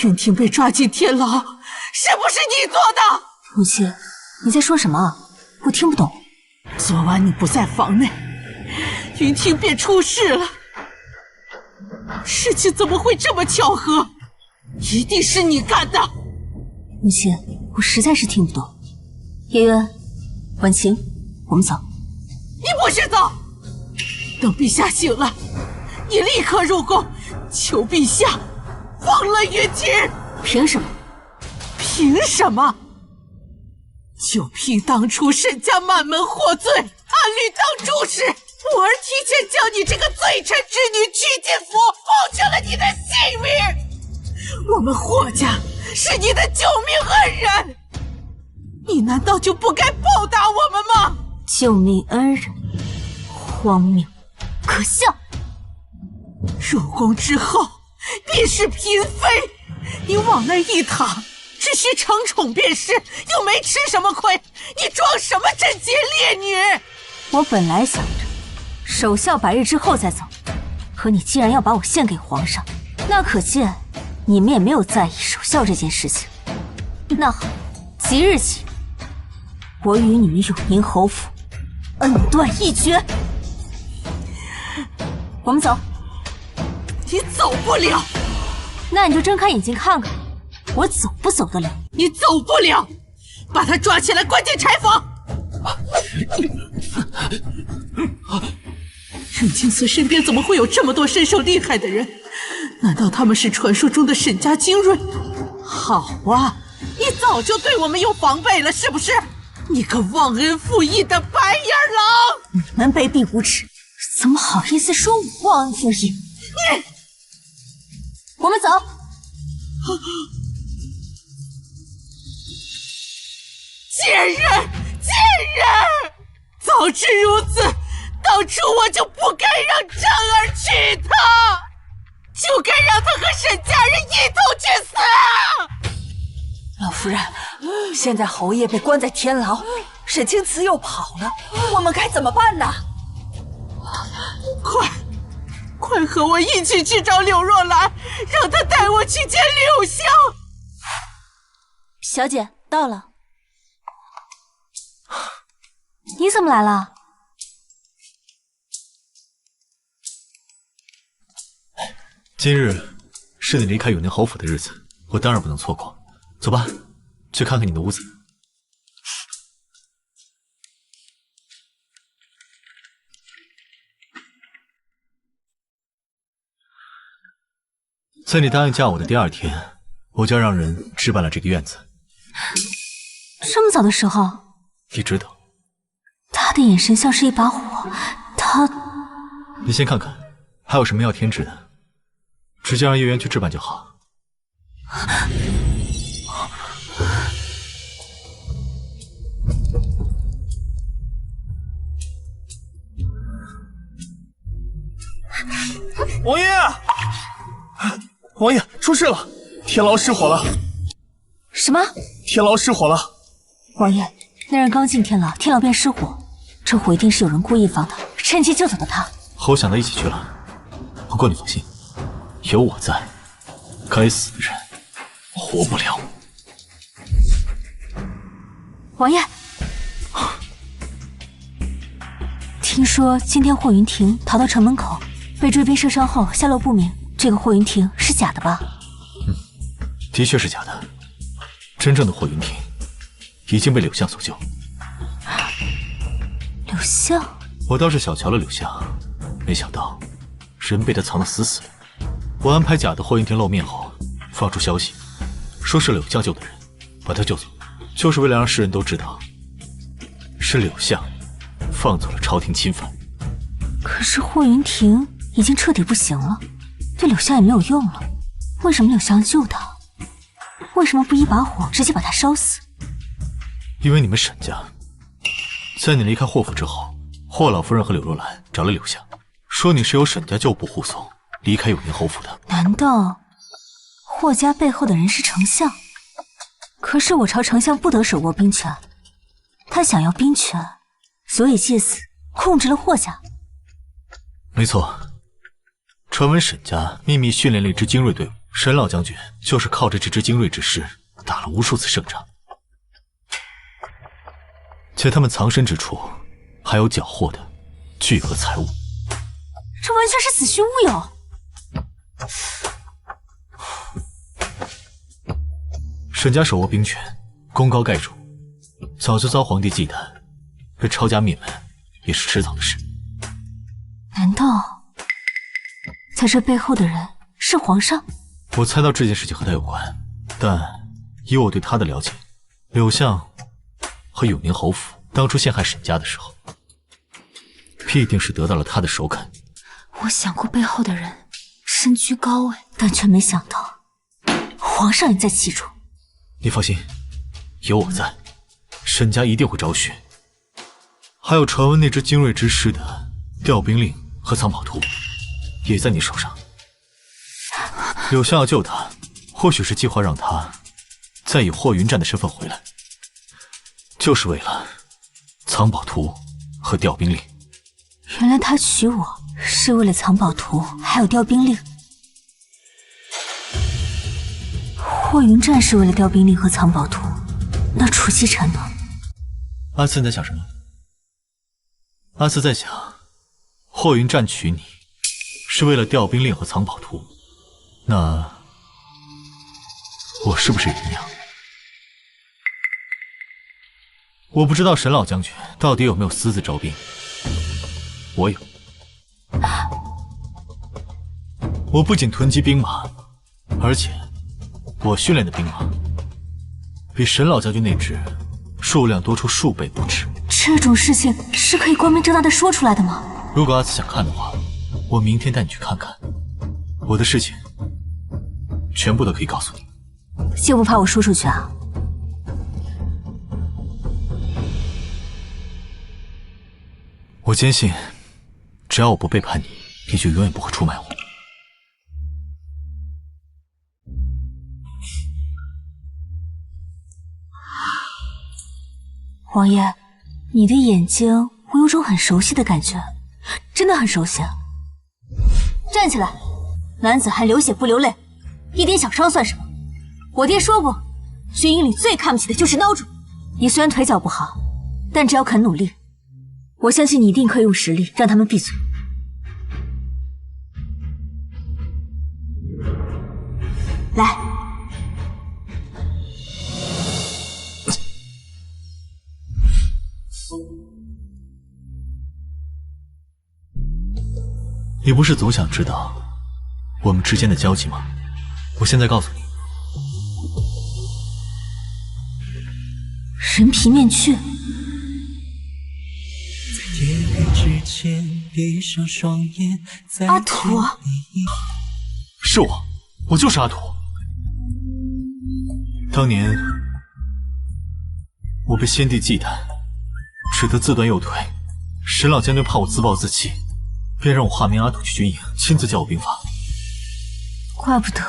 云婷被抓进天牢，是不是你做的？母亲，你在说什么？我听不懂。昨晚你不在房内，云婷便出事了。事情怎么会这么巧合？一定是你干的！母亲，我实在是听不懂。叶渊，婉清，我们走。你不许走！等陛下醒了，你立刻入宫，求陛下放了云婷。凭什么？凭什么？就凭当初沈家满门获罪，暗里当主使，我儿提前将你这个罪臣之女娶进府，保全了你的性命。我们霍家是你的救命恩人，你难道就不该报答我们吗？救命恩人，荒谬，可笑！入宫之后便是嫔妃，你往那一躺，只需承宠便是，又没吃什么亏，你装什么贞洁烈女？我本来想着守孝100日之后再走，可你既然要把我献给皇上，那可见你们也没有在意守孝这件事情。那好，即日起，我与你们永宁侯府恩断义绝。我们走。你走不了。那你就睁开眼睛看看，我走不走得了？你走不了，把他抓起来关进柴房。沈清慈身边怎么会有这么多身手厉害的人？难道他们是传说中的沈家精锐？好啊，你早就对我们有防备了，是不是？你个忘恩负义的白眼狼！你们卑鄙无耻，怎么好意思说我忘恩负义？我们走。贱人，贱人！早知如此，当初我就不该让湛儿娶她，就该让她和沈家人一同去死。老夫人，现在侯爷被关在天牢，沈清慈又跑了，我们该怎么办呢？快和我一起去找柳若兰，让她带我去见柳香。小姐到了。你怎么来了？今日是你离开永宁侯府的日子，我当然不能错过。走吧，去看看你的屋子。在你答应嫁我的第2天，我就让人置办了这个院子。这么早的时候？你知道。他的眼神像是一把火，你先看看，还有什么要添置的，直接让叶渊去置办就好。王爷，王爷，出事了，天牢失火了。什么？天牢失火了。王爷，那人刚进天牢，天牢便失火，这火一定是有人故意放的，趁机救走的他。和我想到一起去了。不过你放心，有我在，该死的人活不了。王爷，听说今天霍云亭逃到城门口，被追兵射伤后下落不明，这个霍云亭是假的吧？的确是假的。真正的霍云亭已经被柳巷所救。柳巷？我倒是小瞧了柳巷，没想到人被他藏得死死的。我安排假的霍云亭露面后，放出消息，说是柳巷救的人，把他救走，就是为了让世人都知道，是柳巷放走了朝廷钦犯。可是霍云亭已经彻底不行了，对柳巷也没有用了，为什么柳巷要救他？为什么不一把火直接把他烧死？因为你们沈家，在你离开霍府之后，霍老夫人和柳若兰找了柳巷，说你是由沈家旧部护送离开永宁侯府的。难道霍家背后的人是丞相？可是我朝丞相不得手握兵权，他想要兵权，所以借此控制了霍家。没错，传闻沈家秘密训练了一支精锐队伍，沈老将军就是靠着这支精锐之师打了无数次胜仗，且他们藏身之处还有缴获的巨额财物。这完全是子虚乌有。沈家手握兵权，功高盖主，早就遭皇帝忌惮，被抄家灭门也是迟早的事。难道在这背后的人是皇上？我猜到这件事情和他有关，但以我对他的了解，柳巷和永宁侯府当初陷害沈家的时候，必定是得到了他的首肯。我想过背后的人身居高位，但却没想到皇上也在其中。你放心，有我在，沈家一定会昭雪。还有传闻那支精锐之师的调兵令和藏宝图，也在你手上。柳巷要救他，或许是计划让他再以霍云战的身份回来，就是为了藏宝图和调兵令。原来他娶我是为了藏宝图，还有调兵令。霍云战是为了调兵令和藏宝图，那楚曦辰呢？阿四，你在想什么？阿四在想，霍云战娶你是为了调兵令和藏宝图，那我是不是也一样？我不知道沈老将军到底有没有私自招兵，我有。我不仅囤积兵马，而且我训练的兵马比沈老将军那支数量多出数倍不止。这种事情是可以光明正大的说出来的吗？如果阿紫想看的话，我明天带你去看看。我的事情全部都可以告诉你。就不怕我说出去啊？我坚信，只要我不背叛你，你就永远不会出卖我。王爷，你的眼睛我有种很熟悉的感觉，真的很熟悉。站起来，男子汉流血不流泪，一点小伤算什么？我爹说过，军营里最看不起的就是孬种。你虽然腿脚不好，但只要肯努力，我相信你一定可以用实力让他们闭嘴。来，你不是总想知道我们之间的交集吗？我现在告诉你，人皮面具。阿土，是我就是阿土。当年我被先帝忌惮，只得自断右腿，神老将军怕我自暴自弃，便让我化名阿土去军营，亲自教我兵法。怪不得，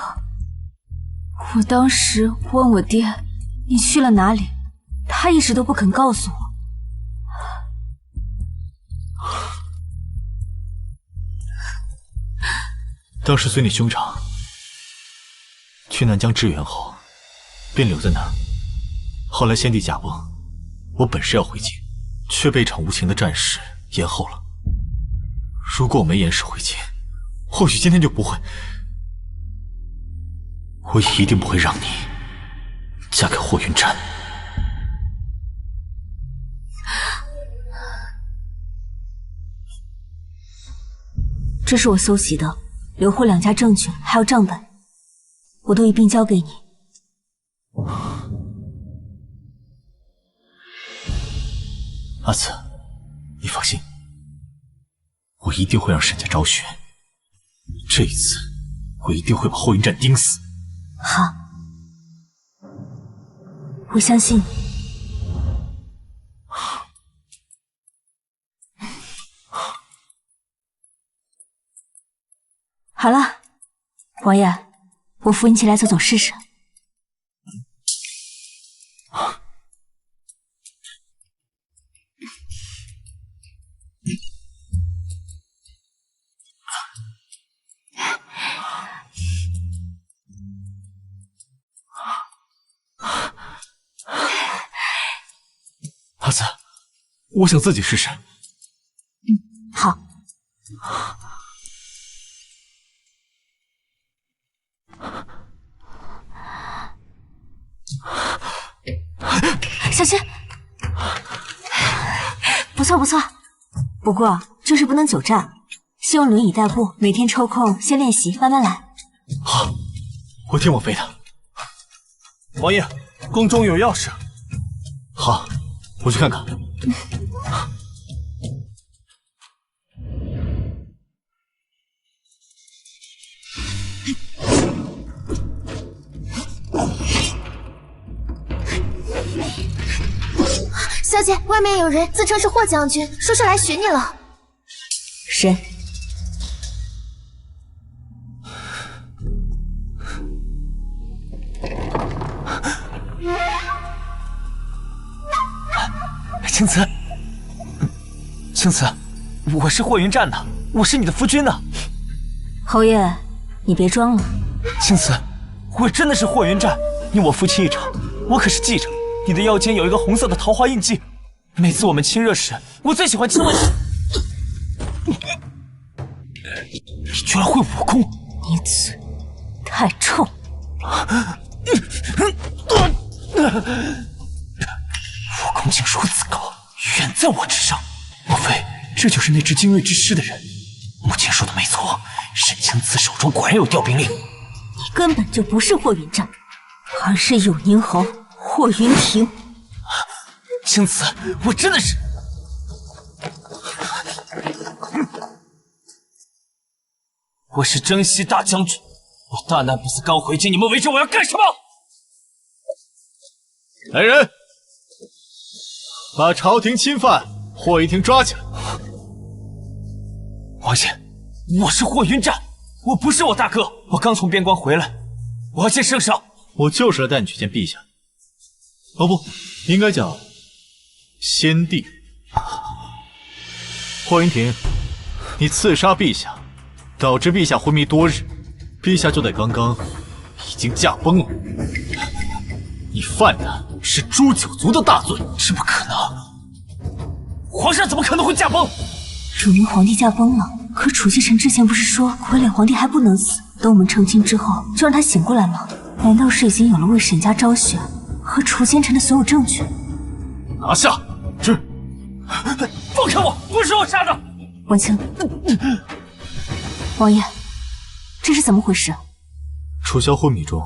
我当时问我爹你去了哪里，他一直都不肯告诉我。当时随你兄长去南疆支援后，便留在那儿。后来先帝驾崩，我本是要回京，却被一场无情的战事延后了。如果我没延时回京，或许今天就不会，我也一定不会让你嫁给霍云战。这是我搜集的刘霍两家证据，还有账本，我都一并交给你。阿紫，你放心，我一定会让沈家昭雪。这一次，我一定会把霍云战盯死。好，我相信你。好了，王爷，我扶你起来走走试试。阿紫，我想自己试试。好。小心！不错不错，不过就是不能久站，先用轮椅代步，每天抽空先练习，慢慢来。好，我听我妃的。王爷，宫中有要事。好，我去看看。小姐，外面有人自称是霍将军，说是来寻你了。谁？青瓷，青瓷，我是霍云战的，我是你的夫君呢。侯爷，你别装了。青瓷，我真的是霍云战，你我夫妻一场，我可是记着。你的腰间有一个红色的桃花印记，每次我们亲热时，我最喜欢亲吻你。你居然会武功！你嘴太臭。武功竟如此高，远在我之上。莫非这就是那只精锐之师的人？母亲说的没错，沈青瓷手中果然有调兵令。你根本就不是霍云战，而是永宁侯霍云霆。青瓷，我真的是……我是征西大将军，我大难不死刚回京，你们围着我要干什么？来人，把朝廷钦犯霍云亭抓起来！王爷，我是霍云战，我不是我大哥，我刚从边关回来，我要见圣上。我就是来带你去见陛下。哦不，应该叫先帝。霍云亭，你刺杀陛下，导致陛下昏迷多日，陛下就在刚刚已经驾崩了。你犯的是诛九族的大罪，这不可能！皇上怎么可能会驾崩？主明皇帝驾崩了，可储气臣之前不是说傀儡皇帝还不能死，等我们成亲之后就让他醒过来吗？难道是已经有了为沈家昭雪和储奸臣的所有证据？拿下！是。放开我！不是我杀的！婉清，王爷，这是怎么回事？楚萧昏迷中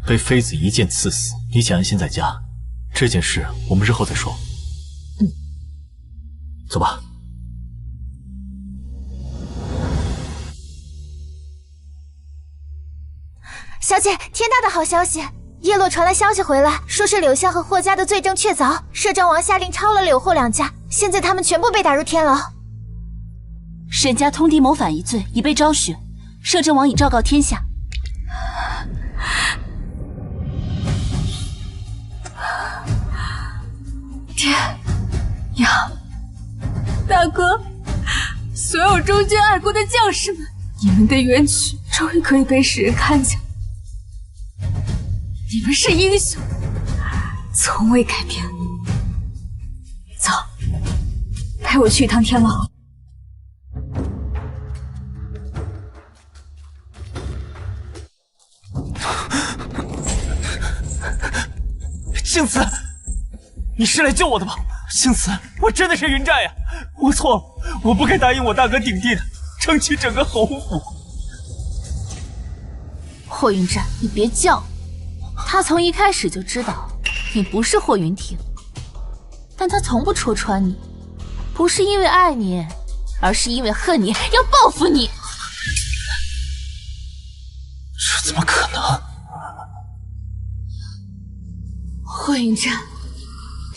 被妃子一剑刺死，你且安心在家。这件事我们日后再说。走吧。小姐，天大的好消息！叶落传来消息回来，说是柳巷和霍家的罪证确凿，摄政王下令抄了柳霍两家，现在他们全部被打入天牢。沈家通敌谋反一罪已被昭雪，摄政王已昭告天下。爹娘，大哥，所有忠君爱国的将士们，你们的冤屈终于可以被世人看见。你们是英雄，从未改变。走，陪我去一趟天牢。青瓷，你是来救我的吧？青瓷，我真的是云战呀，我错了，我不该答应我大哥鼎帝的，撑起整个侯府。霍云战，你别犟，他从一开始就知道你不是霍云亭，但他从不戳穿你，不是因为爱你，而是因为恨你，要报复你。这怎么可能？霍云战，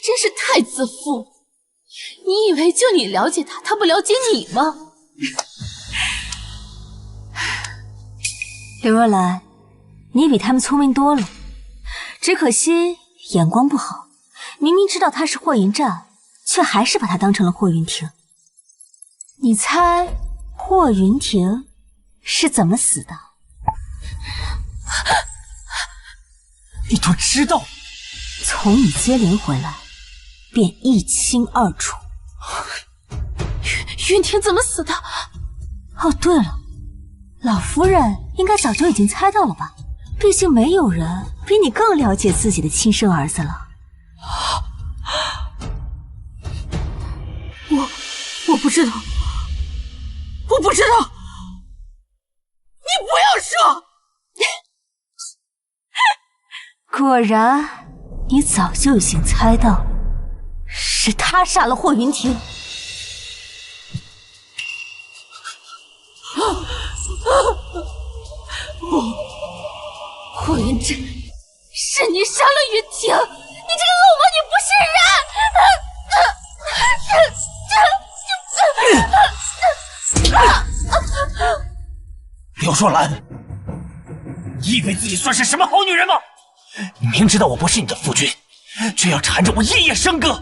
真是太自负了！你以为就你了解他，他不了解你吗？刘若兰，你比他们聪明多了，只可惜眼光不好。明明知道他是霍云战，却还是把他当成了霍云亭。你猜霍云亭是怎么死的？你都知道？从你接连回来，便一清二楚。云亭怎么死的？哦，对了，老夫人应该早就已经猜到了吧？毕竟没有人比你更了解自己的亲生儿子了。我不知道，我不知道，你不要说！果然，你早就已经猜到了，是他杀了霍云亭。霍云战，是你杀了云亭！你这个恶魔，你不是人！柳若兰，你以为自己算是什么好女人吗？你明知道我不是你的夫君，却要缠着我夜夜笙歌。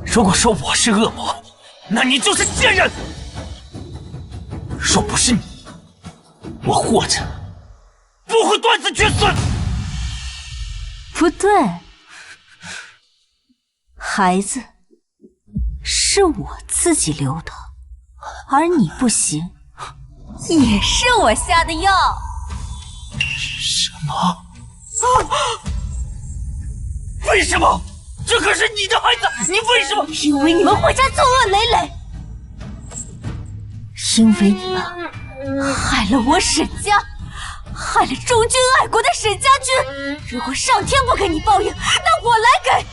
如果说我是恶魔，那你就是贱人。若不是你，我活着不会断子绝孙。不对，孩子是我自己留的，而你不行，也是我下的药。什么？为什么？这可是你的孩子，你为什么？因为你们霍家作恶累累，因为你们害了我沈家，害了忠君爱国的沈家军。如果上天不给你报应，那我来给。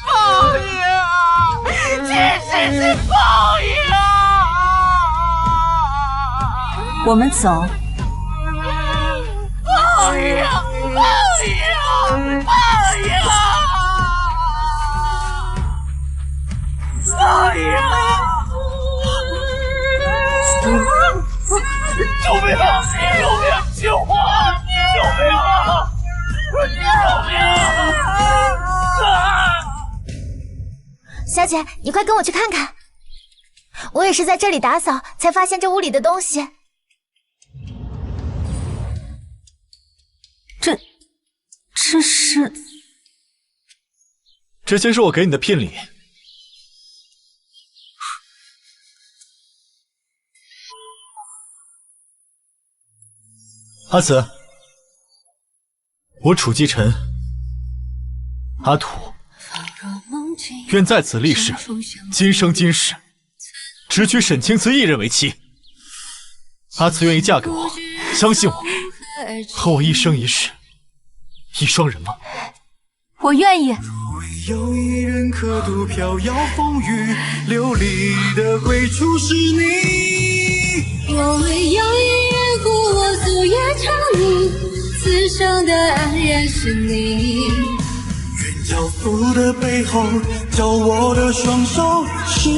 报应！这是报应！我们走。报应！报应！报应！报应！救命！救命！救我！救命！救命！小姐，你快跟我去看看。我也是在这里打扫，才发现这屋里的东西。这些是我给你的聘礼。阿紫，我楚继晨，阿土，愿在此立誓，今生今世，只娶沈青瓷一人为妻。阿紫愿意嫁给我，相信我，和我一生一世，一双人吗？我愿意。有一人可度飘摇风雨，流离的归处是你。若唯有一人护我素夜长宁，此生的安然是你。愿交付的背后，交我的双手是